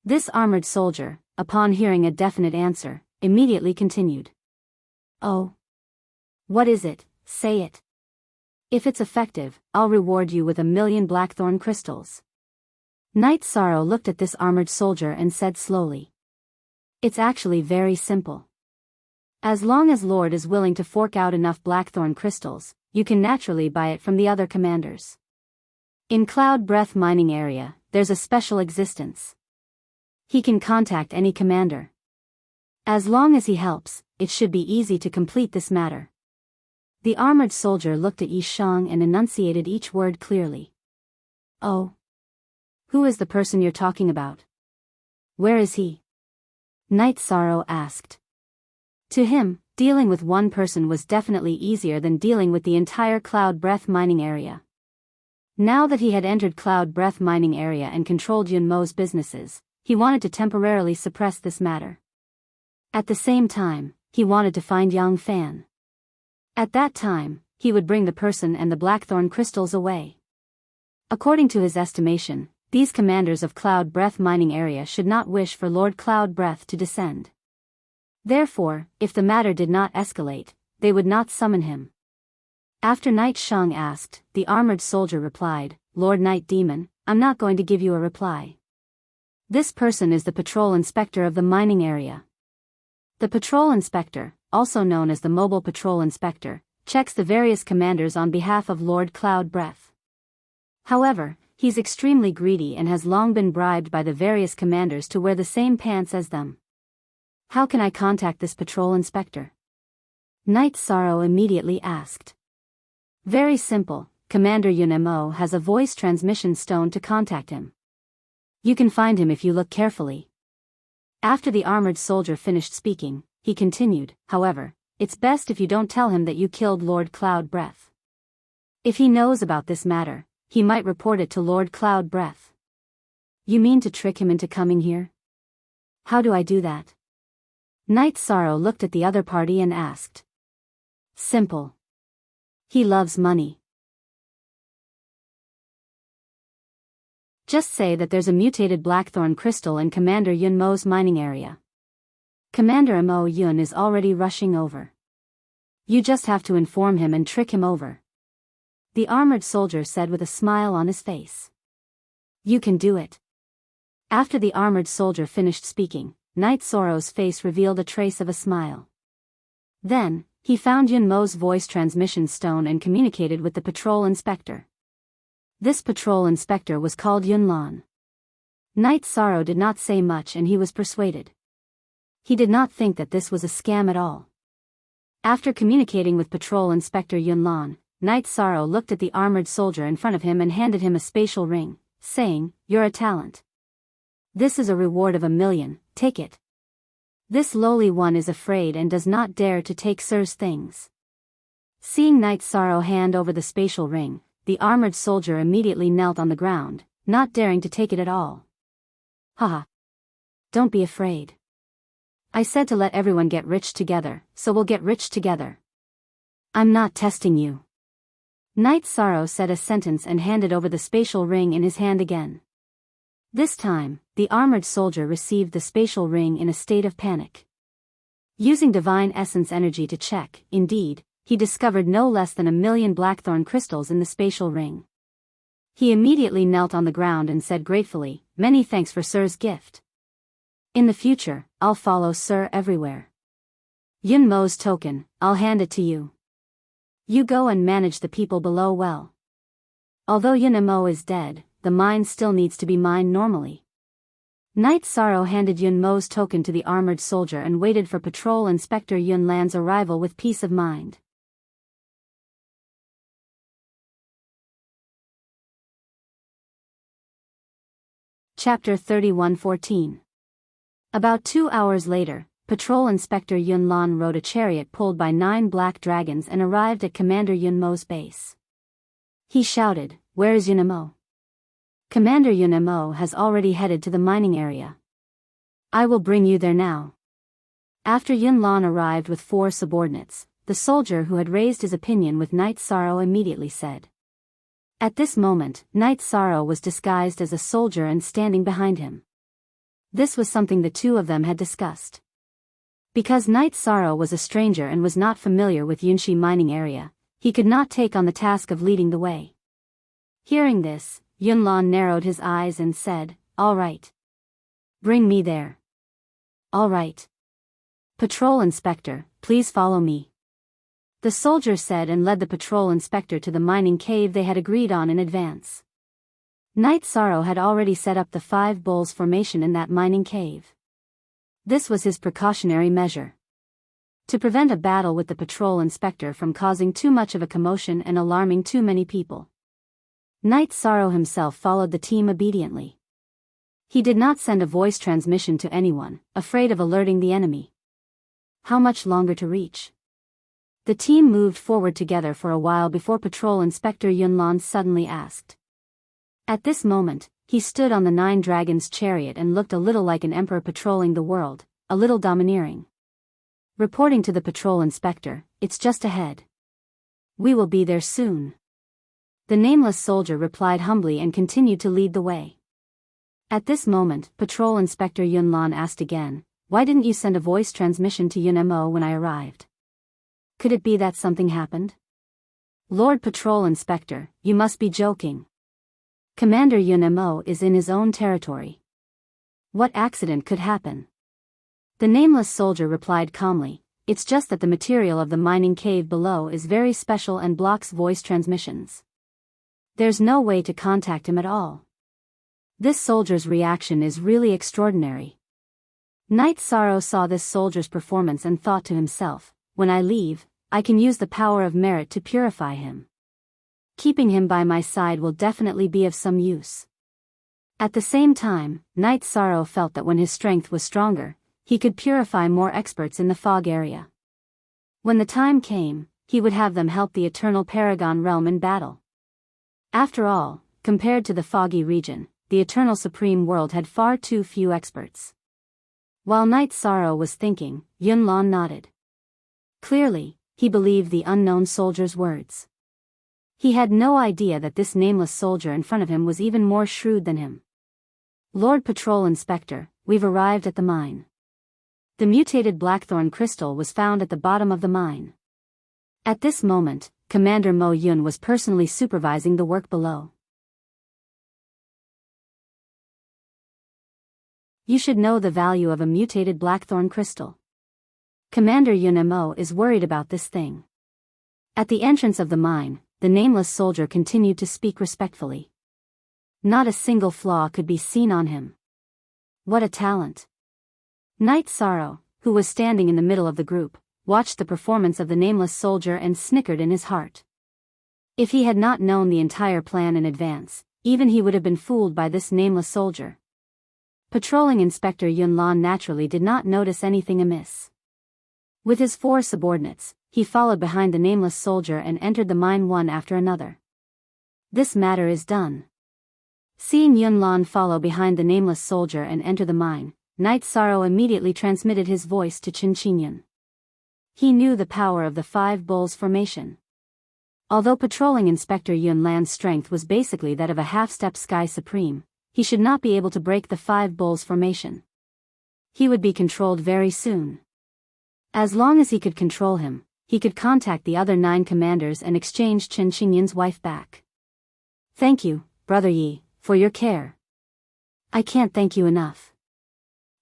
This armored soldier, upon hearing a definite answer, immediately continued. "Oh. What is it? Say it. If it's effective, I'll reward you with 1,000,000 blackthorn crystals." Night Sorrow looked at this armored soldier and said slowly. "It's actually very simple. As long as Lord is willing to fork out enough blackthorn crystals, you can naturally buy it from the other commanders. In Cloud Breath mining area, there's a special existence. He can contact any commander. As long as he helps, it should be easy to complete this matter. The armored soldier looked at Yi Shang and enunciated each word clearly. Oh. Who is the person you're talking about? Where is he? Night Sorrow asked. To him, dealing with one person was definitely easier than dealing with the entire Cloud Breath mining area. Now that he had entered Cloud Breath mining area and controlled Yunmo's businesses, he wanted to temporarily suppress this matter. At the same time, he wanted to find Yang Fan. At that time, he would bring the person and the blackthorn crystals away. According to his estimation, these commanders of Cloud Breath mining area should not wish for Lord Cloud Breath to descend. Therefore, if the matter did not escalate, they would not summon him. After Night Shang asked, the armored soldier replied, Lord Night Demon, I'm not going to give you a reply. This person is the patrol inspector of the mining area. The patrol inspector, also known as the mobile patrol inspector, checks the various commanders on behalf of Lord Cloud Breath. However, he's extremely greedy and has long been bribed by the various commanders to wear the same pants as them. How can I contact this patrol inspector? Night Sorrow immediately asked. Very simple, Commander Yun has a voice transmission stone to contact him. You can find him if you look carefully. After the armored soldier finished speaking, he continued, however, it's best if you don't tell him that you killed Lord Cloud Breath. If he knows about this matter, he might report it to Lord Cloud Breath. You mean to trick him into coming here? How do I do that? Night Sorrow looked at the other party and asked. Simple. He loves money. Just say that there's a mutated blackthorn crystal in Commander Yunmo's mining area. Commander Mo Yun is already rushing over. You just have to inform him and trick him over. The armored soldier said with a smile on his face. You can do it. After the armored soldier finished speaking, Night Sorrow's face revealed a trace of a smile. Then, he found Yunmo's voice transmission stone and communicated with the patrol inspector. This patrol inspector was called Yunlan. Night Sorrow did not say much and he was persuaded. He did not think that this was a scam at all. After communicating with Patrol Inspector Yunlan, Night Sorrow looked at the armored soldier in front of him and handed him a spatial ring, saying, You're a talent. This is a reward of 1,000,000, take it. This lowly one is afraid and does not dare to take Sir's things. Seeing Night Sorrow hand over the spatial ring, the armored soldier immediately knelt on the ground, not daring to take it at all. Haha. Don't be afraid. I said to let everyone get rich together, so we'll get rich together. I'm not testing you. Night Sorrow said a sentence and handed over the spatial ring in his hand again. This time, the armored soldier received the spatial ring in a state of panic. Using divine essence energy to check, indeed, he discovered no less than 1,000,000 blackthorn crystals in the spatial ring. He immediately knelt on the ground and said gratefully, Many thanks for Sir's gift. In the future, I'll follow Sir everywhere. Yunmo's token, I'll hand it to you. You go and manage the people below well. Although Yunmo is dead, the mine still needs to be mined normally. Night Sorrow handed Yunmo's token to the armored soldier and waited for Patrol Inspector Yunlan's arrival with peace of mind. Chapter 31:14. About 2 hours later, Patrol Inspector Yunlan rode a chariot pulled by 9 black dragons and arrived at Commander Yunmo's base. He shouted, Where is Yunmo? Commander Yunmo has already headed to the mining area. I will bring you there now. After Yunlan arrived with 4 subordinates, the soldier who had raised his opinion with Night Sorrow immediately said. At this moment, Night Sorrow was disguised as a soldier and standing behind him. This was something the two of them had discussed. Because Night Sorrow was a stranger and was not familiar with Yunshi mining area, he could not take on the task of leading the way. Hearing this, Yunlan narrowed his eyes and said, All right. Bring me there. All right. Patrol Inspector, please follow me. The soldier said and led the patrol inspector to the mining cave they had agreed on in advance. Night Sorrow had already set up the 5 bulls formation in that mining cave. This was his precautionary measure. To prevent a battle with the patrol inspector from causing too much of a commotion and alarming too many people. Knight Sorrow himself followed the team obediently. He did not send a voice transmission to anyone, afraid of alerting the enemy. How much longer to reach? The team moved forward together for a while before Patrol Inspector Yunlan suddenly asked. At this moment, he stood on the Nine Dragons' chariot and looked a little like an emperor patrolling the world, a little domineering. Reporting to the patrol inspector, "It's just ahead. We will be there soon." The nameless soldier replied humbly and continued to lead the way. At this moment, Patrol Inspector Yunlan asked again, "Why didn't you send a voice transmission to Yunmo when I arrived? Could it be that something happened?" "Lord Patrol Inspector, you must be joking. Commander Yunmo is in his own territory. What accident could happen?" The nameless soldier replied calmly, "It's just that the material of the mining cave below is very special and blocks voice transmissions. There's no way to contact him at all." This soldier's reaction is really extraordinary. Knight Sorrow saw this soldier's performance and thought to himself, "When I leave, I can use the power of merit to purify him. Keeping him by my side will definitely be of some use." At the same time, Knight Sorrow felt that when his strength was stronger, he could purify more experts in the fog area. When the time came, he would have them help the Eternal Paragon realm in battle. After all, compared to the foggy region, the Eternal Supreme World had far too few experts. While Knight Sorrow was thinking, Yunlan nodded. Clearly, he believed the unknown soldier's words. He had no idea that this nameless soldier in front of him was even more shrewd than him. "Lord Patrol Inspector, we've arrived at the mine." The mutated blackthorn crystal was found at the bottom of the mine. At this moment, Commander Mo Yun was personally supervising the work below. You should know the value of a mutated blackthorn crystal. Commander Yun Mo is worried about this thing. At the entrance of the mine, the nameless soldier continued to speak respectfully. Not a single flaw could be seen on him. What a talent! Knight Sorrow, who was standing in the middle of the group, watched the performance of the nameless soldier and snickered in his heart. If he had not known the entire plan in advance, even he would have been fooled by this nameless soldier. Patrolling Inspector Yunlan naturally did not notice anything amiss. With his 4 subordinates, he followed behind the nameless soldier and entered the mine one after another. This matter is done. Seeing Yunlan follow behind the nameless soldier and enter the mine, Knight Sorrow immediately transmitted his voice to Qin. He knew the power of the 5 Bulls formation. Although Patrolling Inspector Yunlan's strength was basically that of a half-step Sky Supreme, he should not be able to break the 5 Bulls formation. He would be controlled very soon. As long as he could control him, he could contact the other 9 commanders and exchange Qin's wife back. "Thank you, Brother Yi, for your care. I can't thank you enough.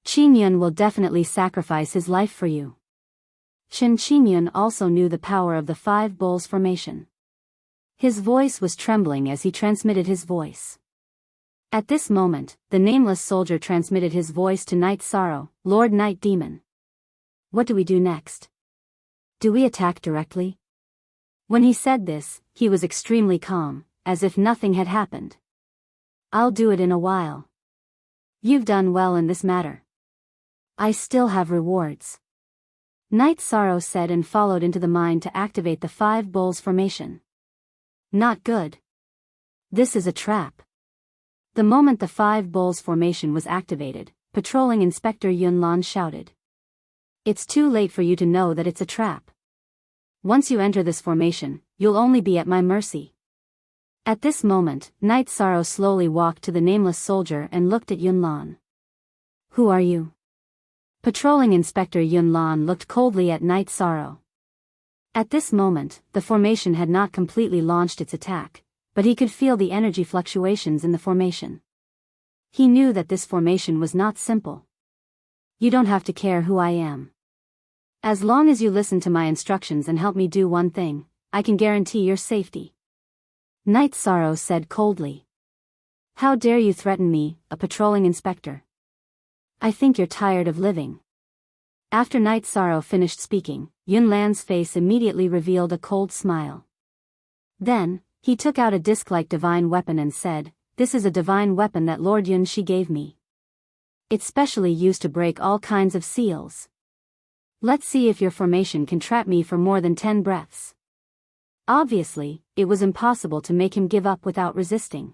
Qin will definitely sacrifice his life for you." Qin also knew the power of the 5 Bulls formation. His voice was trembling as he transmitted his voice. At this moment, the nameless soldier transmitted his voice to Knight Sorrow, "Lord Night Demon. What do we do next? Do we attack directly?" When he said this, he was extremely calm, as if nothing had happened. "I'll do it in a while. You've done well in this matter. I still have rewards," Knight Sorrow said and followed into the mine to activate the 5 Bulls formation. Not good. This is a trap. The moment the 5 Bulls formation was activated, Patrolling Inspector Yunlan shouted. "It's too late for you to know that it's a trap. Once you enter this formation, you'll only be at my mercy." At this moment, Knight Sorrow slowly walked to the nameless soldier and looked at Yunlan. "Who are you?" Patrolling Inspector Yunlan looked coldly at Knight Sorrow. At this moment, the formation had not completely launched its attack, but he could feel the energy fluctuations in the formation. He knew that this formation was not simple. "You don't have to care who I am. As long as you listen to my instructions and help me do one thing, I can guarantee your safety," Knight Sorrow said coldly. "How dare you threaten me, a patrolling inspector? I think you're tired of living." After Night Sorrow finished speaking, Yunlan's face immediately revealed a cold smile. Then, he took out a disc-like divine weapon and said, "This is a divine weapon that Lord Yunshi gave me. It's specially used to break all kinds of seals. Let's see if your formation can trap me for more than 10 breaths." Obviously, it was impossible to make him give up without resisting.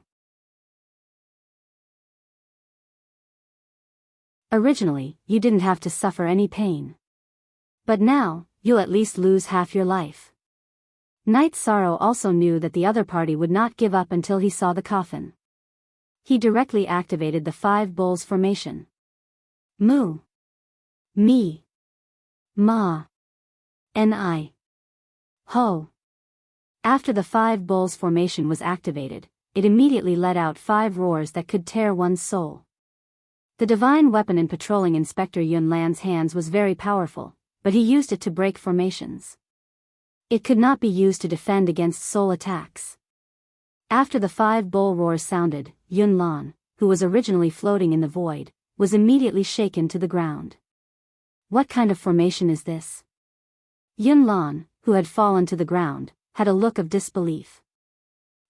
Originally, you didn't have to suffer any pain. But now, you'll at least lose half your life. Night Sorrow also knew that the other party would not give up until he saw the coffin. He directly activated the 5 bulls formation. Mu. Mi. Ma. Ni. Ho. After the 5 bulls formation was activated, it immediately let out 5 roars that could tear one's soul. The divine weapon in patrolling Inspector Yunlan's hands was very powerful, but he used it to break formations. It could not be used to defend against soul attacks. After the 5 bull roars sounded, Yunlan, who was originally floating in the void, was immediately shaken to the ground. What kind of formation is this? Yunlan, who had fallen to the ground, had a look of disbelief.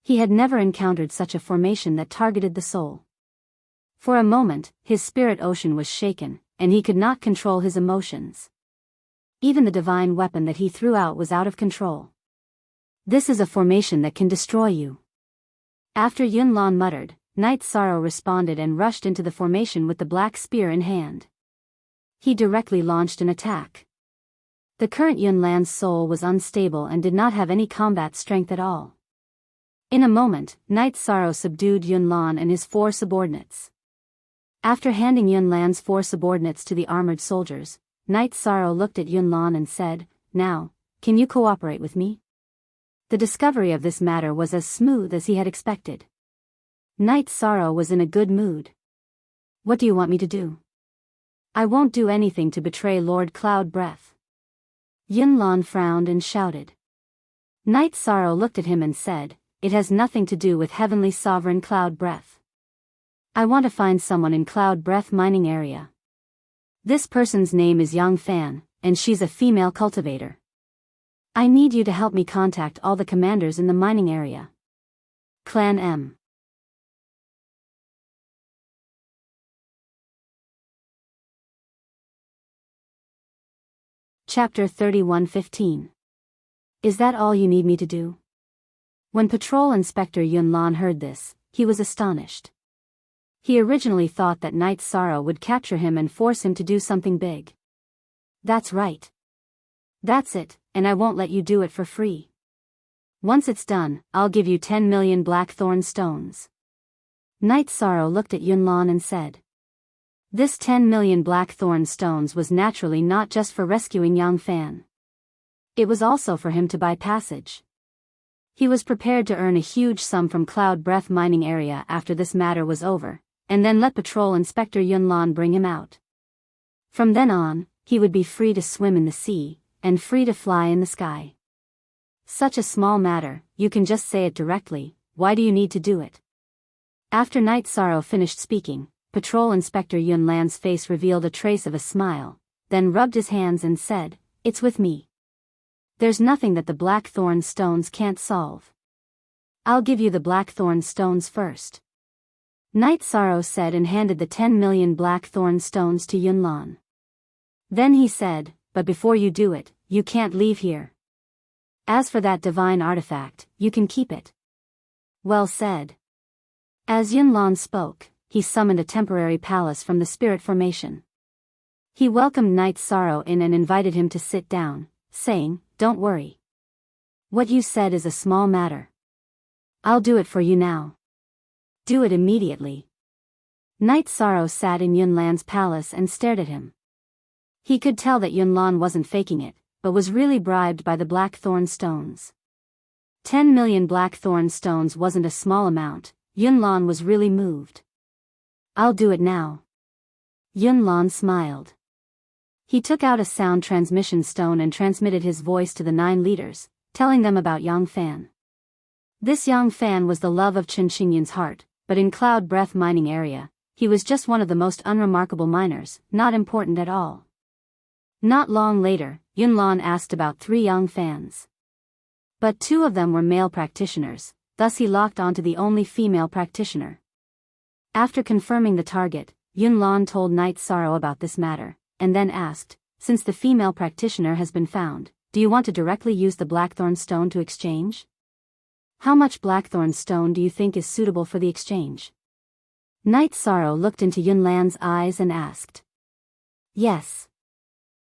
He had never encountered such a formation that targeted the soul. For a moment, his spirit ocean was shaken, and he could not control his emotions. Even the divine weapon that he threw out was out of control. This is a formation that can destroy you. After Yunlan muttered, Night Sorrow responded and rushed into the formation with the black spear in hand. He directly launched an attack. The current Yunlan's soul was unstable and did not have any combat strength at all. In a moment, Night Sorrow subdued Yunlan and his 4 subordinates. After handing Yunlan's 4 subordinates to the armored soldiers, Night Sorrow looked at Yunlan and said, "Now, can you cooperate with me?" The discovery of this matter was as smooth as he had expected. Night Sorrow was in a good mood. "What do you want me to do?" "I won't do anything to betray Lord Cloud Breath." Yunlan frowned and shouted. Night Sorrow looked at him and said, "It has nothing to do with Heavenly Sovereign Cloud Breath. I want to find someone in Cloud Breath mining area. This person's name is Yang Fan, and she's a female cultivator. I need you to help me contact all the commanders in the mining area. Clan M." Chapter 31:15. Is that all you need me to do? When Patrol Inspector Yunlan heard this, he was astonished. He originally thought that Night Sorrow would capture him and force him to do something big. "That's right. That's it, and I won't let you do it for free. Once it's done, I'll give you 10 million blackthorn stones." Night Sorrow looked at Yunlan and said. This 10 million blackthorn stones was naturally not just for rescuing Yang Fan. It was also for him to buy passage. He was prepared to earn a huge sum from Cloud Breath mining area after this matter was over, and then let Patrol Inspector Yunlan bring him out. From then on, he would be free to swim in the sea, and free to fly in the sky. Such a small matter, you can just say it directly, why do you need to do it? After Night Sorrow finished speaking, Patrol Inspector Yunlan's face revealed a trace of a smile, then rubbed his hands and said, "It's with me. There's nothing that the blackthorn stones can't solve. I'll give you the blackthorn stones first." Night Sorrow said and handed the 10 million blackthorn stones to Yunlan. Then he said, "But before you do it, you can't leave here. As for that divine artifact, you can keep it." "Well said." As Yunlan spoke, he summoned a temporary palace from the spirit formation. He welcomed Night Sorrow in and invited him to sit down, saying, "Don't worry. What you said is a small matter. I'll do it for you now. Do it immediately." Night Sorrow sat in Yunlan's palace and stared at him. He could tell that Yunlan wasn't faking it, but was really bribed by the blackthorn stones. 10 million blackthorn stones wasn't a small amount. Yunlan was really moved. "I'll do it now." Yunlan smiled. He took out a sound transmission stone and transmitted his voice to the 9 leaders, telling them about Yang Fan. This Yang Fan was the love of Chen Xinyan's heart, but in Cloud Breath mining area, he was just one of the most unremarkable miners, not important at all. Not long later, Yunlan asked about 3 young fans. But 2 of them were male practitioners, thus he locked onto the only female practitioner. After confirming the target, Yunlan told Night Sorrow about this matter, and then asked, since the female practitioner has been found, do you want to directly use the Blackthorn Stone to exchange? How much Blackthorn Stone do you think is suitable for the exchange? Night Sorrow looked into Yunlan's eyes and asked. Yes.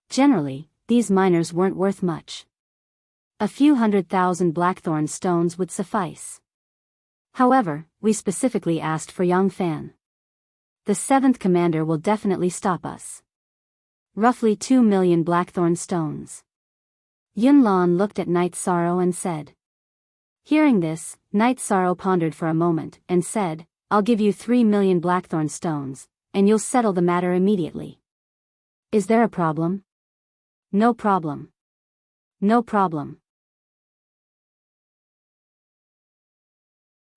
Generally, these miners weren't worth much. A few 100,000 Blackthorn stones would suffice. However, we specifically asked for young fan. The 7th commander will definitely stop us. Roughly 2 million Blackthorn stones. Yunlan looked at Night Sorrow and said. Hearing this, Night Sorrow pondered for a moment and said, I'll give you 3 million Blackthorn stones, and you'll settle the matter immediately. Is there a problem? No problem. No problem.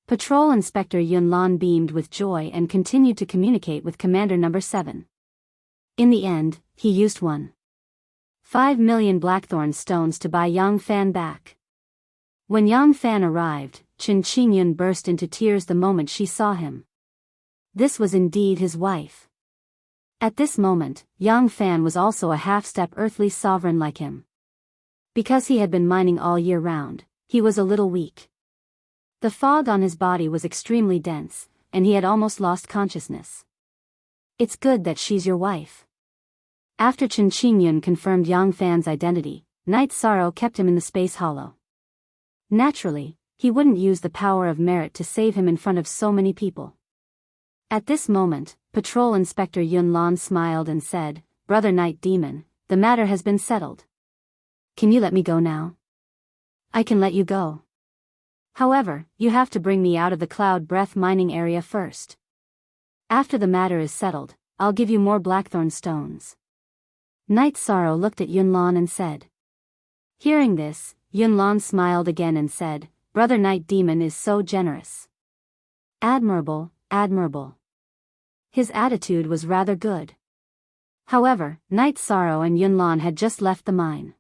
Patrol Inspector Yunlan beamed with joy and continued to communicate with Commander Number 7. In the end, he used 1.5 million Blackthorn stones to buy Yang Fan back. When Yang Fan arrived, Chen Qingyun burst into tears the moment she saw him. This was indeed his wife. At this moment, Yang Fan was also a half-step earthly sovereign like him. Because he had been mining all year round, he was a little weak. The fog on his body was extremely dense, and he had almost lost consciousness. It's good that she's your wife. After Chen Qingyun confirmed Yang Fan's identity, Night Sorrow kept him in the space hollow. Naturally, he wouldn't use the power of merit to save him in front of so many people. At this moment, Patrol Inspector Yunlan smiled and said, Brother Night Demon, the matter has been settled. Can you let me go now? I can let you go. However, you have to bring me out of the cloud breath mining area first. After the matter is settled, I'll give you more Blackthorn stones. Night Sorrow looked at Yunlan and said. Hearing this, Yunlan smiled again and said, Brother Night Demon is so generous. Admirable, admirable. His attitude was rather good. However, Night Sorrow and Yunlan had just left the mine.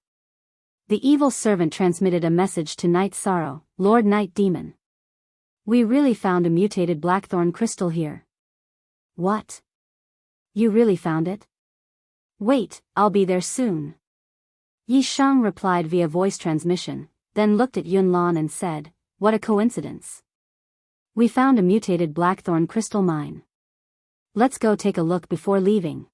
The evil servant transmitted a message to Night Sorrow, Lord Night Demon. We really found a mutated Blackthorn crystal here. What? You really found it? Wait, I'll be there soon. Yi Shang replied via voice transmission, then looked at Yunlan and said, What a coincidence. We found a mutated Blackthorn crystal mine. Let's go take a look before leaving.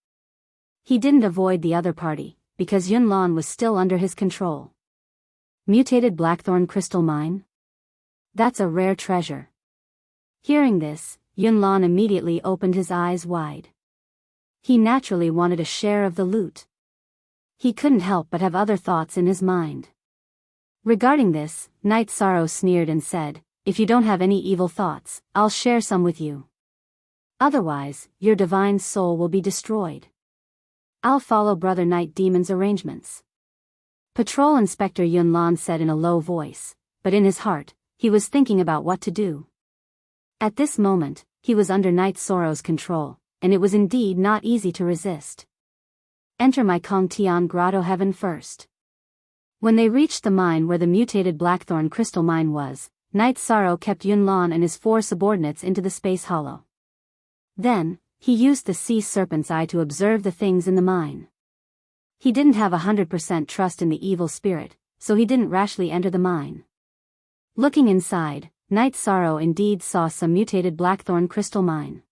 He didn't avoid the other party, because Yunlan was still under his control. Mutated Blackthorn crystal mine? That's a rare treasure. Hearing this, Yunlan immediately opened his eyes wide. He naturally wanted a share of the loot. He couldn't help but have other thoughts in his mind. Regarding this, Night Sorrow sneered and said, If you don't have any evil thoughts, I'll share some with you. Otherwise, your divine soul will be destroyed. I'll follow Brother Night Demon's arrangements. Patrol Inspector Yunlan said in a low voice, but in his heart, he was thinking about what to do. At this moment, he was under Night Sorrow's control, and it was indeed not easy to resist. Enter my Kong Tian Grotto heaven first. When they reached the mine where the mutated Blackthorn crystal mine was, Night Sorrow kept Yunlan and his 4 subordinates into the space hollow. Then, he used the sea serpent's eye to observe the things in the mine. He didn't have 100% trust in the evil spirit, so he didn't rashly enter the mine. Looking inside, Night Sorrow indeed saw some mutated Blackthorn crystal mine.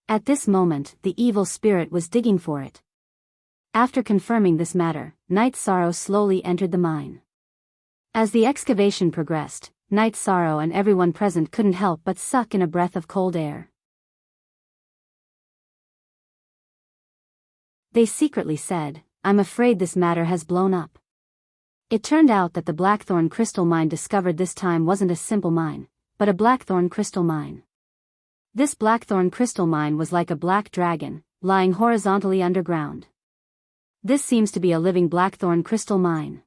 At this moment, the evil spirit was digging for it. After confirming this matter, Night Sorrow slowly entered the mine. As the excavation progressed, Night Sorrow and everyone present couldn't help but suck in a breath of cold air. They secretly said, I'm afraid this matter has blown up. It turned out that the Blackthorn crystal mine discovered this time wasn't a simple mine, but a Blackthorn crystal mine. This Blackthorn crystal mine was like a black dragon, lying horizontally underground. This seems to be a living Blackthorn crystal mine.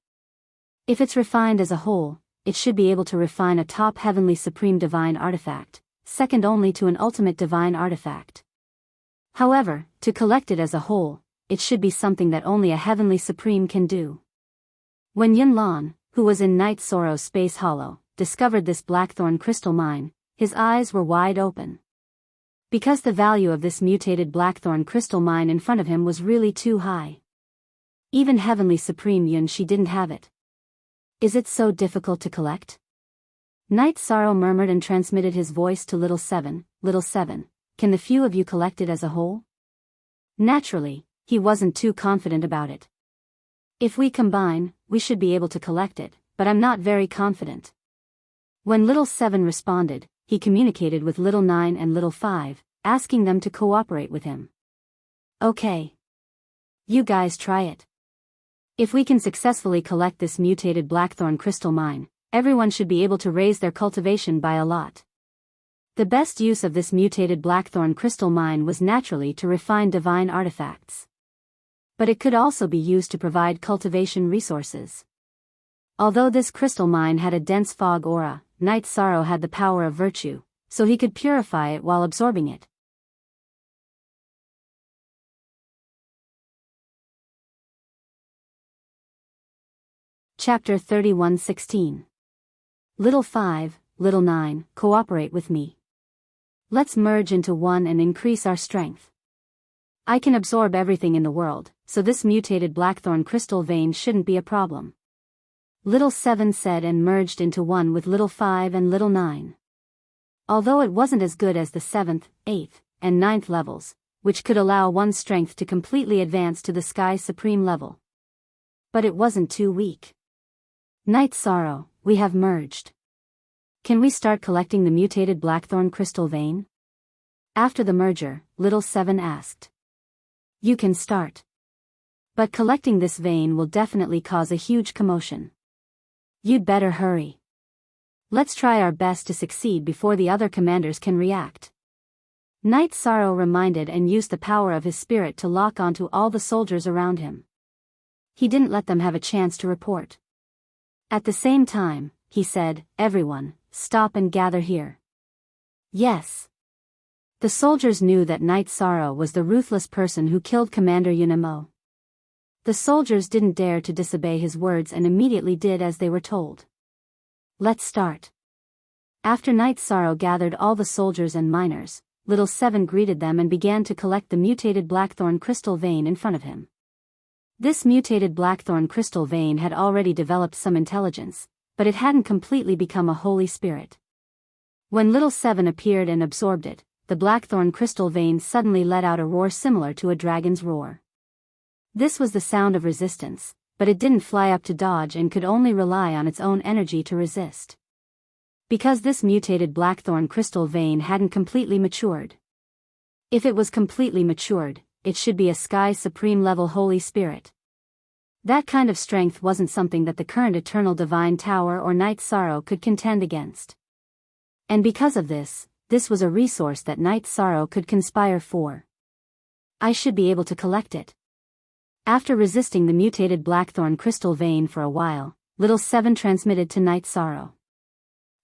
If it's refined as a whole, it should be able to refine a top heavenly supreme divine artifact, second only to an ultimate divine artifact. However, to collect it as a whole, it should be something that only a heavenly supreme can do. When Yunlan, who was in Night Sorrow's space hollow, discovered this blackthorn crystal mine, his eyes were wide open. Because the value of this mutated blackthorn crystal mine in front of him was really too high. Even Heavenly Supreme Yunshi didn't have it. Is it so difficult to collect? Night Sorrow murmured and transmitted his voice to Little Seven. Little Seven, can the few of you collect it as a whole? Naturally, he wasn't too confident about it. If we combine, we should be able to collect it, but I'm not very confident. When Little Seven responded, he communicated with Little Nine and Little Five, asking them to cooperate with him. Okay. You guys try it. If we can successfully collect this mutated blackthorn crystal mine, everyone should be able to raise their cultivation by a lot. The best use of this mutated blackthorn crystal mine was naturally to refine divine artifacts. But it could also be used to provide cultivation resources. Although this crystal mine had a dense fog aura, Night Sorrow had the power of virtue, so he could purify it while absorbing it. Chapter 31:16. Little 5, Little 9, cooperate with me. Let's merge into one and increase our strength. I can absorb everything in the world, so this mutated blackthorn crystal vein shouldn't be a problem. Little 7 said and merged into one with Little 5 and Little 9. Although it wasn't as good as the 7th, 8th, and 9th levels, which could allow one's strength to completely advance to the Sky Supreme level. But it wasn't too weak. Night Sorrow, we have merged. Can we start collecting the mutated blackthorn crystal vein? After the merger, Little 7 asked. You can start. But collecting this vein will definitely cause a huge commotion. You'd better hurry. Let's try our best to succeed before the other commanders can react. Night Sorrow reminded and used the power of his spirit to lock onto all the soldiers around him. He didn't let them have a chance to report. At the same time, he said, everyone, stop and gather here. Yes. The soldiers knew that Night Sorrow was the ruthless person who killed Commander Yunamo. The soldiers didn't dare to disobey his words and immediately did as they were told. Let's start. After Night Sorrow gathered all the soldiers and miners, Little 7 greeted them and began to collect the mutated blackthorn crystal vein in front of him. This mutated blackthorn crystal vein had already developed some intelligence, but it hadn't completely become a holy spirit. When Little 7 appeared and absorbed it, the blackthorn crystal vein suddenly let out a roar similar to a dragon's roar. This was the sound of resistance, but it didn't fly up to dodge and could only rely on its own energy to resist. Because this mutated blackthorn crystal vein hadn't completely matured. If it was completely matured, it should be a Sky Supreme level Holy Spirit. That kind of strength wasn't something that the current Eternal Divine Tower or Night Sorrow could contend against. And because of this was a resource that Night Sorrow could conspire for. I should be able to collect it. After resisting the mutated blackthorn crystal vein for a while, Little 7 transmitted to Night Sorrow.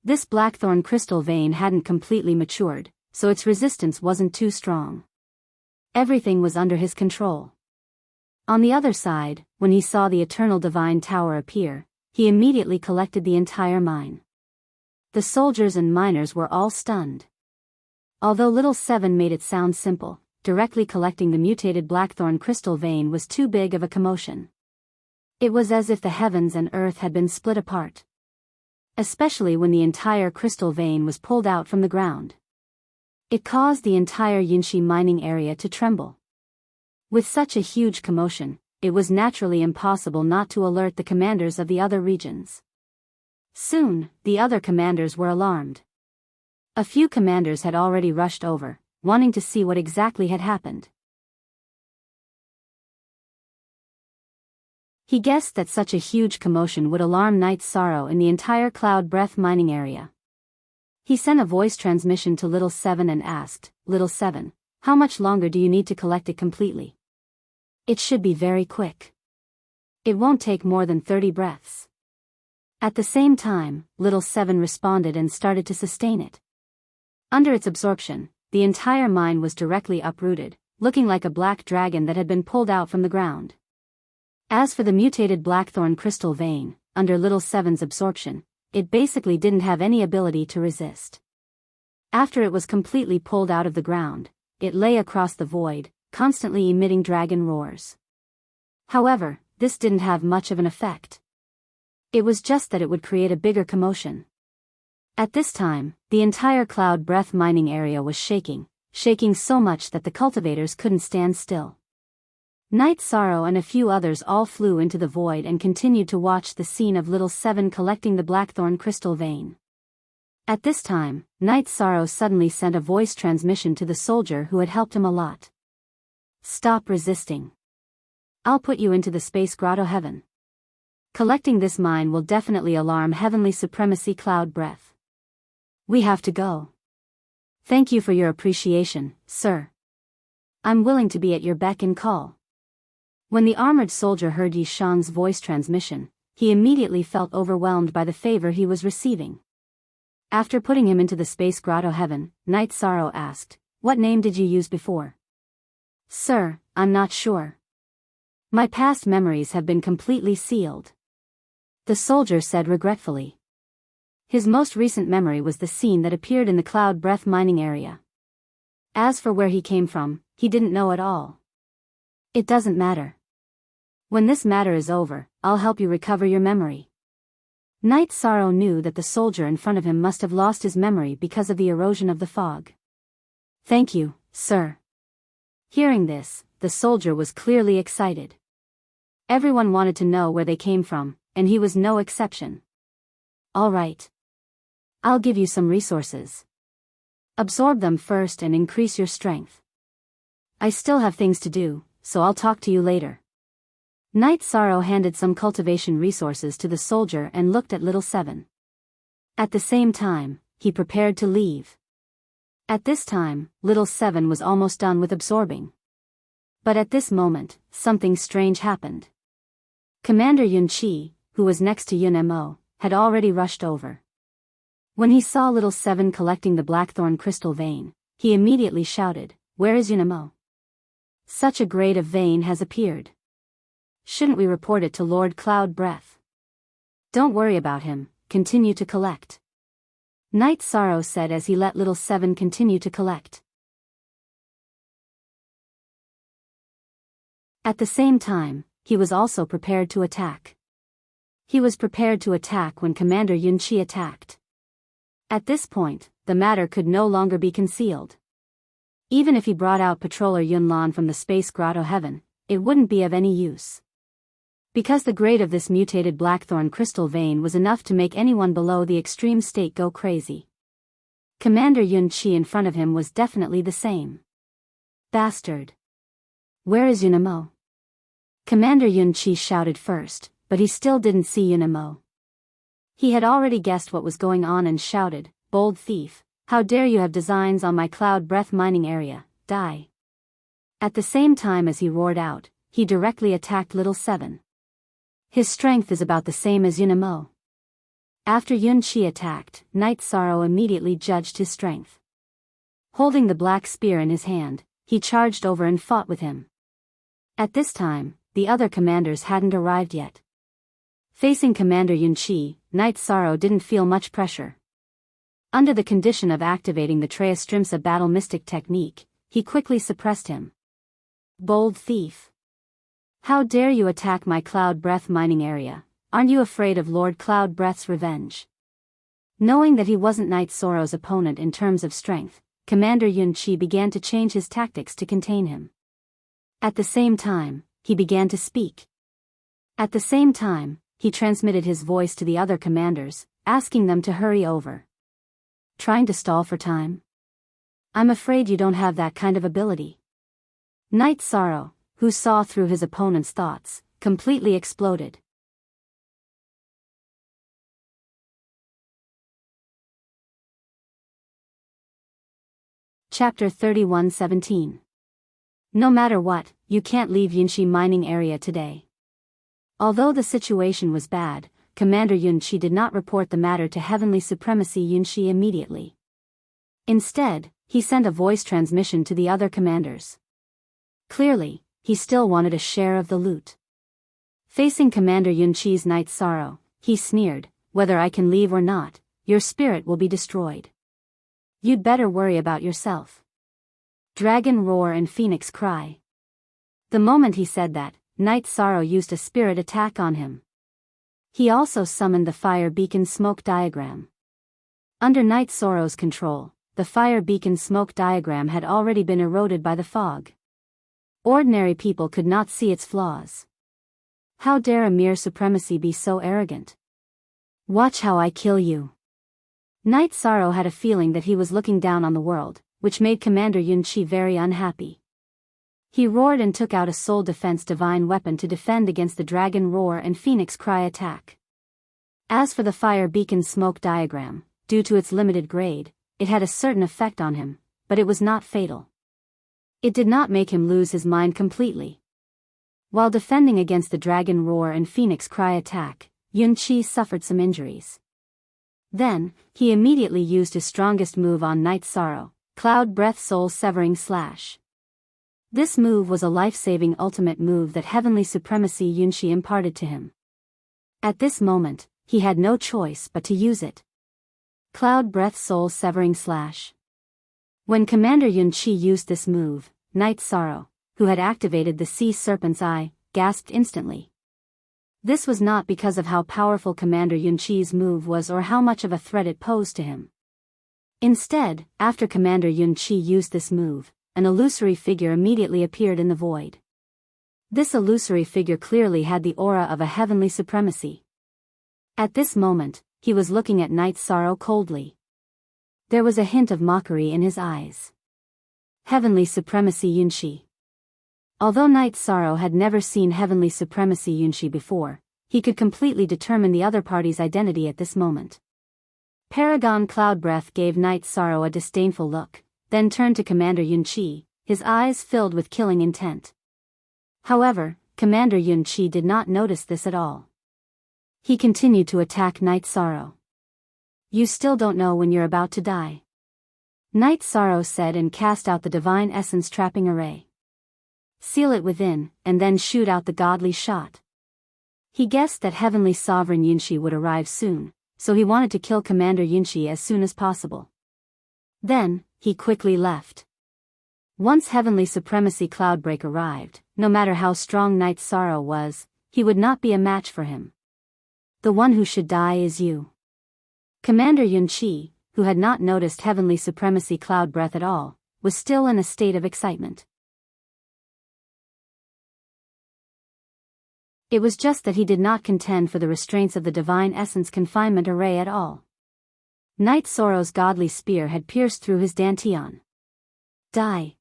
This blackthorn crystal vein hadn't completely matured, so its resistance wasn't too strong. Everything was under his control. On the other side, when he saw the Eternal Divine Tower appear, he immediately collected the entire mine. The soldiers and miners were all stunned. Although Little 7 made it sound simple, directly collecting the mutated blackthorn crystal vein was too big of a commotion. It was as if the heavens and earth had been split apart. Especially when the entire crystal vein was pulled out from the ground. It caused the entire Yunshi mining area to tremble. With such a huge commotion, it was naturally impossible not to alert the commanders of the other regions. Soon, the other commanders were alarmed. A few commanders had already rushed over, wanting to see what exactly had happened. He guessed that such a huge commotion would alarm Night Sorrow in the entire Cloud Breath mining area. He sent a voice transmission to Little 7 and asked, Little 7, how much longer do you need to collect it completely? It should be very quick. It won't take more than 30 breaths. At the same time, Little 7 responded and started to sustain it. Under its absorption, the entire mine was directly uprooted, looking like a black dragon that had been pulled out from the ground. As for the mutated blackthorn crystal vein, under Little Seven's absorption, it basically didn't have any ability to resist. After it was completely pulled out of the ground, it lay across the void, constantly emitting dragon roars. However, this didn't have much of an effect. It was just that it would create a bigger commotion. At this time, the entire cloud breath mining area was shaking so much that the cultivators couldn't stand still. Night Sorrow and a few others all flew into the void and continued to watch the scene of Little Seven collecting the blackthorn crystal vein. At this time, Night Sorrow suddenly sent a voice transmission to the soldier who had helped him a lot. "Stop resisting. I'll put you into the space grotto heaven. Collecting this mine will definitely alarm heavenly supremacy cloud breath. We have to go. Thank you for your appreciation, sir. I'm willing to be at your beck and call." When the armored soldier heard Yi Shang's voice transmission, he immediately felt overwhelmed by the favor he was receiving. After putting him into the space grotto heaven, Night Sorrow asked, "What name did you use before?" "Sir, I'm not sure. My past memories have been completely sealed," the soldier said regretfully. His most recent memory was the scene that appeared in the cloud breath mining area. As for where he came from, he didn't know at all. "It doesn't matter. When this matter is over, I'll help you recover your memory." Night Sorrow knew that the soldier in front of him must have lost his memory because of the erosion of the fog. "Thank you, sir." Hearing this, the soldier was clearly excited. Everyone wanted to know where they came from, and he was no exception. "All right. I'll give you some resources. Absorb them first and increase your strength. I still have things to do, so I'll talk to you later." Night Sorrow handed some cultivation resources to the soldier and looked at Little Seven. At the same time, he prepared to leave. At this time, Little Seven was almost done with absorbing. But at this moment, something strange happened. Commander Yun Qi, who was next to Yun Mo, had already rushed over. When he saw Little Seven collecting the blackthorn crystal vein, he immediately shouted, "Where is Yun Mo? Such a grade of vein has appeared. Shouldn't we report it to Lord Cloud Breath?" "Don't worry about him, continue to collect," Night Sorrow said as he let Little Seven continue to collect. At the same time, he was also prepared to attack. He was prepared to attack when Commander Yun Qi attacked. At this point, the matter could no longer be concealed. Even if he brought out Patroller Yun Lan from the space grotto heaven, it wouldn't be of any use. Because the grade of this mutated blackthorn crystal vein was enough to make anyone below the extreme state go crazy. Commander Yun Qi in front of him was definitely the same. "Bastard! Where is Yun Mo?" Commander Yun Qi shouted first, but he still didn't see Yun Mo. He had already guessed what was going on and shouted, "Bold thief, how dare you have designs on my cloud breath mining area, die." At the same time as he roared out, he directly attacked Little Seven. His strength is about the same as Yun Mo. After Yun Qi attacked, Night Sorrow immediately judged his strength. Holding the black spear in his hand, he charged over and fought with him. At this time, the other commanders hadn't arrived yet. Facing Commander Yun Qi, Night Sorrow didn't feel much pressure. Under the condition of activating the Treastrimsa battle mystic technique, he quickly suppressed him. "Bold thief! How dare you attack my cloud breath mining area? Aren't you afraid of Lord Cloud Breath's revenge?" Knowing that he wasn't Night Sorrow's opponent in terms of strength, Commander Yun Qi began to change his tactics to contain him. At the same time, he began to speak. At the same time, he transmitted his voice to the other commanders, asking them to hurry over. "Trying to stall for time? I'm afraid you don't have that kind of ability." Night Sorrow, who saw through his opponent's thoughts, completely exploded. Chapter 31:17. No matter what, you can't leave Yunshi mining area today. Although the situation was bad, Commander Yun Qi did not report the matter to Heavenly Supremacy Yunshi immediately. Instead, he sent a voice transmission to the other commanders. Clearly, he still wanted a share of the loot. Facing Commander Yunqi's Night Sorrow, he sneered, "Whether I can leave or not, your spirit will be destroyed. You'd better worry about yourself." Dragon roar and phoenix cry. The moment he said that, Night Sorrow used a spirit attack on him. He also summoned the fire beacon smoke diagram. Under Night Sorrow's control, the fire beacon smoke diagram had already been eroded by the fog. Ordinary people could not see its flaws. How dare a mere supremacy be so arrogant? Watch how I kill you. Night Sorrow had a feeling that he was looking down on the world, which made Commander Yunqi very unhappy. He roared and took out a soul defense divine weapon to defend against the dragon roar and phoenix cry attack. As for the fire beacon smoke diagram, due to its limited grade, it had a certain effect on him, but it was not fatal. It did not make him lose his mind completely. While defending against the dragon roar and phoenix cry attack, Yunqi suffered some injuries. Then, he immediately used his strongest move on Night Sorrow, Cloud Breath Soul Severing Slash. This move was a life-saving ultimate move that Heavenly Supremacy Yunqi imparted to him. At this moment, he had no choice but to use it. Cloud Breath Soul Severing Slash. When Commander Yunqi used this move, Night Sorrow, who had activated the Sea Serpent's Eye, gasped instantly. This was not because of how powerful Commander Yunqi's move was or how much of a threat it posed to him. Instead, after Commander Yunqi used this move, an illusory figure immediately appeared in the void. This illusory figure clearly had the aura of a heavenly supremacy. At this moment, he was looking at Night Sorrow coldly. There was a hint of mockery in his eyes. Heavenly Supremacy Yunqi. Although Night Sorrow had never seen Heavenly Supremacy Yunqi before, he could completely determine the other party's identity at this moment. Paragon Cloudbreath gave Night Sorrow a disdainful look, then turned to Commander Yunqi, his eyes filled with killing intent. However, Commander Yunqi did not notice this at all. He continued to attack Night Sorrow. "You still don't know when you're about to die," Night Sorrow said and cast out the Divine Essence Trapping Array. "Seal it within, and then shoot out the godly shot." He guessed that Heavenly Sovereign Yunqi would arrive soon, so he wanted to kill Commander Yunqi as soon as possible. Then, he quickly left. Once Heavenly Supremacy Cloudbreak arrived, no matter how strong Night Sorrow was, he would not be a match for him. "The one who should die is you." Commander Yunqi, who had not noticed Heavenly Supremacy Cloudbreath at all, was still in a state of excitement. It was just that he did not contend for the restraints of the Divine Essence Confinement Array at all. Night Sorrow's godly spear had pierced through his dantian. Die.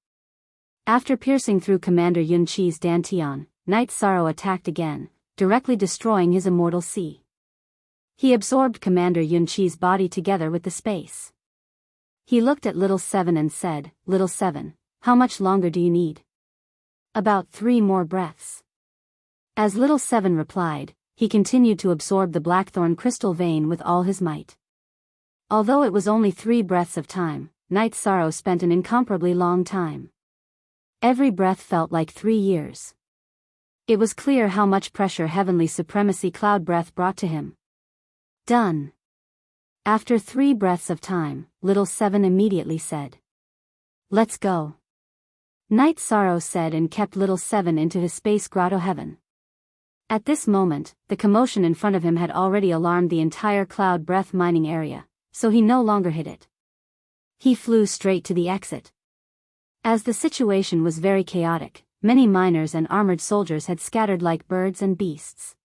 After piercing through Commander Yunqi's dantian, Night Sorrow attacked again, directly destroying his immortal sea. He absorbed Commander Yunqi's body together with the space. He looked at Little Seven and said, "Little Seven, how much longer do you need?" "About 3 more breaths." As Little Seven replied, he continued to absorb the Blackthorn crystal vein with all his might. Although it was only 3 breaths of time, Night Sorrow spent an incomparably long time. Every breath felt like 3 years. It was clear how much pressure Heavenly Supremacy Cloudbreath brought to him. Done. After 3 breaths of time, Little Seven immediately said, "Let's go." Night Sorrow said and kept Little Seven into his space grotto heaven. At this moment, the commotion in front of him had already alarmed the entire Cloud Breath mining area, so he no longer hid it. He flew straight to the exit. As the situation was very chaotic, many miners and armored soldiers had scattered like birds and beasts.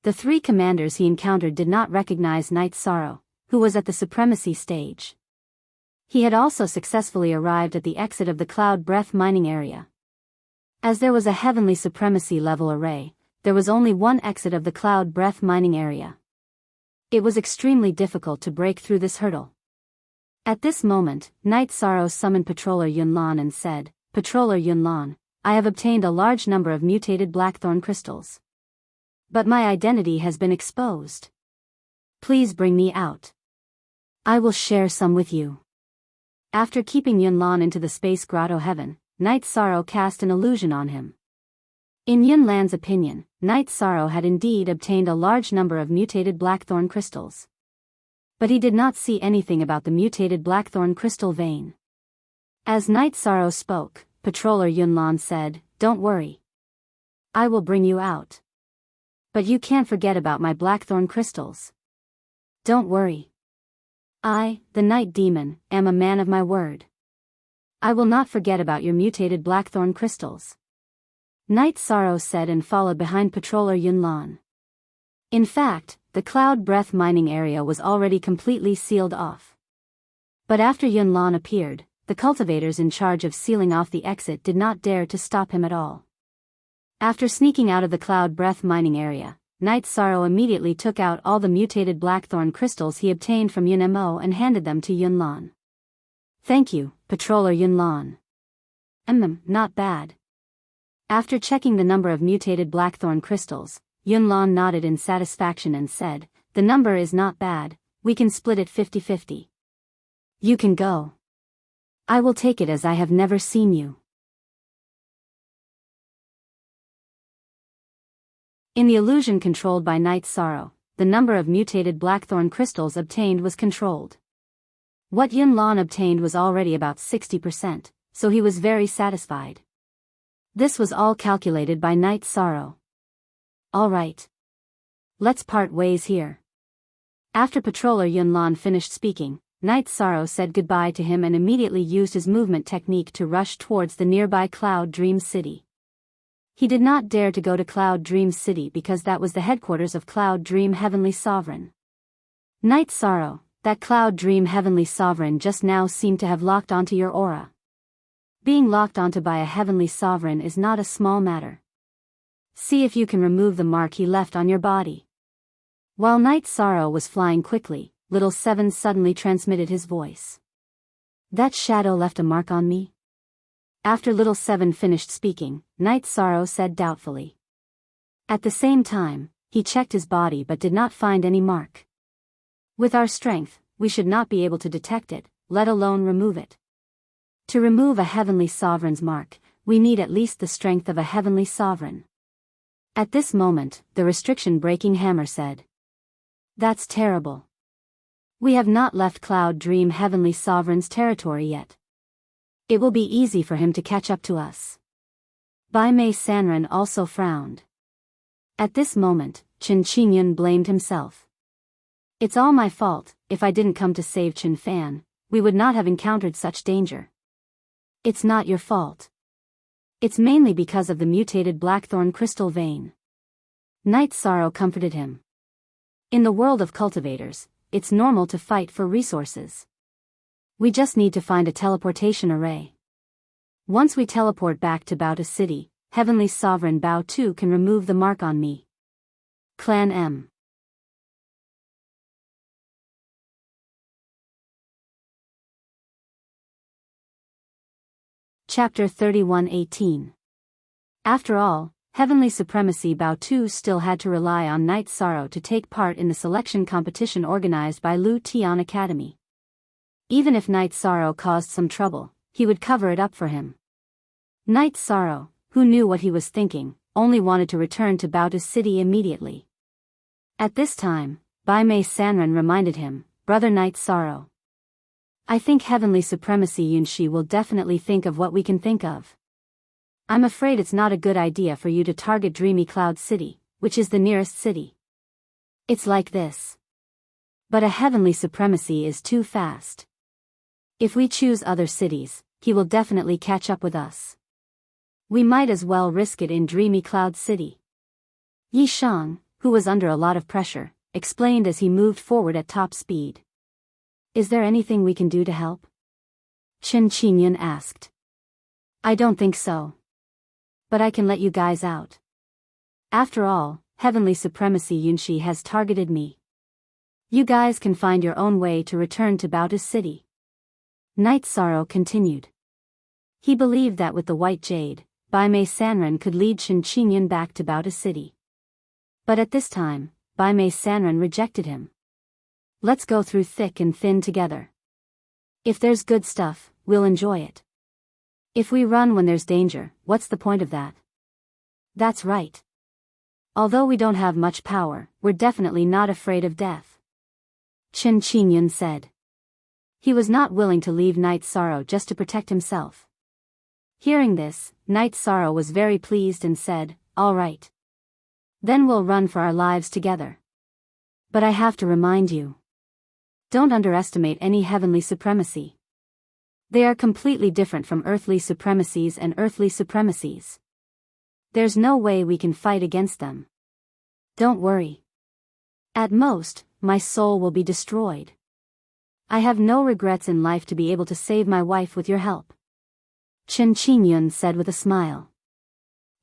The 3 commanders he encountered did not recognize Night Sorrow, who was at the supremacy stage. He had also successfully arrived at the exit of the Cloud Breath mining area. As there was a Heavenly Supremacy level array, there was only one exit of the Cloud Breath mining area. It was extremely difficult to break through this hurdle. At this moment, Night Sorrow summoned Patroller Yunlan and said, "Patroller Yunlan, I have obtained a large number of mutated blackthorn crystals. But my identity has been exposed. Please bring me out. I will share some with you." After keeping Yunlan into the space grotto heaven, Night Sorrow cast an illusion on him. In Yunlan's opinion, Night Sorrow had indeed obtained a large number of mutated blackthorn crystals. But he did not see anything about the mutated blackthorn crystal vein. As Night Sorrow spoke, Patroller Yunlan said, "Don't worry. I will bring you out. But you can't forget about my blackthorn crystals. Don't worry. I, the Night Demon, am a man of my word. I will not forget about your mutated blackthorn crystals." Night Sorrow said and followed behind Patroller Yunlan. In fact, the cloud breath mining area was already completely sealed off. But after Yunlan appeared, the cultivators in charge of sealing off the exit did not dare to stop him at all. After sneaking out of the cloud breath mining area, Night Sorrow immediately took out all the mutated blackthorn crystals he obtained from Yunmo and handed them to Yunlan. "Thank you, Patroller Yunlan. Not bad." After checking the number of mutated blackthorn crystals, Yunlan nodded in satisfaction and said, "The number is not bad, we can split it 50-50. You can go. I will take it as I have never seen you." In the illusion controlled by Night Sorrow, the number of mutated blackthorn crystals obtained was controlled. What Yunlan obtained was already about 60%, so he was very satisfied. This was all calculated by Night Sorrow. "All right. Let's part ways here." After Patroller Yunlan finished speaking, Night Sorrow said goodbye to him and immediately used his movement technique to rush towards the nearby Cloud Dream City. He did not dare to go to Cloud Dream City because that was the headquarters of Cloud Dream Heavenly Sovereign. Night Sorrow, that Cloud Dream Heavenly Sovereign just now seemed to have locked onto your aura. Being locked onto by a Heavenly Sovereign is not a small matter. See if you can remove the mark he left on your body. While Night Sorrow was flying quickly, Little Seven suddenly transmitted his voice. "That shadow left a mark on me?" After Little Seven finished speaking, Night Sorrow said doubtfully. At the same time, he checked his body but did not find any mark. "With our strength, we should not be able to detect it, let alone remove it. To remove a Heavenly Sovereign's mark, we need at least the strength of a Heavenly Sovereign." At this moment, the restriction-breaking hammer said. "That's terrible. We have not left Cloud Dream Heavenly Sovereign's territory yet. It will be easy for him to catch up to us." Bai Mei Sanren also frowned. At this moment, Chen Qingyun blamed himself. "It's all my fault. If I didn't come to save Chen Fan, we would not have encountered such danger." "It's not your fault. It's mainly because of the mutated blackthorn crystal vein." Night Sorrow comforted him. "In the world of cultivators, it's normal to fight for resources. We just need to find a teleportation array. Once we teleport back to Baotu City, Heavenly Sovereign Bao Tu can remove the mark on me." Clan M. Chapter 31:18. After all, Heavenly Supremacy Bao Tu still had to rely on Night Sorrow to take part in the selection competition organized by Lu Tian Academy. Even if Night Sorrow caused some trouble, he would cover it up for him. Night Sorrow, who knew what he was thinking, only wanted to return to Baotu City immediately. At this time, Bai Mei Sanren reminded him, "Brother Night Sorrow, I think Heavenly Supremacy Yunshi will definitely think of what we can think of. I'm afraid it's not a good idea for you to target Dreamy Cloud City, which is the nearest city. It's like this. But a Heavenly Supremacy is too fast. If we choose other cities, he will definitely catch up with us. We might as well risk it in Dreamy Cloud City." Yi Shang, who was under a lot of pressure, explained as he moved forward at top speed. "Is there anything we can do to help?" Chen Qingyun asked. "I don't think so. But I can let you guys out. After all, Heavenly Supremacy Yunshi has targeted me. You guys can find your own way to return to Baotu City." Night Sorrow continued. He believed that with the White Jade, Bai Mei Sanren could lead Chen Qingyun back to Baotu City. But at this time, Bai Mei Sanren rejected him. "Let's go through thick and thin together. If there's good stuff, we'll enjoy it. If we run when there's danger, what's the point of that? That's right. Although we don't have much power, we're definitely not afraid of death. Chen Qingyun said. He was not willing to leave Night Sorrow just to protect himself. Hearing this, Night Sorrow was very pleased and said, "All right. Then we'll run for our lives together. But I have to remind you. Don't underestimate any heavenly supremacy. They are completely different from earthly supremacies and earthly supremacies. There's no way we can fight against them. Don't worry. At most, my soul will be destroyed. I have no regrets in life to be able to save my wife with your help," Chen Qingyun said with a smile.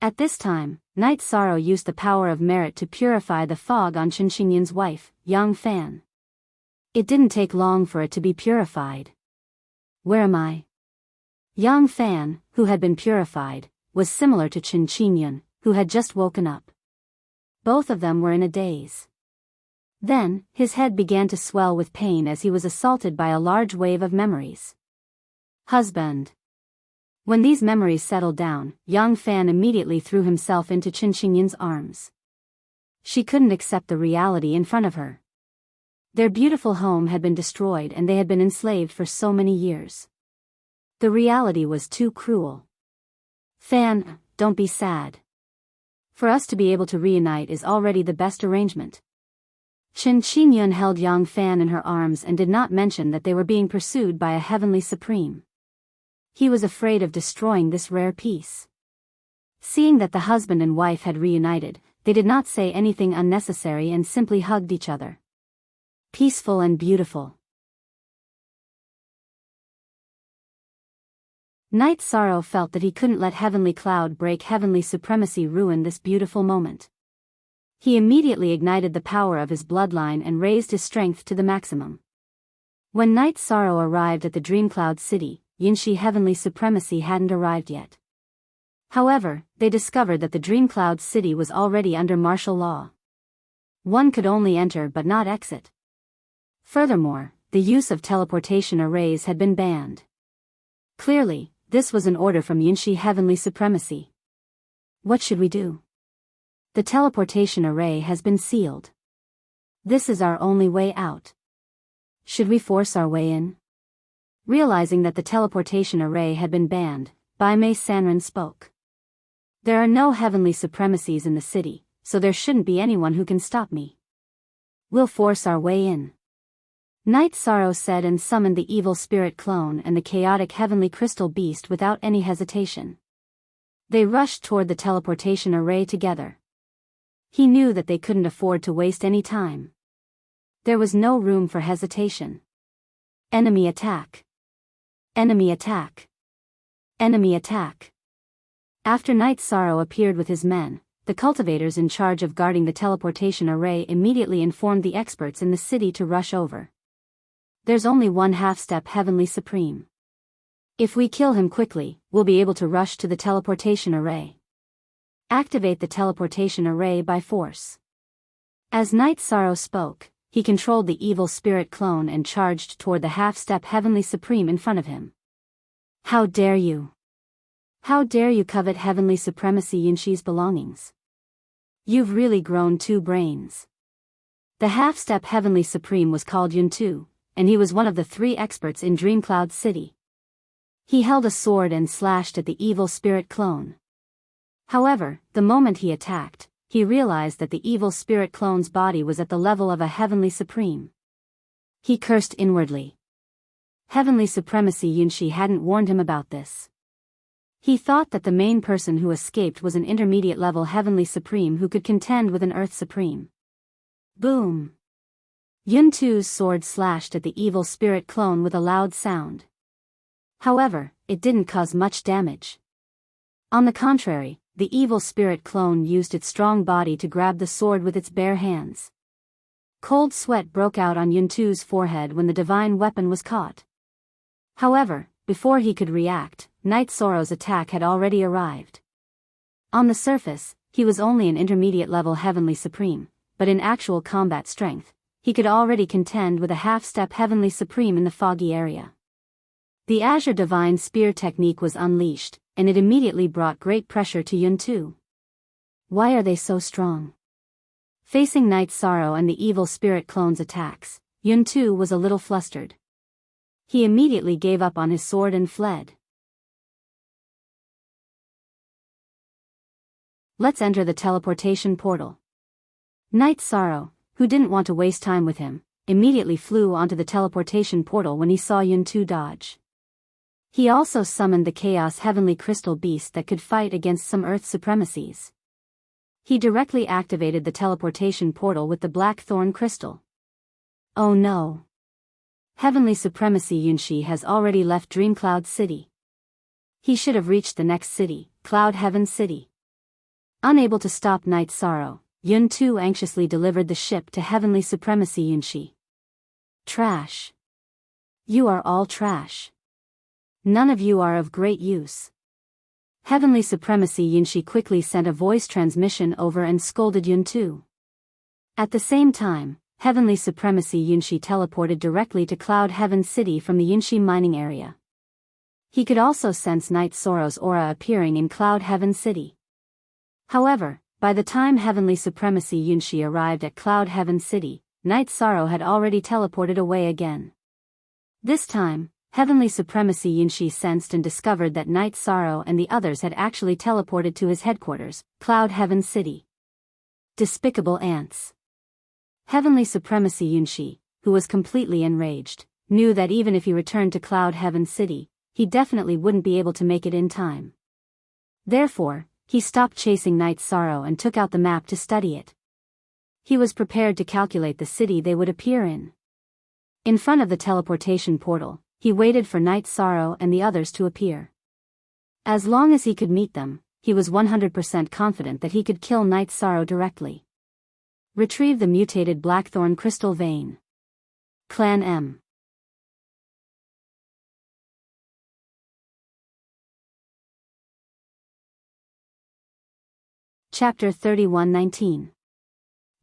At this time, Night Sorrow used the power of merit to purify the fog on Chen Qingyun's wife, Yang Fan. It didn't take long for it to be purified. Where am I? Yang Fan, who had been purified, was similar to Chen Qingyun, who had just woken up. Both of them were in a daze. Then, his head began to swell with pain as he was assaulted by a large wave of memories. Husband. When these memories settled down, Yang Fan immediately threw himself into Chen Qingyun's arms. She couldn't accept the reality in front of her. Their beautiful home had been destroyed and they had been enslaved for so many years. The reality was too cruel. Fan, don't be sad. For us to be able to reunite is already the best arrangement. Chen Qingyun held Yang Fan in her arms and did not mention that they were being pursued by a heavenly supreme. He was afraid of destroying this rare piece. Seeing that the husband and wife had reunited, they did not say anything unnecessary and simply hugged each other. Peaceful and beautiful. Night Sorrow felt that he couldn't let Heavenly Cloud break heavenly supremacy ruin this beautiful moment. He immediately ignited the power of his bloodline and raised his strength to the maximum. When Night Sorrow arrived at the Dream Cloud City, Yinshi heavenly supremacy hadn't arrived yet. However, they discovered that the Dream Cloud City was already under martial law. One could only enter but not exit. Furthermore, the use of teleportation arrays had been banned. Clearly, this was an order from Yinshi heavenly supremacy. What should we do? The teleportation array has been sealed. This is our only way out. Should we force our way in? Realizing that the teleportation array had been banned, Bai Mei Sanren spoke. There are no heavenly supremacies in the city, so there shouldn't be anyone who can stop me. We'll force our way in. Night Sorrow said and summoned the evil spirit clone and the chaotic heavenly crystal beast without any hesitation. They rushed toward the teleportation array together. He knew that they couldn't afford to waste any time. There was no room for hesitation. Enemy attack. Enemy attack. Enemy attack. After Night Sorrow appeared with his men, the cultivators in charge of guarding the teleportation array immediately informed the experts in the city to rush over. There's only one half-step heavenly supreme. If we kill him quickly, we'll be able to rush to the teleportation array. Activate the teleportation array by force. As Night Sorrow spoke, he controlled the evil spirit clone and charged toward the half-step heavenly supreme in front of him. How dare you? How dare you covet heavenly supremacy Yinshi's belongings? You've really grown 2 brains. The half-step heavenly supreme was called Yuntu, and he was one of the 3 experts in Dream Cloud City. He held a sword and slashed at the evil spirit clone. However, the moment he attacked, he realized that the evil spirit clone's body was at the level of a heavenly supreme. He cursed inwardly. Heavenly supremacy Yunshi hadn't warned him about this. He thought that the main person who escaped was an intermediate-level heavenly supreme who could contend with an earth supreme. Boom! Yuntu's sword slashed at the evil spirit clone with a loud sound. However, it didn't cause much damage. On the contrary, the evil spirit clone used its strong body to grab the sword with its bare hands. Cold sweat broke out on Yuntu's forehead when the divine weapon was caught. However, before he could react, Night Sorrow's attack had already arrived. On the surface, he was only an intermediate-level heavenly supreme, but in actual combat strength, he could already contend with a half-step heavenly supreme in the foggy area. The Azure Divine Spear technique was unleashed, and it immediately brought great pressure to Yun-Tu. Why are they so strong? Facing Night Sorrow and the evil spirit clone's attacks, Yun-Tu was a little flustered. He immediately gave up on his sword and fled. Let's enter the teleportation portal. Night Sorrow, who didn't want to waste time with him, immediately flew onto the teleportation portal when he saw Yun-Tu dodge. He also summoned the Chaos Heavenly Crystal Beast that could fight against some Earth supremacies. He directly activated the teleportation portal with the Black Thorn Crystal. Oh no! Heavenly Supremacy Yunshi has already left Dreamcloud City. He should have reached the next city, Cloud Heaven City. Unable to stop Night Sorrow, Yun-Tu anxiously delivered the ship to Heavenly Supremacy Yunshi. Trash. You are all trash. None of you are of great use. Heavenly Supremacy Yunshi quickly sent a voice transmission over and scolded Yun-Tu. At the same time, Heavenly Supremacy Yunshi teleported directly to Cloud Heaven City from the Yunshi mining area. He could also sense Night Sorrow's aura appearing in Cloud Heaven City. However, by the time Heavenly Supremacy Yunshi arrived at Cloud Heaven City, Night Sorrow had already teleported away again. This time, Heavenly Supremacy Yunshi sensed and discovered that Night Sorrow and the others had actually teleported to his headquarters, Cloud Heaven City. Despicable ants. Heavenly Supremacy Yunshi, who was completely enraged, knew that even if he returned to Cloud Heaven City, he definitely wouldn't be able to make it in time. Therefore, he stopped chasing Night Sorrow and took out the map to study it. He was prepared to calculate the city they would appear in. In front of the teleportation portal, he waited for Night Sorrow and the others to appear. As long as he could meet them, he was 100% confident that he could kill Night Sorrow directly. Retrieve the mutated Blackthorn Crystal Vein. Clan M. Chapter 31:19.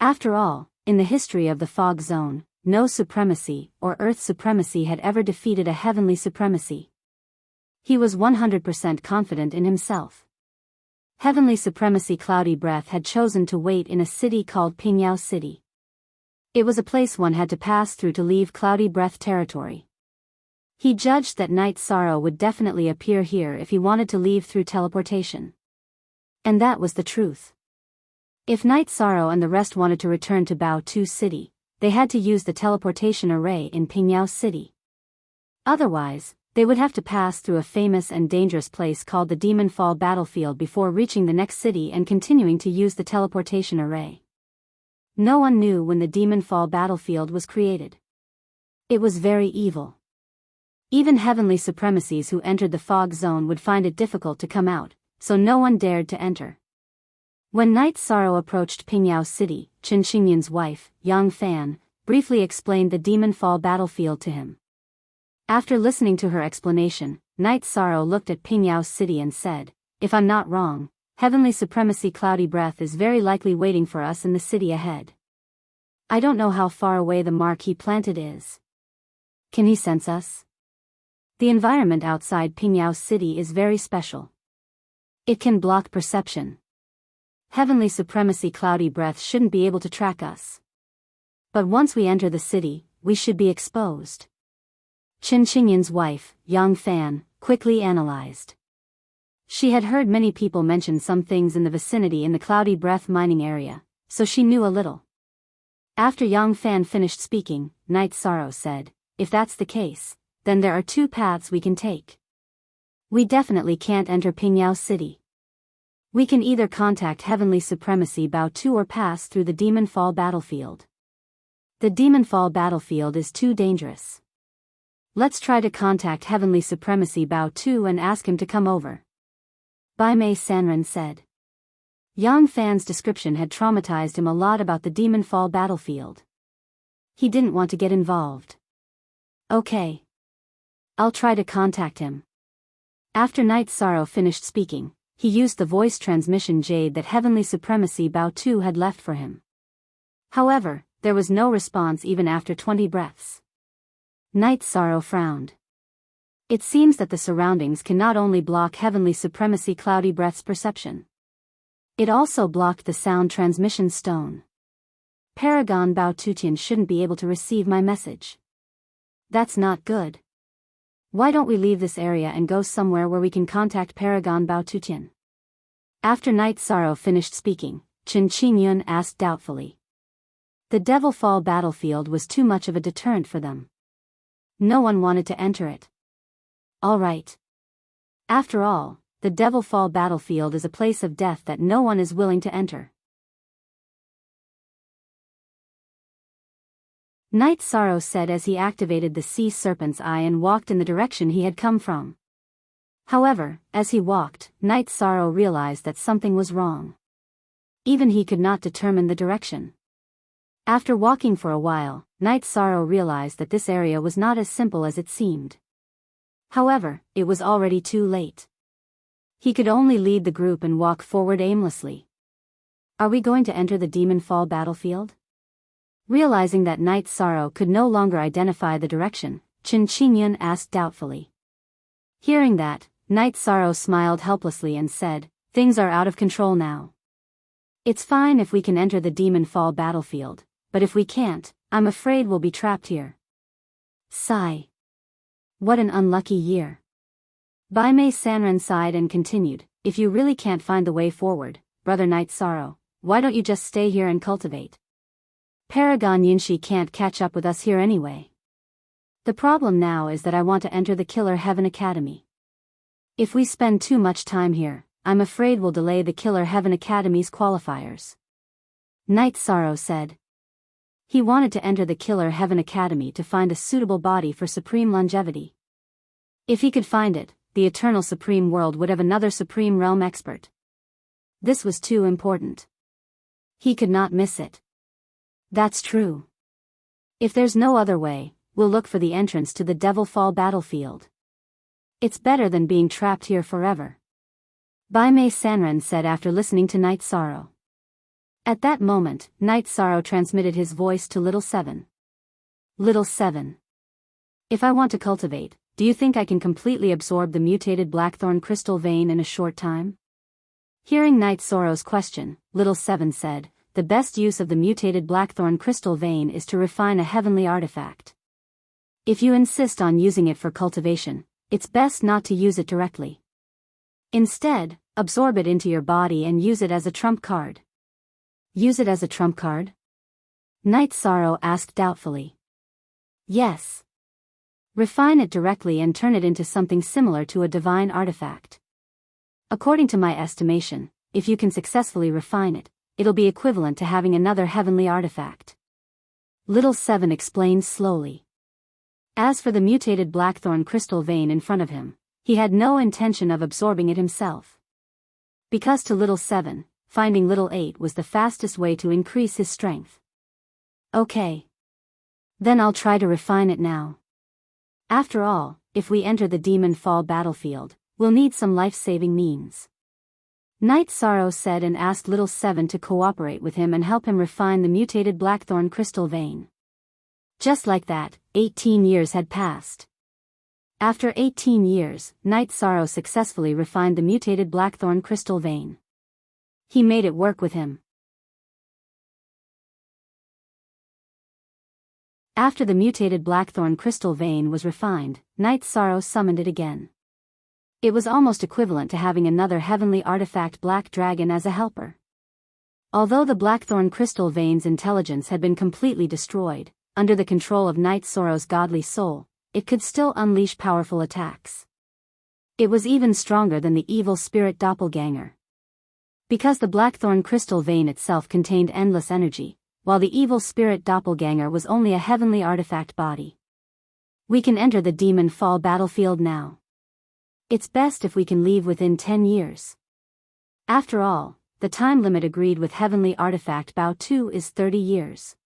After all, in the history of the Fog Zone, no supremacy or Earth supremacy had ever defeated a heavenly supremacy. He was 100% confident in himself. Heavenly Supremacy Cloudy Breath had chosen to wait in a city called Pingyao City. It was a place one had to pass through to leave Cloudy Breath territory. He judged that Night Sorrow would definitely appear here if he wanted to leave through teleportation. And that was the truth. If Night Sorrow and the rest wanted to return to Bao Tu City, they had to use the teleportation array in Pingyao City. Otherwise, they would have to pass through a famous and dangerous place called the Demon Fall Battlefield before reaching the next city and continuing to use the teleportation array. No one knew when the Demon Fall Battlefield was created. It was very evil. Even heavenly supremacies who entered the Fog Zone would find it difficult to come out, so no one dared to enter. When Night Sorrow approached Pingyao City, Chen Xingyan's wife, Yang Fan, briefly explained the Demon Fall Battlefield to him. After listening to her explanation, Night Sorrow looked at Pingyao City and said, "If I'm not wrong, Heavenly Supremacy Cloudy Breath is very likely waiting for us in the city ahead. I don't know how far away the mark he planted is. Can he sense us?" The environment outside Pingyao City is very special. It can block perception. Heavenly Supremacy Cloudy Breath shouldn't be able to track us. But once we enter the city, we should be exposed. Chen Xingyan's wife, Yang Fan, quickly analyzed. She had heard many people mention some things in the vicinity in the Cloudy Breath mining area, so she knew a little. After Yang Fan finished speaking, Night Sorrow said, "If that's the case, then there are two paths we can take. We definitely can't enter Pingyao City. We can either contact Heavenly Supremacy Bao Tu or pass through the Demon Fall Battlefield. The Demon Fall Battlefield is too dangerous. Let's try to contact Heavenly Supremacy Bao Tu and ask him to come over," Bai Mei Sanren said. Yang Fan's description had traumatized him a lot about the Demon Fall Battlefield. He didn't want to get involved. "Okay. I'll try to contact him." After Night Sorrow finished speaking, he used the voice transmission jade that Heavenly Supremacy Bao Tu had left for him. However, there was no response even after 20 breaths. Night Sorrow frowned. It seems that the surroundings can not only block heavenly supremacy cloudy breath's perception. It also blocked the sound transmission stone. Paragon Bao Tutian shouldn't be able to receive my message. That's not good. Why don't we leave this area and go somewhere where we can contact Paragon Bao Tutian? After Night Sorrow finished speaking, Chen Qingyun asked doubtfully. The Devil Fall battlefield was too much of a deterrent for them. No one wanted to enter it. All right. After all, the Devil Fall battlefield is a place of death that no one is willing to enter. Night Sorrow said as he activated the Sea Serpent's Eye and walked in the direction he had come from. However, as he walked, Night Sorrow realized that something was wrong. Even he could not determine the direction. After walking for a while, Night Sorrow realized that this area was not as simple as it seemed. However, it was already too late. He could only lead the group and walk forward aimlessly. Are we going to enter the Demon Fall battlefield? Realizing that Night Sorrow could no longer identify the direction, Chen Qingyun asked doubtfully. Hearing that, Night Sorrow smiled helplessly and said, "Things are out of control now. It's fine if we can enter the Demon Fall battlefield, but if we can't, I'm afraid we'll be trapped here." Sigh. What an unlucky year. Bai Mei Sanren sighed and continued, "If you really can't find the way forward, Brother Night Sorrow, why don't you just stay here and cultivate? Paragon Yinshi can't catch up with us here anyway. The problem now is that I want to enter the Killer Heaven Academy. If we spend too much time here, I'm afraid we'll delay the Killer Heaven Academy's qualifiers." Night Sorrow said. He wanted to enter the Killer Heaven Academy to find a suitable body for supreme longevity. If he could find it, the Eternal Supreme World would have another Supreme Realm expert. This was too important. He could not miss it. That's true. If there's no other way, we'll look for the entrance to the Devil Fall battlefield. It's better than being trapped here forever. Bai Mei Sanren said after listening to Night Sorrow. At that moment, Night Sorrow transmitted his voice to Little Seven. Little Seven. If I want to cultivate, do you think I can completely absorb the mutated blackthorn crystal vein in a short time? Hearing Night Sorrow's question, Little Seven said, "The best use of the mutated blackthorn crystal vein is to refine a heavenly artifact. If you insist on using it for cultivation, it's best not to use it directly. Instead, absorb it into your body and use it as a trump card." Use it as a trump card? Night Sorrow asked doubtfully. Yes. Refine it directly and turn it into something similar to a divine artifact. According to my estimation, if you can successfully refine it, it'll be equivalent to having another heavenly artifact. Little Seven explained slowly. As for the mutated blackthorn crystal vein in front of him, he had no intention of absorbing it himself. Because to Little Seven, finding Little Eight was the fastest way to increase his strength. Okay. Then I'll try to refine it now. After all, if we enter the Demon Fall battlefield, we'll need some life-saving means. Night Sorrow said and asked Little Seven to cooperate with him and help him refine the mutated blackthorn crystal vein. Just like that, 18 years had passed. After 18 years, Night Sorrow successfully refined the mutated blackthorn crystal vein. He made it work with him. After the mutated blackthorn crystal vein was refined, Night Sorrow summoned it again. It was almost equivalent to having another heavenly artifact Black Dragon as a helper. Although the blackthorn crystal vein's intelligence had been completely destroyed, under the control of Night Sorrow's godly soul, it could still unleash powerful attacks. It was even stronger than the evil spirit doppelganger. Because the blackthorn crystal vein itself contained endless energy, while the evil spirit doppelganger was only a heavenly artifact body. We can enter the Demon Fall battlefield now. It's best if we can leave within 10 years. After all, the time limit agreed with heavenly artifact Bao 2 is 30 years.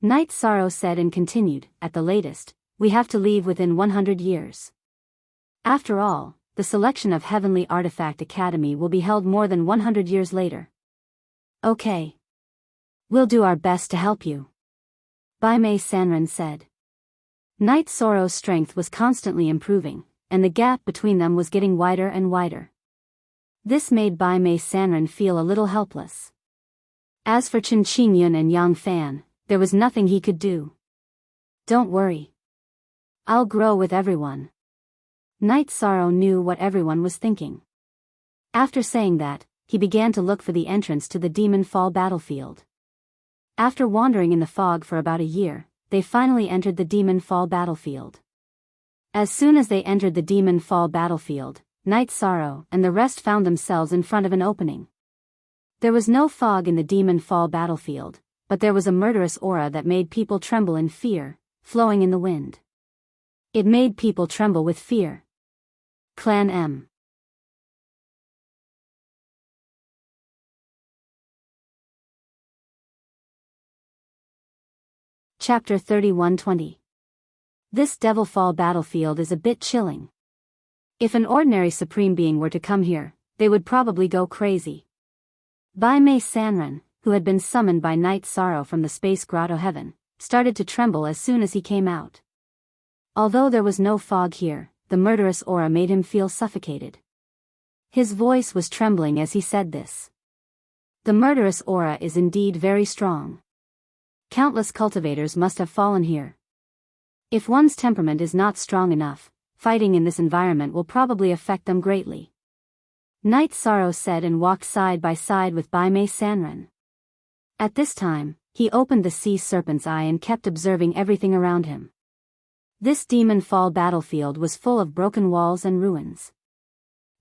Night Sorrow said and continued, "At the latest, we have to leave within 100 years. After all, the selection of Heavenly Artifact Academy will be held more than 100 years later." Okay. We'll do our best to help you. Bai Mei Sanren said. Night Sorrow's strength was constantly improving, and the gap between them was getting wider and wider. This made Bai Mei Sanren feel a little helpless. As for Chen Qingyun and Yang Fan, there was nothing he could do. Don't worry. I'll grow with everyone. Night Sorrow knew what everyone was thinking. After saying that, he began to look for the entrance to the Demon Fall battlefield. After wandering in the fog for about a year, they finally entered the Demon Fall battlefield. As soon as they entered the Demon Fall battlefield, Night Sorrow and the rest found themselves in front of an opening. There was no fog in the Demon Fall battlefield, but there was a murderous aura that made people tremble in fear, flowing in the wind. It made people tremble with fear. Clan M. Chapter 31:20. This Devil Fall battlefield is a bit chilling. If an ordinary supreme being were to come here, they would probably go crazy. Bai Mei Sanren, who had been summoned by Night Sorrow from the space grotto heaven, started to tremble as soon as he came out. Although there was no fog here, the murderous aura made him feel suffocated. His voice was trembling as he said this. The murderous aura is indeed very strong. Countless cultivators must have fallen here. If one's temperament is not strong enough, fighting in this environment will probably affect them greatly. Night Sorrow said and walked side by side with Bai Mei Sanren. At this time, he opened the sea serpent's eye and kept observing everything around him. This Demon Fall battlefield was full of broken walls and ruins.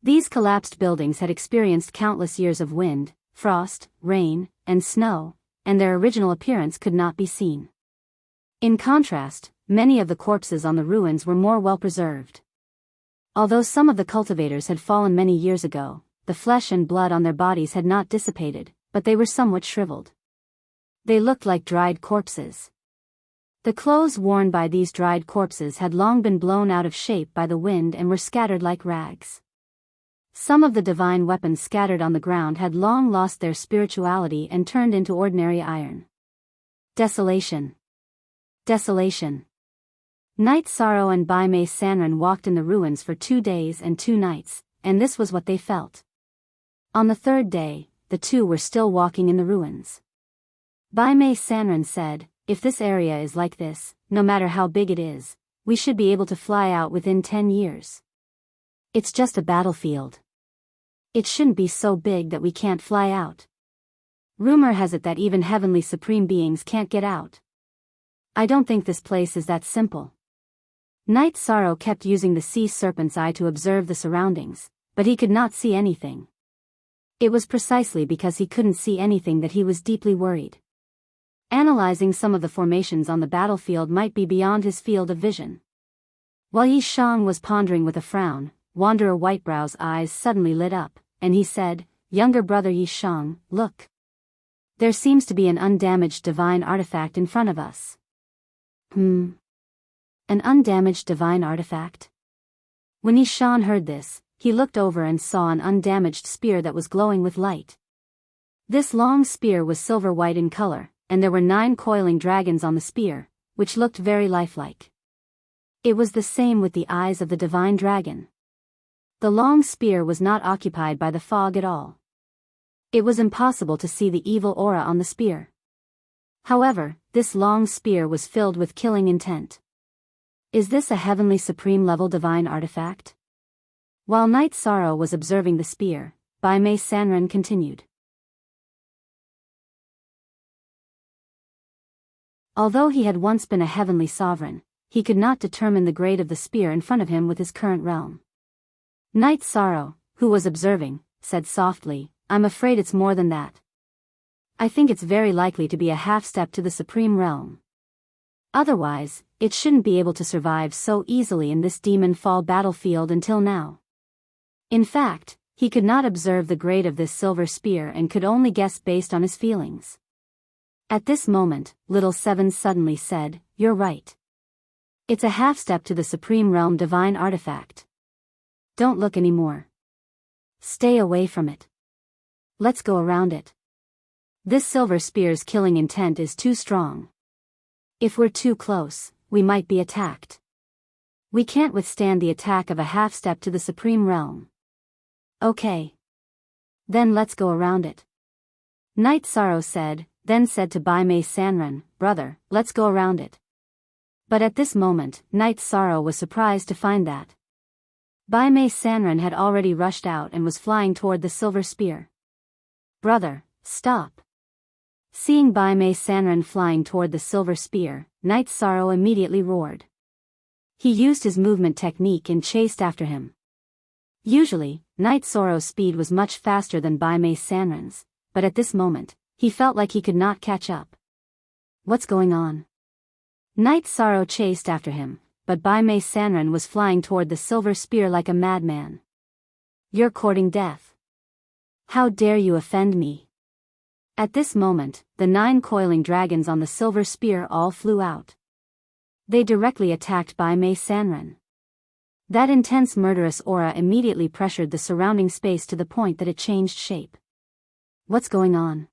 These collapsed buildings had experienced countless years of wind, frost, rain, and snow, and their original appearance could not be seen. In contrast, many of the corpses on the ruins were more well preserved. Although some of the cultivators had fallen many years ago, the flesh and blood on their bodies had not dissipated, but they were somewhat shriveled. They looked like dried corpses. The clothes worn by these dried corpses had long been blown out of shape by the wind and were scattered like rags. Some of the divine weapons scattered on the ground had long lost their spirituality and turned into ordinary iron. Desolation. Desolation. Night Sorrow and Bai Mei Sanren walked in the ruins for 2 days and 2 nights, and this was what they felt. On the 3rd day, the two were still walking in the ruins. Bai Mei Sanren said, if this area is like this, no matter how big it is, we should be able to fly out within 10 years. It's just a battlefield. It shouldn't be so big that we can't fly out. Rumor has it that even heavenly supreme beings can't get out. I don't think this place is that simple. Night Sorrow kept using the sea serpent's eye to observe the surroundings, but he could not see anything. It was precisely because he couldn't see anything that he was deeply worried. Analyzing some of the formations on the battlefield might be beyond his field of vision. While Yi Shang was pondering with a frown, Wanderer Whitebrow's eyes suddenly lit up, and he said, "Younger brother Yi Shang, look. There seems to be an undamaged divine artifact in front of us." An undamaged divine artifact? When Yi Shang heard this, he looked over and saw an undamaged spear that was glowing with light. This long spear was silver-white in color, and there were 9 coiling dragons on the spear, which looked very lifelike. It was the same with the eyes of the divine dragon. The long spear was not occupied by the fog at all. It was impossible to see the evil aura on the spear. However, this long spear was filled with killing intent. Is this a heavenly supreme level divine artifact? While Night Sorrow was observing the spear, Bai Mei Sanren continued. Although he had once been a heavenly sovereign, he could not determine the grade of the spear in front of him with his current realm. Night Sorrow, who was observing, said softly, "I'm afraid it's more than that. I think it's very likely to be a half-step to the supreme realm. Otherwise, it shouldn't be able to survive so easily in this Demon Fall battlefield until now." In fact, he could not observe the grade of this silver spear and could only guess based on his feelings. At this moment, Little Seven suddenly said, "You're right. It's a half-step to the Supreme Realm divine artifact. Don't look anymore. Stay away from it. Let's go around it. This silver spear's killing intent is too strong. If we're too close, we might be attacked." We can't withstand the attack of a half-step to the Supreme Realm. Okay. Then let's go around it. Night Sorrow said, then said to Bai Mei Sanren, brother, let's go around it. But at this moment, Night Sorrow was surprised to find that Bai Mei Sanren had already rushed out and was flying toward the silver spear. Brother, stop. Seeing Bai Mei Sanren flying toward the silver spear, Night Sorrow immediately roared. He used his movement technique and chased after him. Usually, Night Sorrow's speed was much faster than Bai Mei Sanren's, but at this moment, he felt like he could not catch up. What's going on? Night Sorrow chased after him, but Bai Mei Sanren was flying toward the silver spear like a madman. You're courting death. How dare you offend me? At this moment, the 9 coiling dragons on the silver spear all flew out. They directly attacked Bai Mei Sanren. That intense murderous aura immediately pressured the surrounding space to the point that it changed shape. What's going on?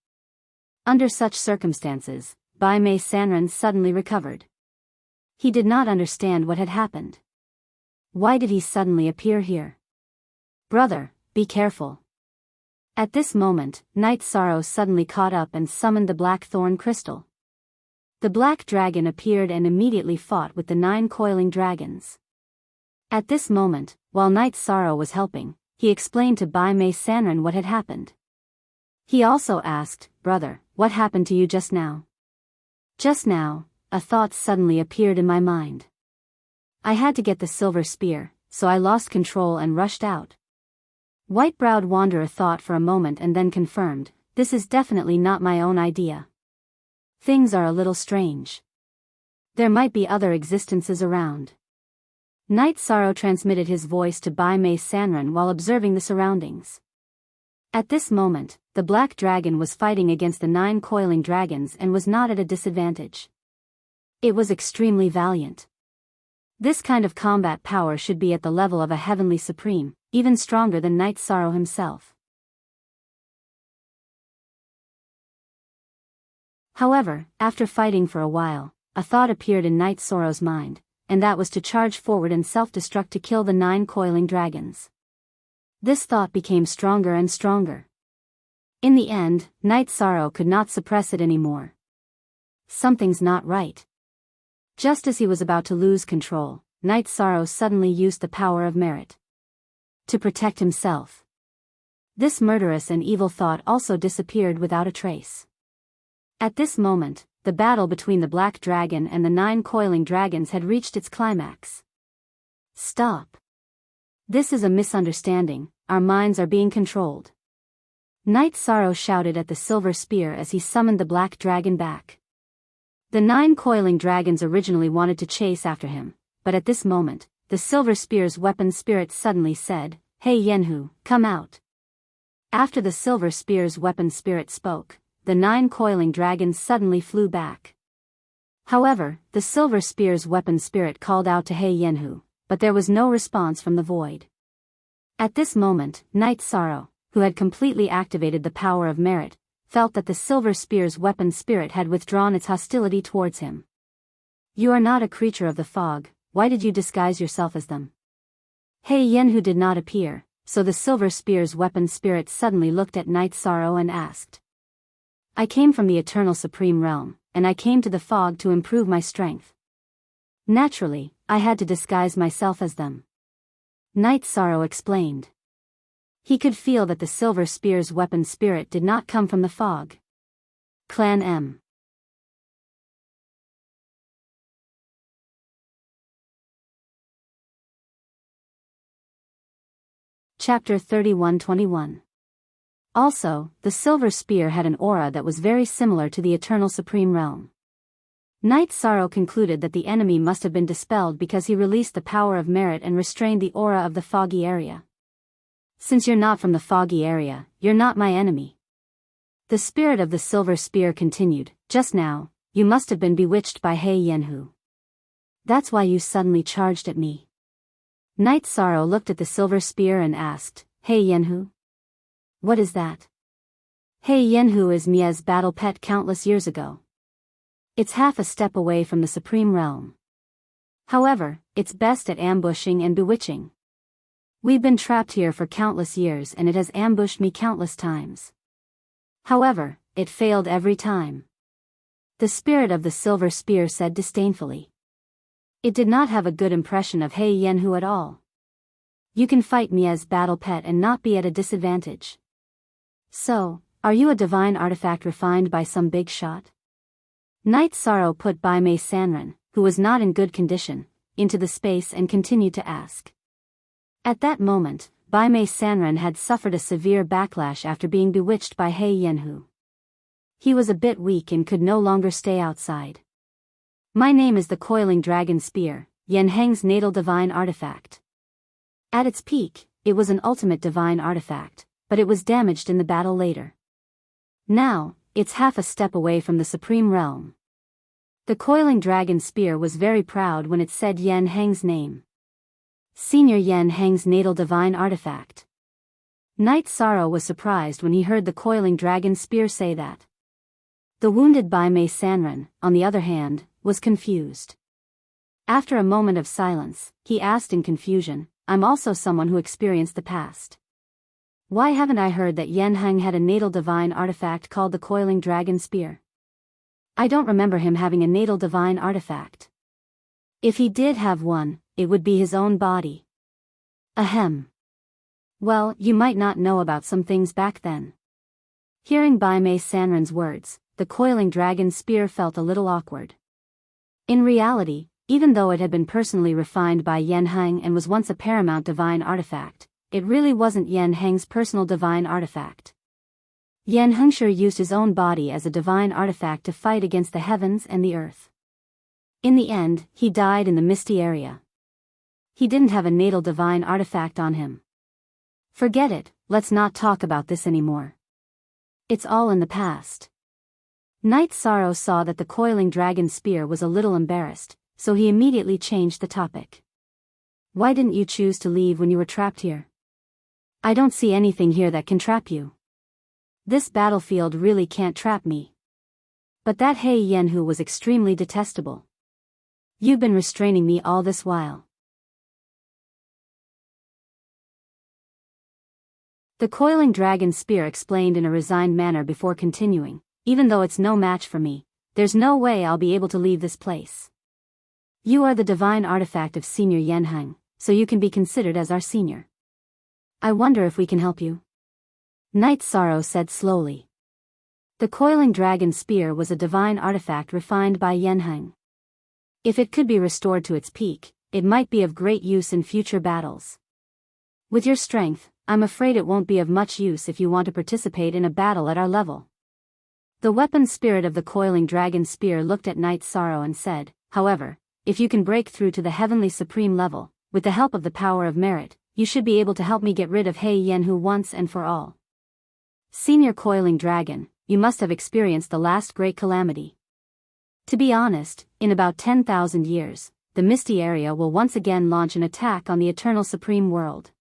Under such circumstances, Bai Mei Sanren suddenly recovered. He did not understand what had happened. Why did he suddenly appear here? Brother, be careful. At this moment, Night Sorrow suddenly caught up and summoned the black thorn crystal. The black dragon appeared and immediately fought with the 9 coiling dragons. At this moment, while Night Sorrow was helping, he explained to Bai Mei Sanren what had happened. He also asked, brother, what happened to you just now? Just now, a thought suddenly appeared in my mind. I had to get the silver spear, so I lost control and rushed out. White-browed Wanderer thought for a moment and then confirmed, this is definitely not my own idea. Things are a little strange. There might be other existences around. Night Sorrow transmitted his voice to Bai Mei Sanren while observing the surroundings. At this moment, the black dragon was fighting against the 9 coiling dragons and was not at a disadvantage. It was extremely valiant. This kind of combat power should be at the level of a heavenly supreme, even stronger than Night Sorrow himself. However, after fighting for a while, a thought appeared in Night Sorrow's mind, and that was to charge forward and self-destruct to kill the 9 coiling dragons. This thought became stronger and stronger. In the end, Night Sorrow could not suppress it anymore. Something's not right. Just as he was about to lose control, Night Sorrow suddenly used the power of merit to protect himself. This murderous and evil thought also disappeared without a trace. At this moment, the battle between the black dragon and the 9 coiling dragons had reached its climax. Stop. This is a misunderstanding, our minds are being controlled. Night Sorrow shouted at the silver spear as he summoned the black dragon back. The 9 coiling dragons originally wanted to chase after him, but at this moment, the silver spear's weapon spirit suddenly said, Hey Yenhu, come out. After the silver spear's weapon spirit spoke, the 9 coiling dragons suddenly flew back. However, the silver spear's weapon spirit called out to Hei Yenhu, but there was no response from the void. At this moment, Night Sorrow, who had completely activated the power of merit, felt that the silver spear's weapon spirit had withdrawn its hostility towards him. You are not a creature of the fog, why did you disguise yourself as them? Hei Yenhu did not appear, so the silver spear's weapon spirit suddenly looked at Night Sorrow and asked. I came from the eternal supreme realm, and I came to the fog to improve my strength. Naturally, I had to disguise myself as them. Night Sorrow explained. He could feel that the silver spear's weapon spirit did not come from the fog. Clan M. Chapter 31-21. Also, the silver spear had an aura that was very similar to the eternal supreme realm. Night Sorrow concluded that the enemy must have been dispelled because he released the power of merit and restrained the aura of the foggy area. Since you're not from the foggy area, you're not my enemy. The spirit of the silver spear continued, just now, you must have been bewitched by Hei Yenhu. That's why you suddenly charged at me. Night Sorrow looked at the silver spear and asked, Hei Yenhu? What is that? Hei Yenhu is Mia's battle pet countless years ago. It's half a step away from the supreme realm. However, it's best at ambushing and bewitching. We've been trapped here for countless years and it has ambushed me countless times. However, it failed every time. The spirit of the silver spear said disdainfully. It did not have a good impression of He Yenhu at all. You can fight me as battle pet and not be at a disadvantage. So, are you a divine artifact refined by some big shot? Night Sorrow put Bai Mei Sanren, who was not in good condition, into the space and continued to ask. At that moment, Bai Mei Sanren had suffered a severe backlash after being bewitched by He Yenhu. He was a bit weak and could no longer stay outside. My name is the Coiling Dragon Spear, Yen Heng's natal divine artifact. At its peak, it was an ultimate divine artifact, but it was damaged in the battle later. Now, it's half a step away from the Supreme Realm. The Coiling Dragon Spear was very proud when it said Yen Heng's name. Senior Yen Heng's natal divine artifact. Night Sorrow was surprised when he heard the Coiling Dragon Spear say that. The wounded Bai Mei Sanren, on the other hand, was confused. After a moment of silence, he asked in confusion, I'm also someone who experienced the past. Why haven't I heard that Yen Heng had a natal divine artifact called the Coiling Dragon Spear? I don't remember him having a natal divine artifact. If he did have one, it would be his own body. Ahem. Well, you might not know about some things back then. Hearing Bai Mei Sanren's words, the Coiling Dragon Spear felt a little awkward. In reality, even though it had been personally refined by Yen Heng and was once a paramount divine artifact, it really wasn't Yen Heng's personal divine artifact. Yen Hengshire used his own body as a divine artifact to fight against the heavens and the earth. In the end, he died in the misty area. He didn't have a natal divine artifact on him. Forget it, let's not talk about this anymore. It's all in the past. Night Sorrow saw that the Coiling Dragon Spear was a little embarrassed, so he immediately changed the topic. Why didn't you choose to leave when you were trapped here? I don't see anything here that can trap you. This battlefield really can't trap me. But that He Yenhu was extremely detestable. You've been restraining me all this while. The Coiling Dragon Spear explained in a resigned manner before continuing, even though it's no match for me, there's no way I'll be able to leave this place. You are the divine artifact of Senior Yen Heng, so you can be considered as our senior. I wonder if we can help you. Night Sorrow said slowly. The Coiling Dragon Spear was a divine artifact refined by Yen Heng. If it could be restored to its peak, it might be of great use in future battles. With your strength, I'm afraid it won't be of much use if you want to participate in a battle at our level. The weapon spirit of the Coiling Dragon Spear looked at Night Sorrow and said, however, if you can break through to the heavenly supreme level, with the help of the power of merit, you should be able to help me get rid of He Yenhu once and for all. Senior Coiling Dragon, you must have experienced the last great calamity. To be honest, in about 10,000 years, the Misty Area will once again launch an attack on the Eternal Supreme World.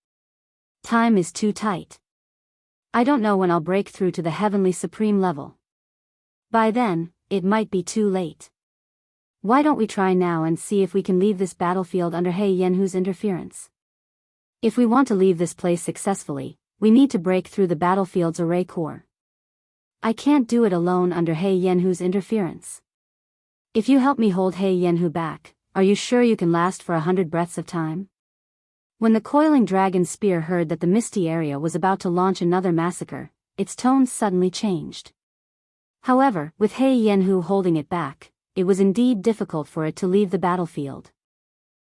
Time is too tight. I don't know when I'll break through to the heavenly supreme level. By then, it might be too late. Why don't we try now and see if we can leave this battlefield under He Yenhu's interference? If we want to leave this place successfully, we need to break through the battlefield's array core. I can't do it alone under He Yenhu's interference. If you help me hold He Yenhu back, are you sure you can last for 100 breaths of time? When the Coiling Dragon Spear heard that the Misty Area was about to launch another massacre, its tone suddenly changed. However, with He Yenhu holding it back, it was indeed difficult for it to leave the battlefield.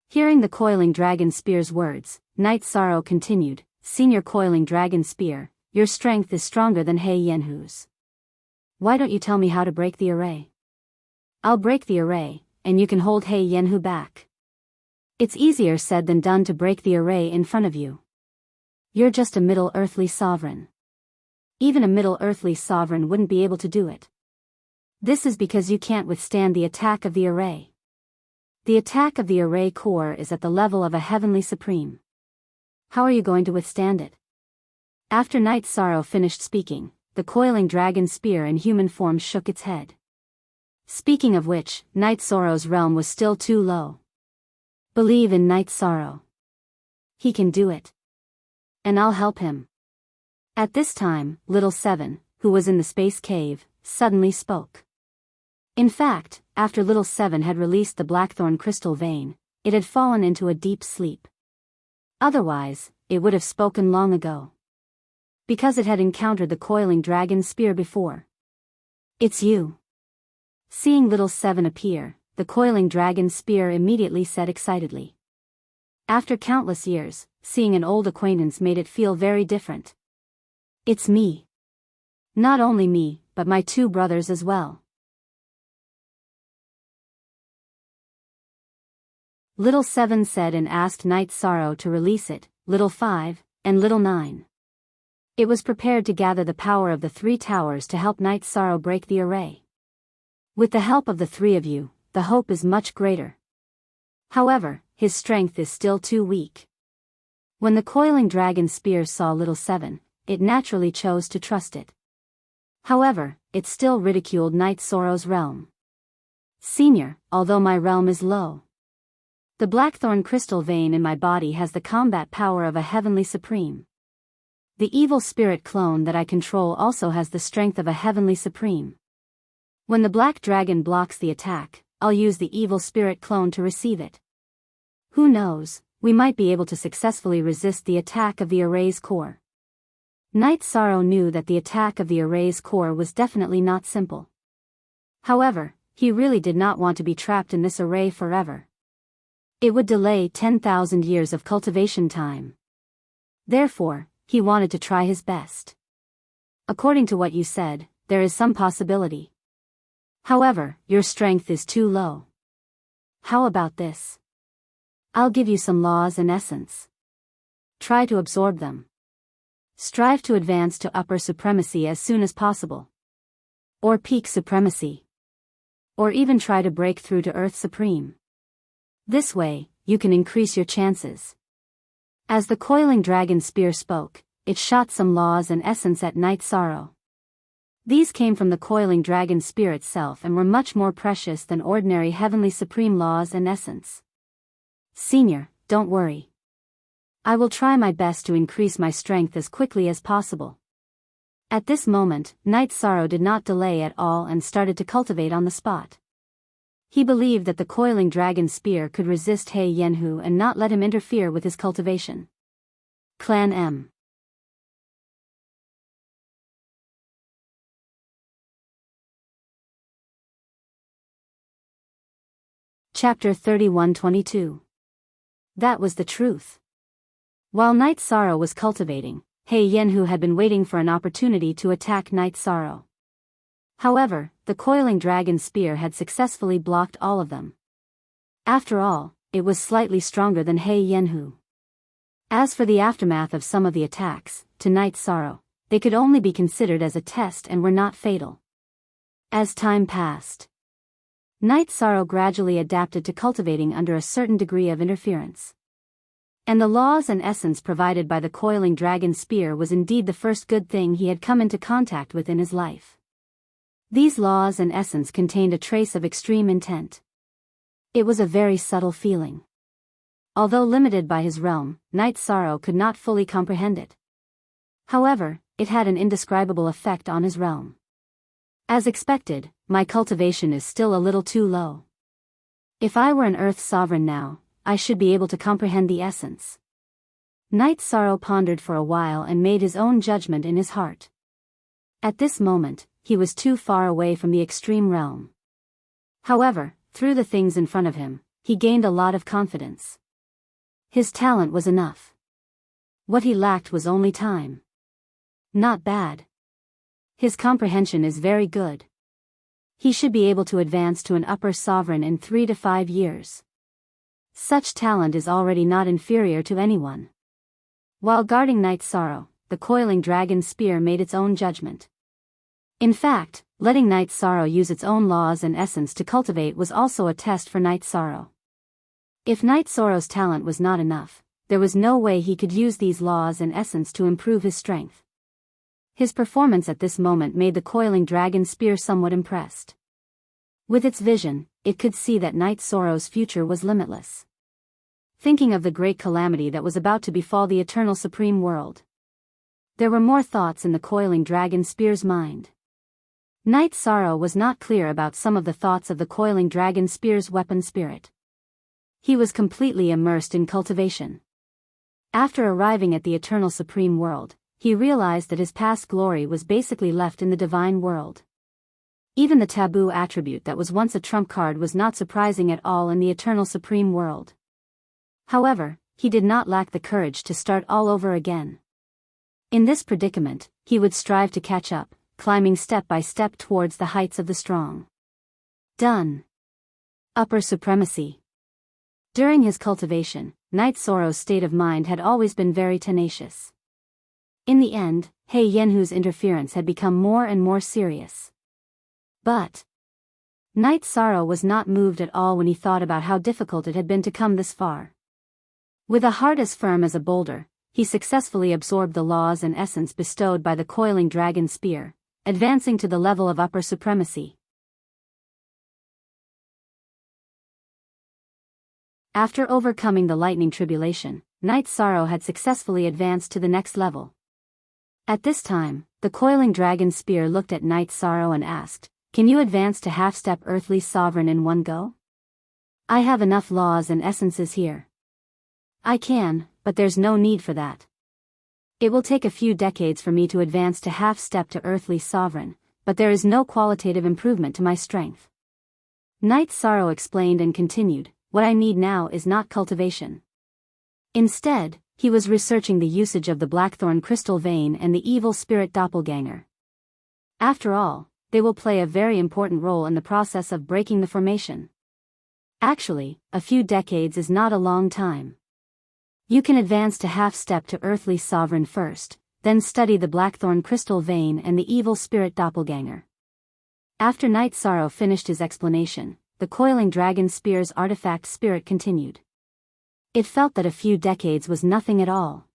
Hearing the Coiling Dragon Spear's words, Night Sorrow continued, Senior Coiling Dragon Spear, your strength is stronger than He Yenhu's. Why don't you tell me how to break the array? I'll break the array, and you can hold He Yenhu back. It's easier said than done to break the array in front of you. You're just a Middle Earthly sovereign. Even a Middle Earthly sovereign wouldn't be able to do it. This is because you can't withstand the attack of the array. The attack of the array core is at the level of a heavenly supreme. How are you going to withstand it? After Night Sorrow finished speaking, the Coiling Dragon Spear in human form shook its head. Speaking of which, Night Sorrow's realm was still too low. Believe in Night Sorrow. He can do it. And I'll help him. At this time, Little Seven, who was in the space cave, suddenly spoke. In fact, after Little Seven had released the blackthorn crystal vein, it had fallen into a deep sleep. Otherwise, it would have spoken long ago. Because it had encountered the coiling dragon spear before. It's you. Seeing Little Seven appear, the coiling dragon spear immediately said excitedly. After countless years, seeing an old acquaintance made it feel very different. It's me. Not only me, but my two brothers as well. Little Seven said and asked Night Sorrow to release it, Little Five, and Little Nine. It was prepared to gather the power of the three towers to help Night Sorrow break the array. With the help of the three of you, the hope is much greater. However, his strength is still too weak. When the coiling dragon spear saw Little Seven, it naturally chose to trust it. However, it still ridiculed Night Sorrow's realm. Senior, although my realm is low. The blackthorn crystal vein in my body has the combat power of a heavenly supreme. The evil spirit clone that I control also has the strength of a heavenly supreme. When the black dragon blocks the attack, I'll use the evil spirit clone to receive it. Who knows, we might be able to successfully resist the attack of the array's core. Night Sorrow knew that the attack of the array's core was definitely not simple. However, he really did not want to be trapped in this array forever. It would delay 10,000 years of cultivation time. Therefore, he wanted to try his best. According to what you said, there is some possibility. However, your strength is too low. How about this? I'll give you some laws and essence. Try to absorb them. Strive to advance to upper supremacy as soon as possible. Or peak supremacy. Or even try to break through to Earth Supreme. This way, you can increase your chances. As the coiling dragon spear spoke, it shot some laws and essence at Night Sorrow. These came from the coiling dragon spear itself and were much more precious than ordinary heavenly supreme laws and essence. Senior, don't worry. I will try my best to increase my strength as quickly as possible. At this moment, Night Sorrow did not delay at all and started to cultivate on the spot. He believed that the coiling dragon spear could resist He Yenhu and not let him interfere with his cultivation. Clan M. Chapter 31-22. That was the truth. While Night Sorrow was cultivating, He Yenhu had been waiting for an opportunity to attack Night Sorrow. However, the coiling dragon spear had successfully blocked all of them. After all, it was slightly stronger than He Yenhu. As for the aftermath of some of the attacks, to Night Sorrow, they could only be considered as a test and were not fatal. As time passed, Night Sorrow gradually adapted to cultivating under a certain degree of interference. And the laws and essence provided by the coiling dragon spear was indeed the first good thing he had come into contact with in his life. These laws and essence contained a trace of extreme intent. It was a very subtle feeling. Although limited by his realm, Night Sorrow could not fully comprehend it. However, it had an indescribable effect on his realm. As expected, my cultivation is still a little too low. If I were an Earth sovereign now, I should be able to comprehend the essence. Night Sorrow pondered for a while and made his own judgment in his heart. At this moment, he was too far away from the extreme realm. However, through the things in front of him, he gained a lot of confidence. His talent was enough. What he lacked was only time. Not bad. His comprehension is very good. He should be able to advance to an upper sovereign in 3 to 5 years. Such talent is already not inferior to anyone. While guarding Night Sorrow, the coiling dragon spear made its own judgment. In fact, letting Night Sorrow use its own laws and essence to cultivate was also a test for Night Sorrow. If Night Sorrow's talent was not enough, there was no way he could use these laws and essence to improve his strength. His performance at this moment made the coiling dragon spear somewhat impressed. With its vision, it could see that Night Sorrow's future was limitless. thinking of the great calamity that was about to befall the eternal supreme world. There were more thoughts in the coiling dragon spear's mind. Knight Sorrow was not clear about some of the thoughts of the coiling dragon spear's weapon spirit. He was completely immersed in cultivation. After arriving at the eternal supreme world, he realized that his past glory was basically left in the divine world. Even the taboo attribute that was once a trump card was not surprising at all in the eternal supreme world. However, he did not lack the courage to start all over again. In this predicament, he would strive to catch up, climbing step by step towards the heights of the strong. Done. Upper supremacy. During his cultivation, Knight Sorrow's state of mind had always been very tenacious. In the end, He Yenhu's interference had become more and more serious. But Knight Sorrow was not moved at all when he thought about how difficult it had been to come this far. With a heart as firm as a boulder, he successfully absorbed the laws and essence bestowed by the coiling dragon spear, advancing to the level of upper supremacy. After overcoming the lightning tribulation, Knight Sorrow had successfully advanced to the next level. At this time, the coiling dragon spear looked at Knight Sorrow and asked, "Can you advance to half-step earthly sovereign in one go?" "I have enough laws and essences here." "I can, but there's no need for that. It will take a few decades for me to advance to half-step to earthly sovereign, but there is no qualitative improvement to my strength." Knight Sorrow explained and continued, "What I need now is not cultivation." Instead, he was researching the usage of the blackthorn crystal vein and the evil spirit doppelganger. After all, they will play a very important role in the process of breaking the formation. Actually, a few decades is not a long time. You can advance to half-step to earthly sovereign first, then study the blackthorn crystal vein and the evil spirit doppelganger. After Knight Sorrow finished his explanation, the coiling dragon spear's artifact spirit continued. It felt that a few decades was nothing at all.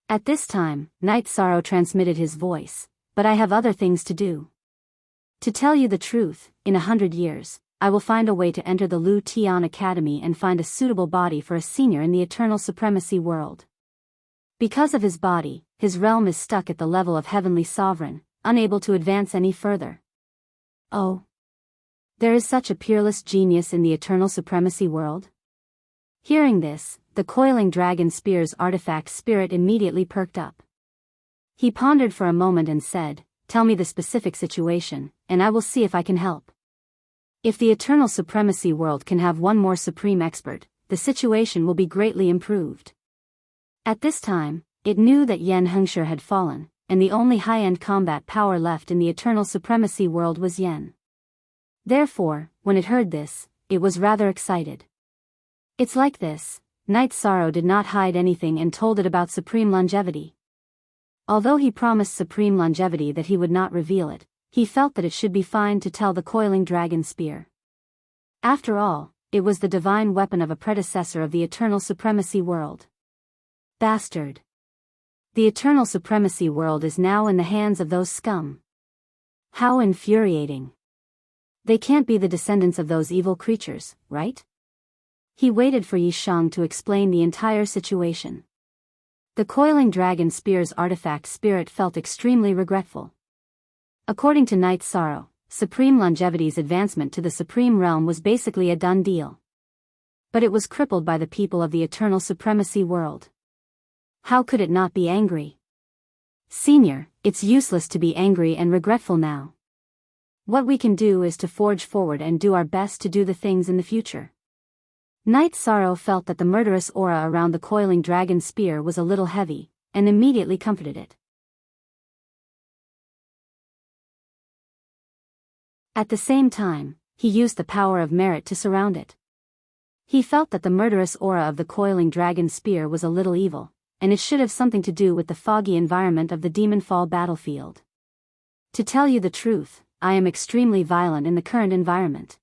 At this time, Knight Sorrow transmitted his voice, "But I have other things to do. To tell you the truth, in 100 years, I will find a way to enter the Lu Tian Academy and find a suitable body for a senior in the eternal supremacy world." Because of his body, his realm is stuck at the level of heavenly sovereign, unable to advance any further. Oh. There is such a peerless genius in the eternal supremacy world? Hearing this, the coiling dragon spear's artifact spirit immediately perked up. He pondered for a moment and said, "Tell me the specific situation, and I will see if I can help." If the eternal supremacy world can have one more supreme expert, the situation will be greatly improved. At this time, it knew that Yen Hengshi had fallen, and the only high-end combat power left in the eternal supremacy world was Yen. Therefore, when it heard this, it was rather excited. "It's like this." Knight Sorrow did not hide anything and told it about supreme longevity. Although he promised supreme longevity that he would not reveal it, he felt that it should be fine to tell the coiling dragon spear. After all, it was the divine weapon of a predecessor of the eternal supremacy world. Bastard. The eternal supremacy world is now in the hands of those scum. How infuriating. They can't be the descendants of those evil creatures, right? He waited for Yi Shang to explain the entire situation. The coiling dragon spear's artifact spirit felt extremely regretful. According to Knight Sorrow, Supreme Longevity's advancement to the Supreme Realm was basically a done deal. But it was crippled by the people of the eternal supremacy world. How could it not be angry? "Senior, it's useless to be angry and regretful now. What we can do is to forge forward and do our best to do the things in the future." Knight Sorrow felt that the murderous aura around the coiling dragon spear was a little heavy, and immediately comforted it. At the same time, he used the power of merit to surround it. He felt that the murderous aura of the coiling dragon spear was a little evil, and it should have something to do with the foggy environment of the Demonfall battlefield. To tell you the truth, I am extremely violent in the current environment.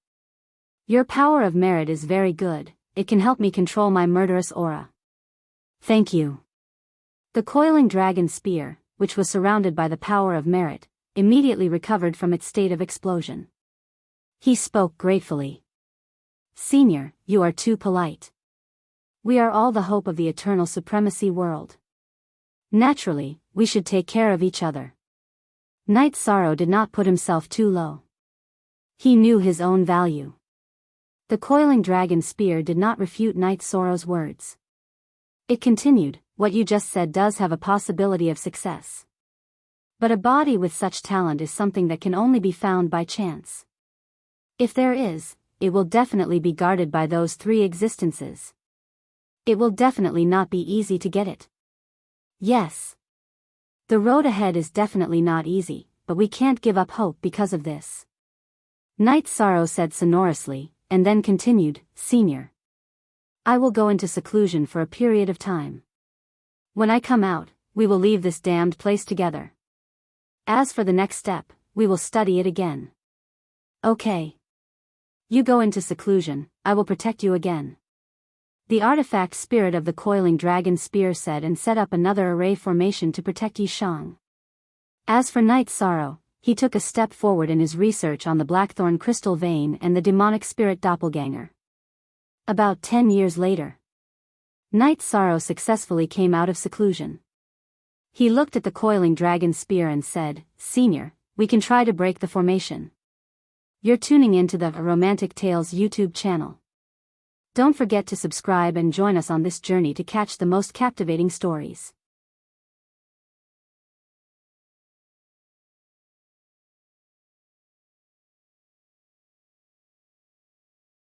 Your power of merit is very good, it can help me control my murderous aura. Thank you. The coiling dragon spear, which was surrounded by the power of merit, immediately recovered from its state of explosion. He spoke gratefully. "Senior, you are too polite. We are all the hope of the eternal supremacy world. Naturally, we should take care of each other. Night Sorrow did not put himself too low. He knew his own value. The coiling dragon spear did not refute Night Sorrow's words. It continued, what you just said does have a possibility of success. But a body with such talent is something that can only be found by chance. If there is, it will definitely be guarded by those three existences. It will definitely not be easy to get it. Yes. The road ahead is definitely not easy, but we can't give up hope because of this. Night Sorrow said sonorously, and then continued, Senior. I will go into seclusion for a period of time. When I come out, we will leave this damned place together. As for the next step, we will study it again. Okay. You go into seclusion, I will protect you again. The artifact spirit of the coiling dragon spear said and set up another array formation to protect Yishang. As for Night Sorrow, he took a step forward in his research on the Blackthorn crystal vein and the demonic spirit doppelganger. About 10 years later, Night Sorrow successfully came out of seclusion. He looked at the coiling dragon spear and said, Senior, we can try to break the formation. You're tuning into the Romantic Tales YouTube channel. Don't forget to subscribe and join us on this journey to catch the most captivating stories.